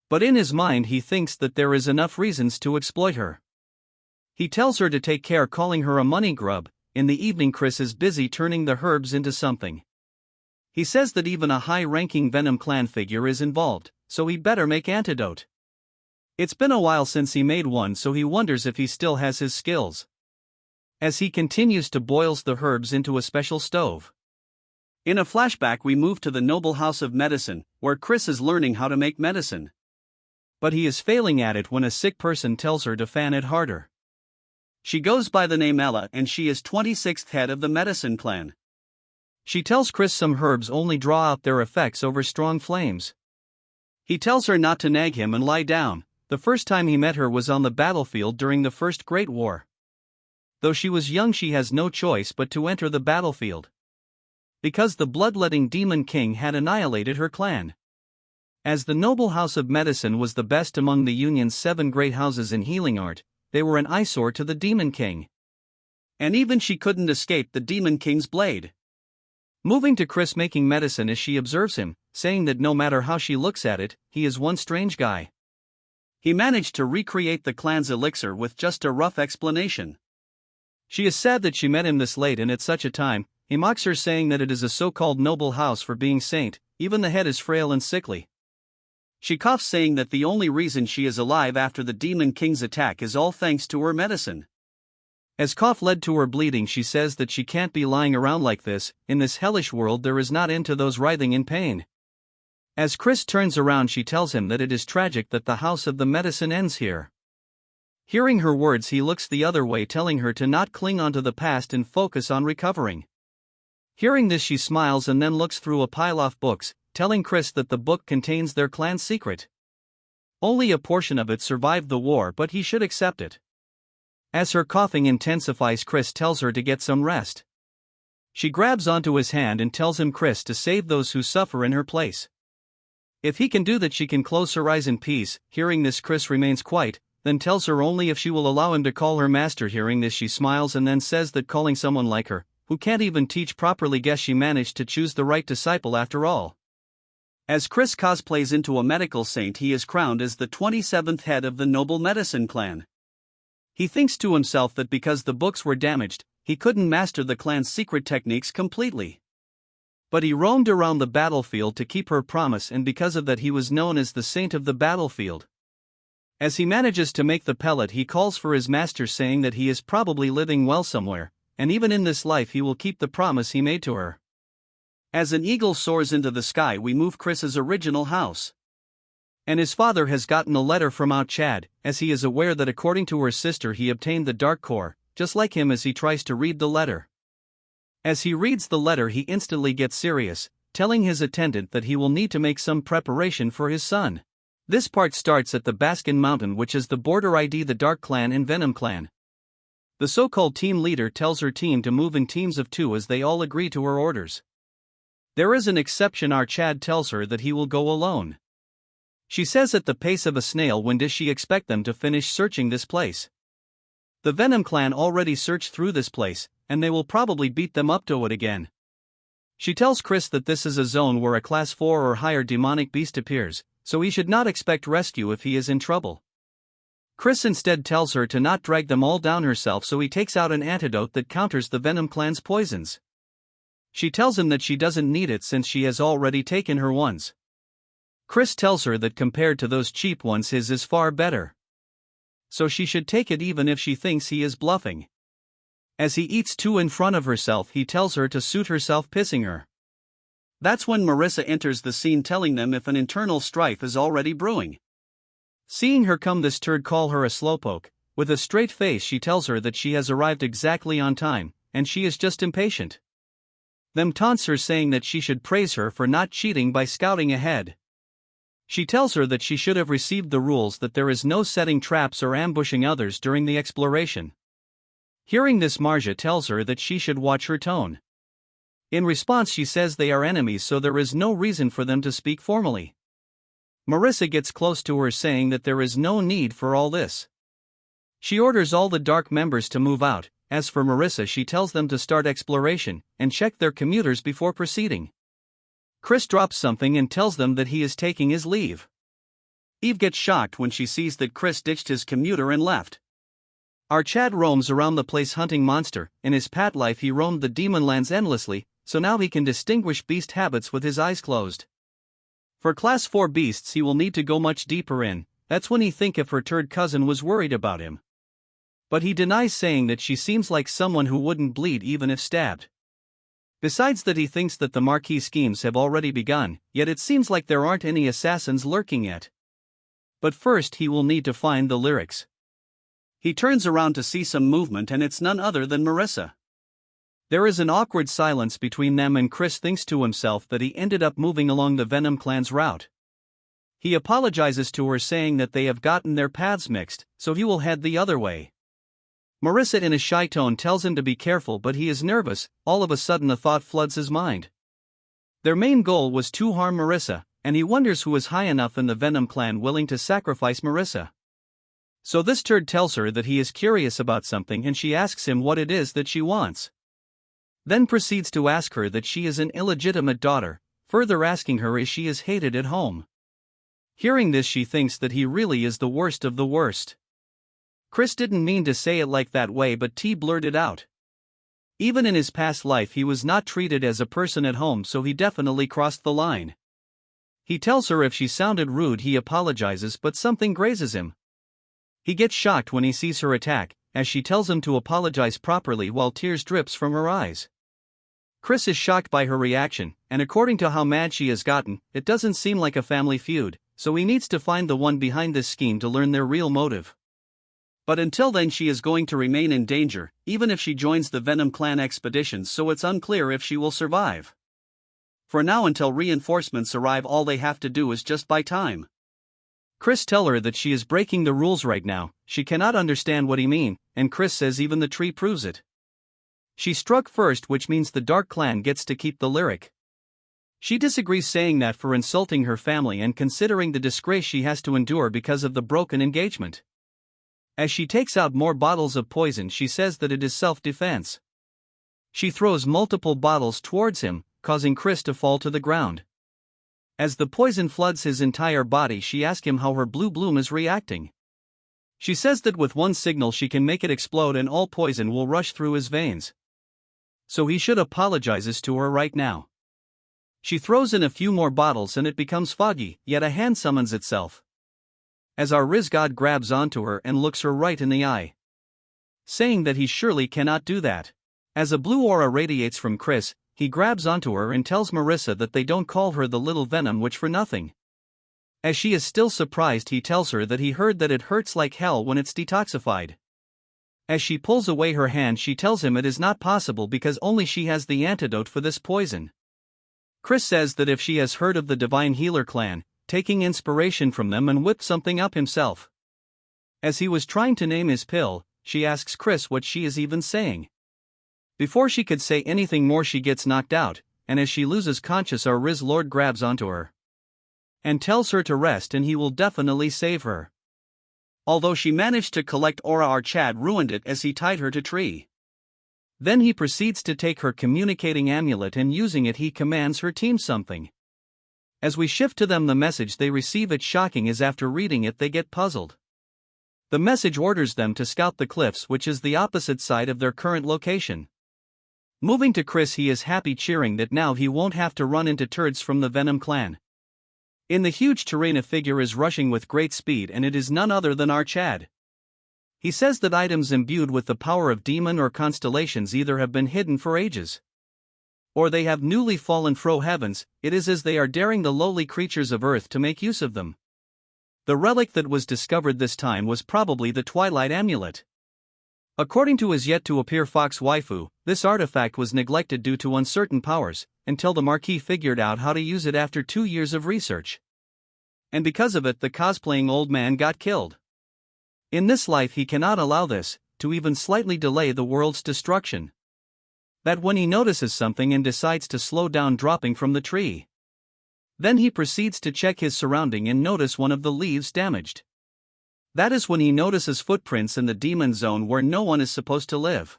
But in his mind he thinks that there is enough reasons to exploit her. He tells her to take care, calling her a money grub, in the evening Chris is busy turning the herbs into something. He says that even a high-ranking Venom clan figure is involved, so he better make antidote. It's been a while since he made one, so he wonders if he still has his skills. As he continues to boils the herbs into a special stove. In a flashback we move to the noble house of medicine, where Chris is learning how to make medicine. But he is failing at it when a sick person tells her to fan it harder. She goes by the name Ella and she is 26th head of the medicine clan. She tells Chris some herbs only draw out their effects over strong flames. He tells her not to nag him and lie down. The first time he met her was on the battlefield during the First Great War. Though she was young, she has no choice but to enter the battlefield. Because the bloodletting Demon King had annihilated her clan. As the noble house of medicine was the best among the Union's 7 great houses in healing art, they were an eyesore to the Demon King. And even she couldn't escape the Demon King's blade. Moving to Chris making medicine as she observes him, saying that no matter how she looks at it, he is one strange guy. He managed to recreate the clan's elixir with just a rough explanation. She is sad that she met him this late and at such a time. He mocks her, saying that it is a so-called noble house for being saint, even the head is frail and sickly. She coughs, saying that the only reason she is alive after the Demon King's attack is all thanks to her medicine. As cough led to her bleeding, she says that she can't be lying around like this. In this hellish world there is not end to those writhing in pain. As Chris turns around, she tells him that it is tragic that the house of the medicine ends here. Hearing her words, he looks the other way, telling her to not cling onto the past and focus on recovering. Hearing this, she smiles and then looks through a pile of books, telling Chris that the book contains their clan's secret. Only a portion of it survived the war, but he should accept it. As her coughing intensifies, Chris tells her to get some rest. She grabs onto his hand and tells him Chris to save those who suffer in her place. If he can do that, she can close her eyes in peace. Hearing this, Chris remains quiet, then tells her only if she will allow him to call her master. Hearing this, she smiles and then says that calling someone like her, who can't even teach properly, guess she managed to choose the right disciple after all. As Chris cosplays into a medical saint, he is crowned as the 27th head of the noble medicine clan. He thinks to himself that because the books were damaged, he couldn't master the clan's secret techniques completely. But he roamed around the battlefield to keep her promise, and because of that he was known as the saint of the battlefield. As he manages to make the pellet, he calls for his master, saying that he is probably living well somewhere, and even in this life he will keep the promise he made to her. As an eagle soars into the sky, we move Chris's original house. And his father has gotten a letter from Out Chad, as he is aware that according to her sister he obtained the Dark Core, just like him. As he tries to read the letter. As he reads the letter, he instantly gets serious, telling his attendant that he will need to make some preparation for his son. This part starts at the Baskin Mountain, which is the border ID the Dark Clan and Venom Clan. The so-called team leader tells her team to move in teams of 2 as they all agree to her orders. There is an exception. Our Chad tells her that he will go alone. She says at the pace of a snail. When does she expect them to finish searching this place? The Venom Clan already searched through this place, and they will probably beat them up to it again. She tells Chris that this is a zone where a class 4 or higher demonic beast appears, so he should not expect rescue if he is in trouble. Chris instead tells her to not drag them all down herself, so he takes out an antidote that counters the Venom Clan's poisons. She tells him that she doesn't need it since she has already taken her ones. Chris tells her that compared to those cheap ones, his is far better. So she should take it even if she thinks he is bluffing. As he eats 2 in front of herself, he tells her to suit herself, pissing her. That's when Marissa enters the scene, telling them if an internal strife is already brewing. Seeing her come, this turd call her a slowpoke. With a straight face, she tells her that she has arrived exactly on time, and she is just impatient. Them taunts her, saying that she should praise her for not cheating by scouting ahead. She tells her that she should have received the rules, that there is no setting traps or ambushing others during the exploration. Hearing this, Marja tells her that she should watch her tone. In response, she says they are enemies, so there is no reason for them to speak formally. Marissa gets close to her, saying that there is no need for all this. She orders all the Dark members to move out. As for Marissa, she tells them to start exploration and check their commuters before proceeding. Chris drops something and tells them that he is taking his leave. Eve gets shocked when she sees that Chris ditched his commuter and left. Our Chad roams around the place hunting monster. In his past life he roamed the demon lands endlessly, so now he can distinguish beast habits with his eyes closed. For class 4 beasts he will need to go much deeper in. That's when he think if her third cousin was worried about him. But he denies, saying that she seems like someone who wouldn't bleed even if stabbed. Besides that, he thinks that the Marquis schemes have already begun, yet it seems like there aren't any assassins lurking yet. But first he will need to find the lyrics. He turns around to see some movement, and it's none other than Marissa. There is an awkward silence between them, and Chris thinks to himself that he ended up moving along the Venom clan's route. He apologizes to her, saying that they have gotten their paths mixed, so he will head the other way. Marissa in a shy tone tells him to be careful, but he is nervous. All of a sudden a thought floods his mind. Their main goal was to harm Marissa, and he wonders who is high enough in the Venom clan willing to sacrifice Marissa. So this turd tells her that he is curious about something, and she asks him what it is that she wants. Then proceeds to ask her that she is an illegitimate daughter, further asking her if she is hated at home. Hearing this, she thinks that he really is the worst of the worst. Chris didn't mean to say it like that way, but T blurted out. Even in his past life he was not treated as a person at home, so he definitely crossed the line. He tells her if she sounded rude he apologizes, but something grazes him. He gets shocked when he sees her attack, as she tells him to apologize properly while tears drips from her eyes. Chris is shocked by her reaction, and according to how mad she has gotten, it doesn't seem like a family feud, so he needs to find the one behind this scheme to learn their real motive. But until then she is going to remain in danger, even if she joins the Venom clan expeditions, so it's unclear if she will survive. For now, until reinforcements arrive, all they have to do is just buy time. Chris tells her that she is breaking the rules right now. She cannot understand what he means, and Chris says even the tree proves it. She struck first, which means the Dark Clan gets to keep the lyric. She disagrees, saying that for insulting her family and considering the disgrace she has to endure because of the broken engagement. As she takes out more bottles of poison, she says that it is self-defense. She throws multiple bottles towards him, causing Chris to fall to the ground. As the poison floods his entire body, she asks him how her blue bloom is reacting. She says that with one signal she can make it explode and all poison will rush through his veins. So he should apologizes to her right now. She throws in a few more bottles and it becomes foggy, yet a hand summons itself. As our Riz god grabs onto her and looks her right in the eye, saying that he surely cannot do that. As a blue aura radiates from Chris, he grabs onto her and tells Marissa that they don't call her the little Venom witch for nothing. As she is still surprised, he tells her that he heard that it hurts like hell when it's detoxified. As she pulls away her hand, she tells him it is not possible because only she has the antidote for this poison. Chris says that if she has heard of the Divine Healer clan, taking inspiration from them, and whipped something up himself. As he was trying to name his pill, she asks Chris what she is even saying. Before she could say anything more, she gets knocked out, and as she loses conscious, our Riz Lord grabs onto her and tells her to rest and he will definitely save her. Although she managed to collect aura, our Chad ruined it as he tied her to tree. Then he proceeds to take her communicating amulet, and using it he commands her team something. As we shift to them, the message they receive, it's shocking as after reading it they get puzzled. The message orders them to scout the cliffs, which is the opposite side of their current location. Moving to Chris, he is happy, cheering that now he won't have to run into turds from the Venom clan. In the huge terrain a figure is rushing with great speed, and it is none other than our Chad. He says that items imbued with the power of demon or constellations either have been hidden for ages, or they have newly fallen fro heavens. It is as they are daring the lowly creatures of earth to make use of them. The relic that was discovered this time was probably the Twilight Amulet. According to his yet-to-appear fox waifu, this artifact was neglected due to uncertain powers, until the Marquis figured out how to use it after 2 years of research. And because of it, the cosplaying old man got killed. In this life he cannot allow this to even slightly delay the world's destruction. That when he notices something and decides to slow down, dropping from the tree. Then he proceeds to check his surrounding and notice one of the leaves damaged. That is when he notices footprints in the demon zone where no one is supposed to live.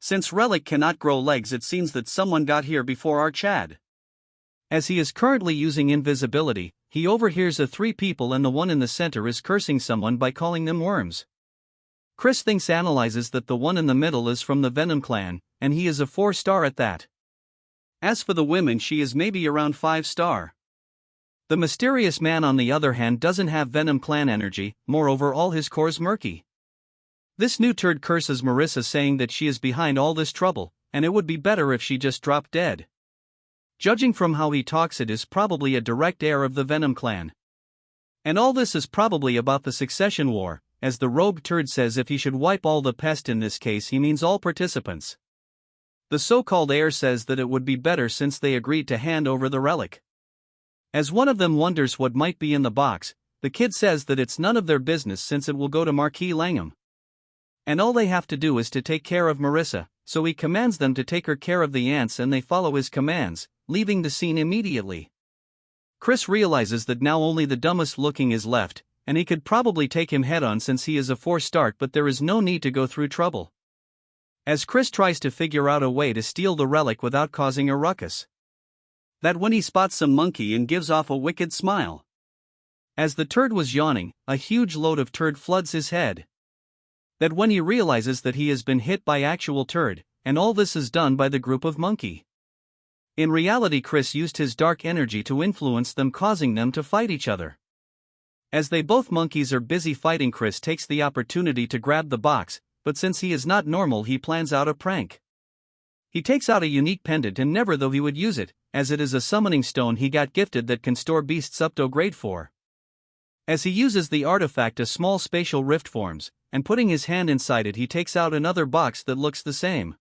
Since relic cannot grow legs, it seems that someone got here before our Chad. As he is currently using invisibility, he overhears the 3 people, and the one in the center is cursing someone by calling them worms. Chris analyzes that the one in the middle is from the Venom clan, and he is a 4-star at that. As for the women, she is maybe around 5-star. The mysterious man on the other hand doesn't have Venom clan energy, moreover all his core's murky. This new turd curses Marissa, saying that she is behind all this trouble, and it would be better if she just dropped dead. Judging from how he talks, it is probably a direct heir of the Venom clan. And all this is probably about the succession war, as the rogue turd says if he should wipe all the pest, in this case he means all participants. The so-called heir says that it would be better since they agreed to hand over the relic. As one of them wonders what might be in the box, the kid says that it's none of their business since it will go to Marquis Langham. And all they have to do is to take care of Marissa, so he commands them to take her care of the ants and they follow his commands, leaving the scene immediately. Chris realizes that now only the dumbest looking is left, and he could probably take him head-on since he is a 4-star, but there is no need to go through trouble. As Chris tries to figure out a way to steal the relic without causing a ruckus. That when he spots some monkey and gives off a wicked smile. As the turd was yawning, a huge load of turd floods his head. That when he realizes that he has been hit by actual turd, and all this is done by the group of monkey. In reality, Chris used his dark energy to influence them, causing them to fight each other. As they both monkeys are busy fighting, Chris takes the opportunity to grab the box, but since he is not normal, he plans out a prank. He takes out a unique pendant, and never though he would use it, as it is a summoning stone he got gifted that can store beasts up to grade 4. As he uses the artifact, a small spatial rift forms, and putting his hand inside it he takes out another box that looks the same.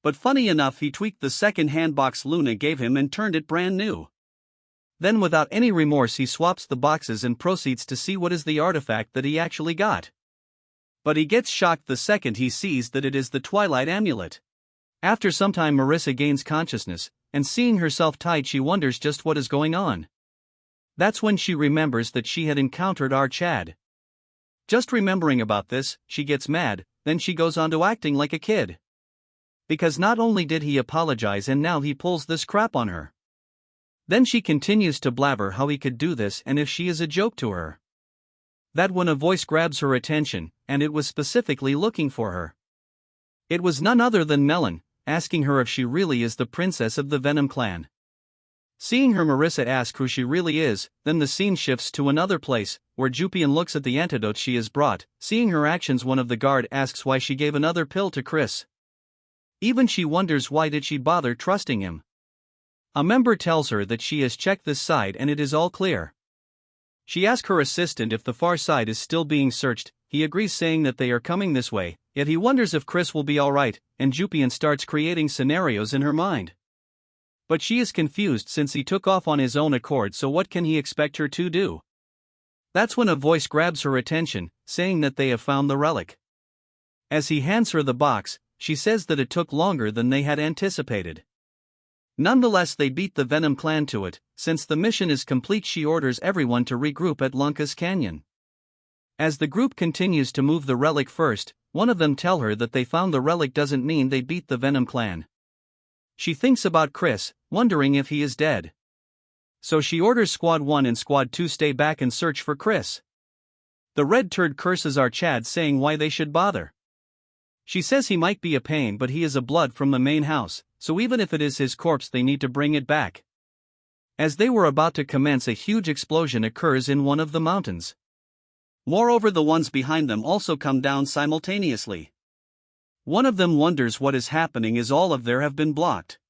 But funny enough, he tweaked the second hand box Luna gave him and turned it brand new. Then without any remorse he swaps the boxes and proceeds to see what is the artifact that he actually got. But he gets shocked the second he sees that it is the Twilight Amulet. After some time Marissa gains consciousness, and seeing herself tied she wonders just what is going on. That's when she remembers that she had encountered our Chad. Just remembering about this, she gets mad, then she goes on to acting like a kid. Because not only did he apologize and now he pulls this crap on her. Then she continues to blabber how he could do this and if she is a joke to her. That when a voice grabs her attention, and it was specifically looking for her. It was none other than Melon, asking her if she really is the princess of the Venom clan. Seeing her, Marissa asks who she really is, then the scene shifts to another place, where Jupian looks at the antidote she has brought. Seeing her actions, one of the guard asks why she gave another pill to Chris. Even she wonders why did she bother trusting him. A member tells her that she has checked this side and it is all clear. She asks her assistant if the far side is still being searched, he agrees saying that they are coming this way, yet he wonders if Chris will be alright, and Jupian starts creating scenarios in her mind. But she is confused since he took off on his own accord, so what can he expect her to do? That's when a voice grabs her attention, saying that they have found the relic. As he hands her the box, she says that it took longer than they had anticipated. Nonetheless, they beat the Venom clan to it. Since the mission is complete, she orders everyone to regroup at Lunkus Canyon. As the group continues to move the relic first, one of them tell her that they found the relic doesn't mean they beat the Venom clan. She thinks about Chris, wondering if he is dead. So she orders Squad 1 and Squad 2 stay back and search for Chris. The red turd curses our Chad, saying why they should bother. She says he might be a pain, but he is a blood from the main house, so even if it is his corpse they need to bring it back. As they were about to commence, a huge explosion occurs in one of the mountains. Moreover, the ones behind them also come down simultaneously. One of them wonders what is happening as all of them have been blocked.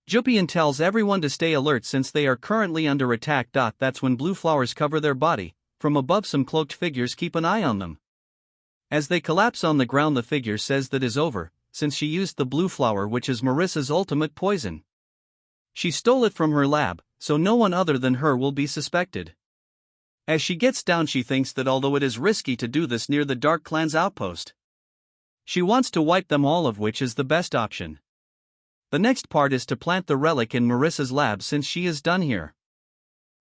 Jupian tells everyone to stay alert since they are currently under attack. That's when blue flowers cover their body. From above, some cloaked figures keep an eye on them. As they collapse on the ground, the figure says that is over, since she used the blue flower, which is Marissa's ultimate poison. She stole it from her lab, so no one other than her will be suspected. As she gets down, she thinks that although it is risky to do this near the Dark Clan's outpost, she wants to wipe them all, of which is the best option. The next part is to plant the relic in Marissa's lab since she is done here.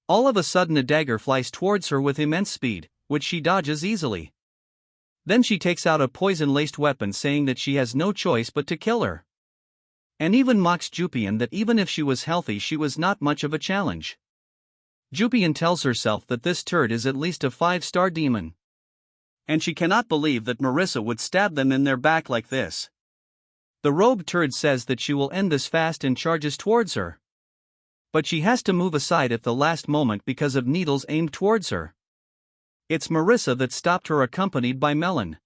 All of a sudden a dagger flies towards her with immense speed, which she dodges easily. Then she takes out a poison-laced weapon, saying that she has no choice but to kill her. And even mocks Jupian that even if she was healthy she was not much of a challenge. Jupian tells herself that this turd is at least a 5-star demon. And she cannot believe that Marissa would stab them in their back like this. The rogue turd says that she will end this fast and charges towards her. But she has to move aside at the last moment because of needles aimed towards her. It's Marissa that stopped her, accompanied by Melon.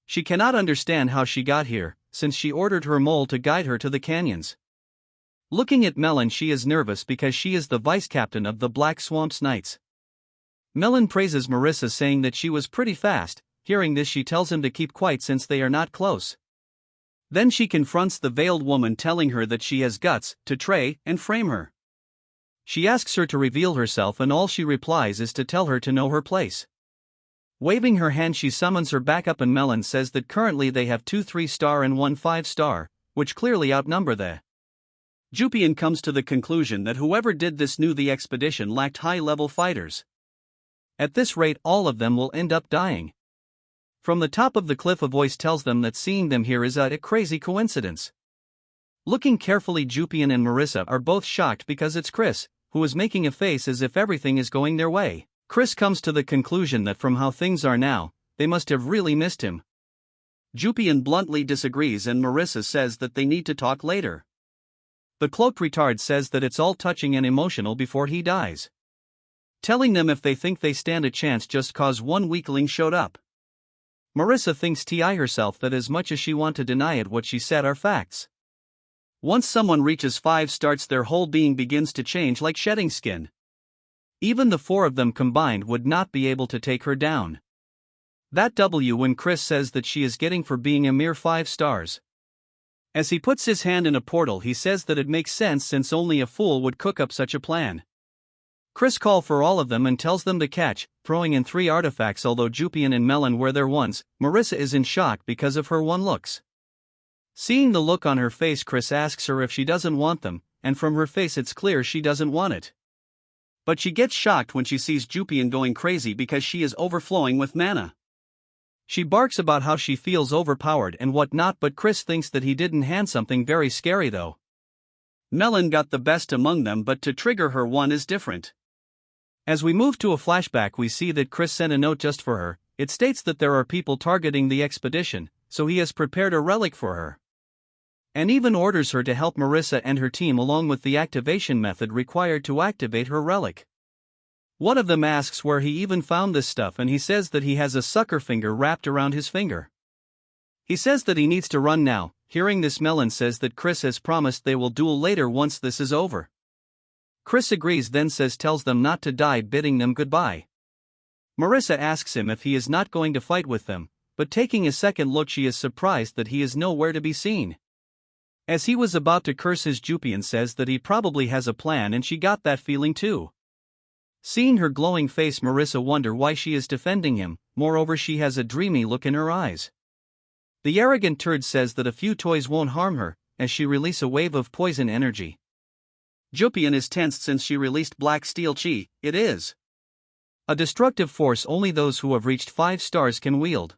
She cannot understand how she got here, since she ordered her mole to guide her to the canyons. Looking at Melon, she is nervous because she is the vice-captain of the Black Swamps Knights. Melon praises Marissa, saying that she was pretty fast. Hearing this, she tells him to keep quiet since they are not close. Then she confronts the veiled woman, telling her that she has guts to try and frame her. She asks her to reveal herself, and all she replies is to tell her to know her place. Waving her hand, she summons her back up, and Melon says that currently they have 2 3-star and 1 5-star, which clearly outnumber the. Jupian comes to the conclusion that whoever did this knew the expedition lacked high-level fighters. At this rate, all of them will end up dying. From the top of the cliff, a voice tells them that seeing them here is a crazy coincidence. Looking carefully, Jupian and Marissa are both shocked because it's Chris, who is making a face as if everything is going their way. Chris comes to the conclusion that from how things are now, they must have really missed him. Jupian bluntly disagrees, and Marissa says that they need to talk later. The cloaked retard says that it's all touching and emotional before he dies. Telling them if they think they stand a chance just cause one weakling showed up. Marissa thinks to herself that as much as she want to deny it, what she said are facts. Once someone reaches 5 stars, their whole being begins to change like shedding skin. Even the 4 of them combined would not be able to take her down. That when Chris says that she is getting for being a mere 5 stars. As he puts his hand in a portal, he says that it makes sense since only a fool would cook up such a plan. Chris calls for all of them and tells them to catch, throwing in 3 artifacts. Although Jupian and Melon were their ones, Marissa is in shock because of her one looks. Seeing the look on her face, Chris asks her if she doesn't want them, and from her face it's clear she doesn't want it. But she gets shocked when she sees Jupian going crazy because she is overflowing with mana. She barks about how she feels overpowered and whatnot, but Chris thinks that he didn't hand something very scary though. Melon got the best among them, but to trigger her one is different. As we move to a flashback, we see that Chris sent a note just for her. It states that there are people targeting the expedition, so he has prepared a relic for her. And even orders her to help Marissa and her team along with the activation method required to activate her relic. One of them asks where he even found this stuff, and he says that he has a sucker finger wrapped around his finger. He says that he needs to run now. Hearing this, Melon says that Chris has promised they will duel later once this is over. Chris agrees, then tells them not to die, bidding them goodbye. Marissa asks him if he is not going to fight with them, but taking a second look, she is surprised that he is nowhere to be seen. As he was about to curse his, Jupian says that he probably has a plan, and she got that feeling too. Seeing her glowing face, Marissa wonder why she is defending him. Moreover, she has a dreamy look in her eyes. The arrogant turd says that a few toys won't harm her, as she release a wave of poison energy. Jupian is tensed since she released black steel chi. It is a destructive force only those who have reached 5 stars can wield.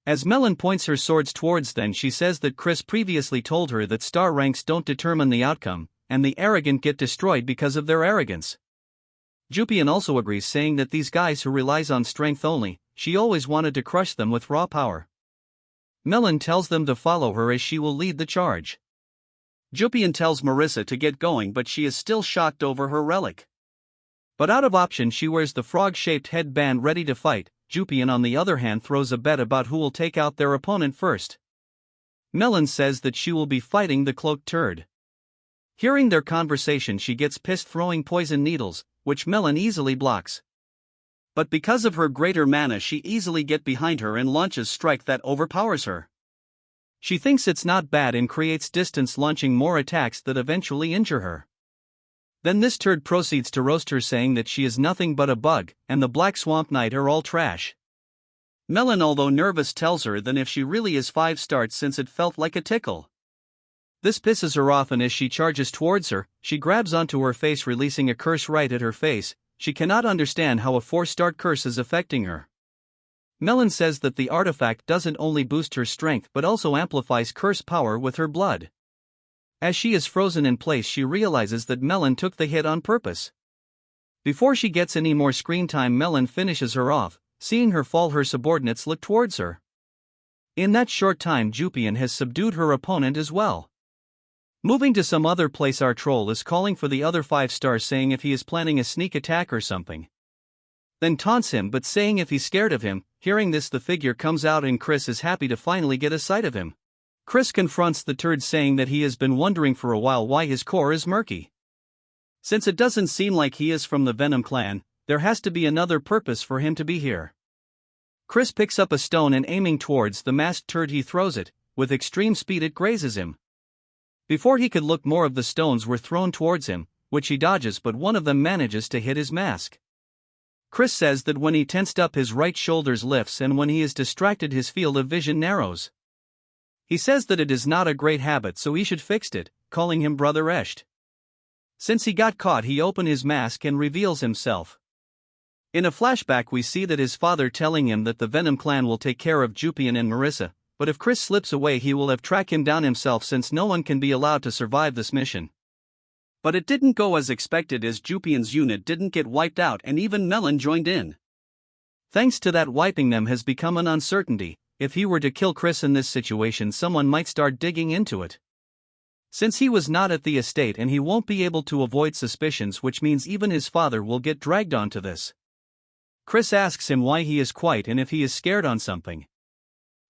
As Melon points her swords towards them, she says that Chris previously told her that star ranks don't determine the outcome, and the arrogant get destroyed because of their arrogance. Jupian also agrees, saying that these guys who relies on strength only, she always wanted to crush them with raw power. Melon tells them to follow her as she will lead the charge. Jupian tells Marissa to get going, but she is still shocked over her relic. But out of option, she wears the frog-shaped headband ready to fight. Jupian on the other hand throws a bet about who will take out their opponent first. Melon says that she will be fighting the cloaked turd. Hearing their conversation, she gets pissed, throwing poison needles, which Melon easily blocks. But because of her greater mana, she easily gets behind her and launches strike that overpowers her. She thinks it's not bad and creates distance, launching more attacks that eventually injure her. Then this turd proceeds to roast her, saying that she is nothing but a bug, and the Black Swamp Knight are all trash. Melon, although nervous, tells her that if she really is 5 stars, since it felt like a tickle. This pisses her off, and as she charges towards her, she grabs onto her face, releasing a curse right at her face. She cannot understand how a 4-star curse is affecting her. Melon says that the artifact doesn't only boost her strength but also amplifies curse power with her blood. As she is frozen in place, she realizes that Melon took the hit on purpose. Before she gets any more screen time, Melon finishes her off, seeing her fall, her subordinates look towards her. In that short time, Jupian has subdued her opponent as well. Moving to some other place, our troll is calling for the other 5 stars, saying if he is planning a sneak attack or something. Then taunts him, but saying if he's scared of him. Hearing this, the figure comes out and Chris is happy to finally get a sight of him. Chris confronts the turd, saying that he has been wondering for a while why his core is murky. Since it doesn't seem like he is from the Venom clan, there has to be another purpose for him to be here. Chris picks up a stone and aiming towards the masked turd he throws it. With extreme speed it grazes him. Before he could look, more of the stones were thrown towards him, which he dodges, but one of them manages to hit his mask. Chris says that when he tensed up, his right shoulders lifts, and when he is distracted his field of vision narrows. He says that it is not a great habit, so he should fix it, calling him Brother Esht. Since he got caught, he opened his mask and reveals himself. In a flashback we see that his father telling him that the Venom clan will take care of Jupian and Marissa, but if Chris slips away he will have tracked him down himself, since no one can be allowed to survive this mission. But it didn't go as expected, as Jupian's unit didn't get wiped out and even Melon joined in. Thanks to that, wiping them has become an uncertainty. If he were to kill Chris in this situation, someone might start digging into it. Since he was not at the estate and he won't be able to avoid suspicions, which means even his father will get dragged onto this. Chris asks him why he is quiet and if he is scared on something.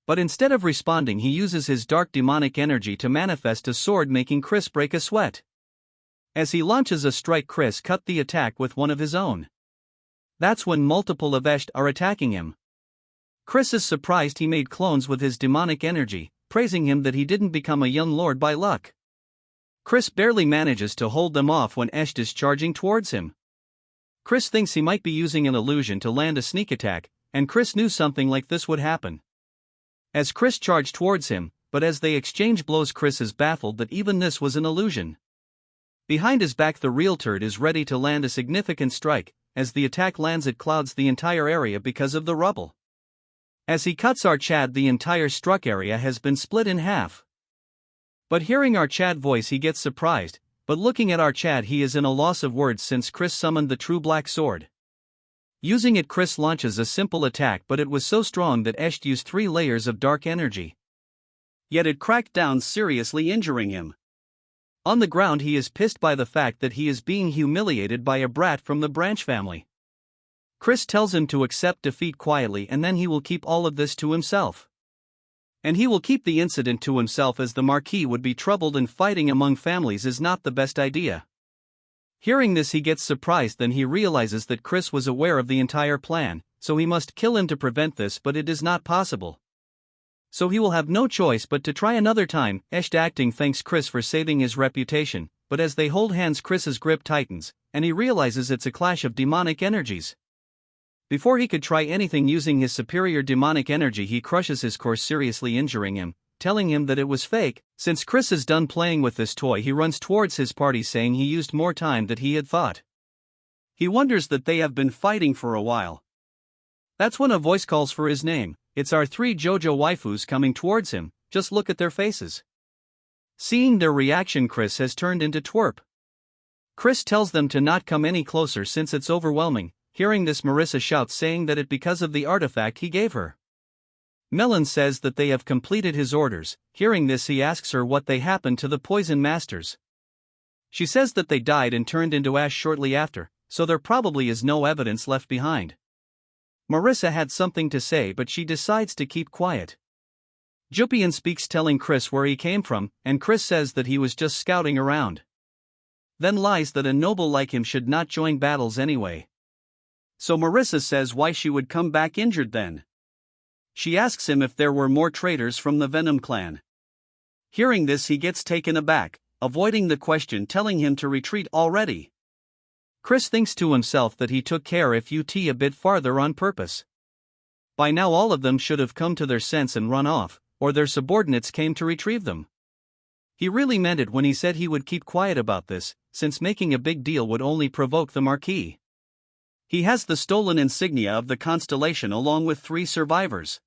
But instead of responding, he uses his dark demonic energy to manifest a sword, making Chris break a sweat. As he launches a strike, Chris cut the attack with one of his own. That's when multiple of Esht are attacking him. Chris is surprised he made clones with his demonic energy, praising him that he didn't become a young lord by luck. Chris barely manages to hold them off when Esht is charging towards him. Chris thinks he might be using an illusion to land a sneak attack, and Chris knew something like this would happen. As Chris charged towards him, but as they exchange blows, Chris is baffled that even this was an illusion. Behind his back, the real turd is ready to land a significant strike. As the attack lands, it clouds the entire area because of the rubble. As he cuts our Chad, the entire struck area has been split in half. But hearing our Chad voice, he gets surprised, but looking at our Chad, he is in a loss of words since Chris summoned the true black sword. Using it, Chris launches a simple attack, but it was so strong that Esht used 3 layers of dark energy. Yet it cracked down, seriously injuring him. On the ground, he is pissed by the fact that he is being humiliated by a brat from the Branch family. Chris tells him to accept defeat quietly, and then he will keep all of this to himself. And he will keep the incident to himself, as the Marquis would be troubled, and fighting among families is not the best idea. Hearing this, he gets surprised, then he realizes that Chris was aware of the entire plan, so he must kill him to prevent this, but it is not possible. So he will have no choice but to try another time. Esht acting thanks Chris for saving his reputation, but as they hold hands, Chris's grip tightens, and he realizes it's a clash of demonic energies. Before he could try anything using his superior demonic energy, he crushes his core, seriously injuring him, telling him that it was fake. Since Chris is done playing with this toy, he runs towards his party, saying he used more time than he had thought. He wonders that they have been fighting for a while. That's when a voice calls for his name. It's our 3 JoJo waifus coming towards him. Just look at their faces. Seeing their reaction, Chris has turned into twerp. Chris tells them to not come any closer since it's overwhelming. Hearing this, Marissa shouts, saying that it because of the artifact he gave her. Melon says that they have completed his orders. Hearing this, he asks her what they happened to the poison masters. She says that they died and turned into ash shortly after, so there probably is no evidence left behind. Marissa had something to say, but she decides to keep quiet. Jupian speaks, telling Chris where he came from, and Chris says that he was just scouting around. Then lies that a noble like him should not join battles anyway. So Marissa says why she would come back injured then. She asks him if there were more traitors from the Venom clan. Hearing this, he gets taken aback, avoiding the question, telling him to retreat already. Chris thinks to himself that he took care if UT a bit farther on purpose. By now all of them should have come to their sense and run off, or their subordinates came to retrieve them. He really meant it when he said he would keep quiet about this, since making a big deal would only provoke the Marquis. He has the stolen insignia of the constellation along with 3 survivors.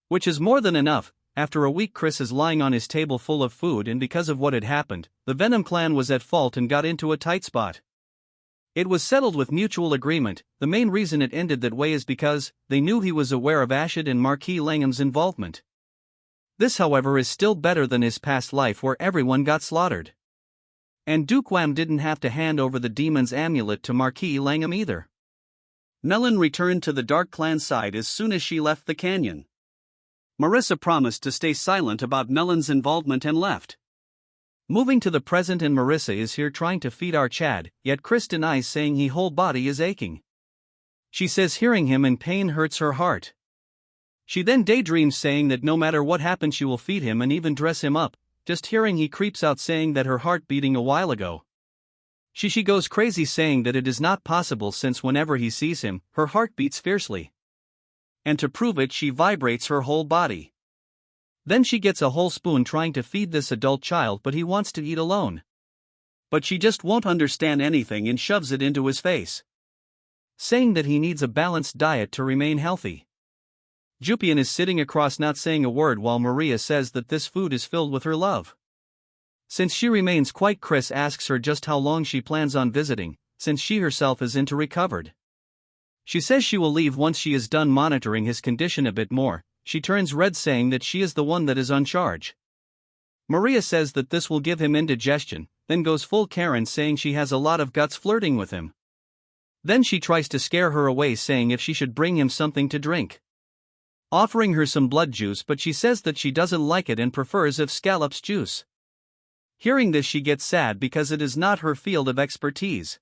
Which is more than enough. After a week, Chris is lying on his table full of food, and because of what had happened, the Venom clan was at fault and got into a tight spot. It was settled with mutual agreement. The main reason it ended that way is because they knew he was aware of Ashid and Marquis Langham's involvement. This, however, is still better than his past life where everyone got slaughtered. And Duke Wham didn't have to hand over the demon's amulet to Marquis Langham either. Melon returned to the Dark Clan side as soon as she left the canyon. Marissa promised to stay silent about Melon's involvement and left. Moving to the present, and Marissa is here trying to feed our Chad, yet Chris denies, saying his whole body is aching. She says hearing him in pain hurts her heart. She then daydreams saying that no matter what happens she will feed him and even dress him up, just hearing he creeps out saying that her heart beating a while ago. She goes crazy saying that it is not possible since whenever he sees him, her heart beats fiercely. And to prove it she vibrates her whole body. Then she gets a whole spoon trying to feed this adult child, but he wants to eat alone. But she just won't understand anything and shoves it into his face, saying that he needs a balanced diet to remain healthy. Jupian is sitting across not saying a word while Maria says that this food is filled with her love. Since she remains quiet, Chris asks her just how long she plans on visiting, since she herself is into recovered. She says she will leave once she is done monitoring his condition a bit more. She turns red saying that she is the one that is on charge. Maria says that this will give him indigestion, then goes full Karen saying she has a lot of guts flirting with him. Then she tries to scare her away saying if she should bring him something to drink, offering her some blood juice, but she says that she doesn't like it and prefers if scallops juice. Hearing this she gets sad because it is not her field of expertise.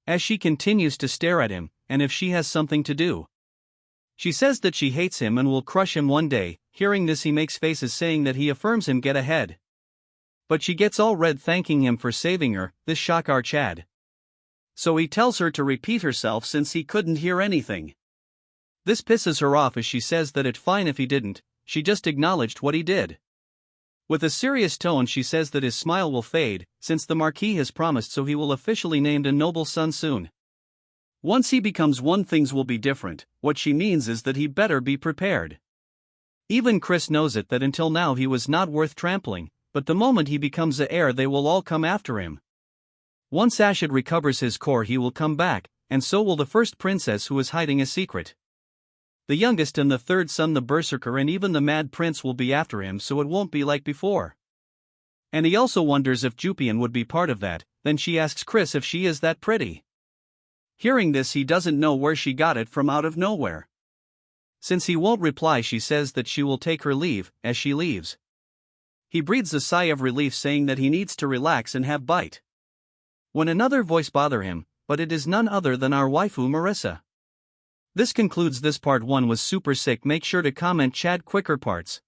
As she continues to stare at him, and if she has something to do. She says that she hates him and will crush him one day. Hearing this he makes faces saying that he affirms him get ahead. But she gets all red thanking him for saving her. This shock our Chad. So he tells her to repeat herself since he couldn't hear anything. This pisses her off as she says that it's fine if he didn't, she just acknowledged what he did. With a serious tone she says that his smile will fade, since the Marquis has promised, so he will officially named a noble son soon. Once he becomes one things will be different. What she means is that he better be prepared. Even Chris knows it, that until now he was not worth trampling, but the moment he becomes the heir they will all come after him. Once Ashid recovers his core he will come back, and so will the first princess who is hiding a secret. The youngest and the third son, the berserker, and even the mad prince will be after him, so it won't be like before. And he also wonders if Jupian would be part of that. Then she asks Chris if she is that pretty. Hearing this he doesn't know where she got it from out of nowhere. Since he won't reply she says that she will take her leave. As she leaves, he breathes a sigh of relief saying that he needs to relax and have bite. When another voice bother him, but it is none other than our waifu Marissa. This concludes this part 1 was super sick. Make sure to comment Chad quicker parts.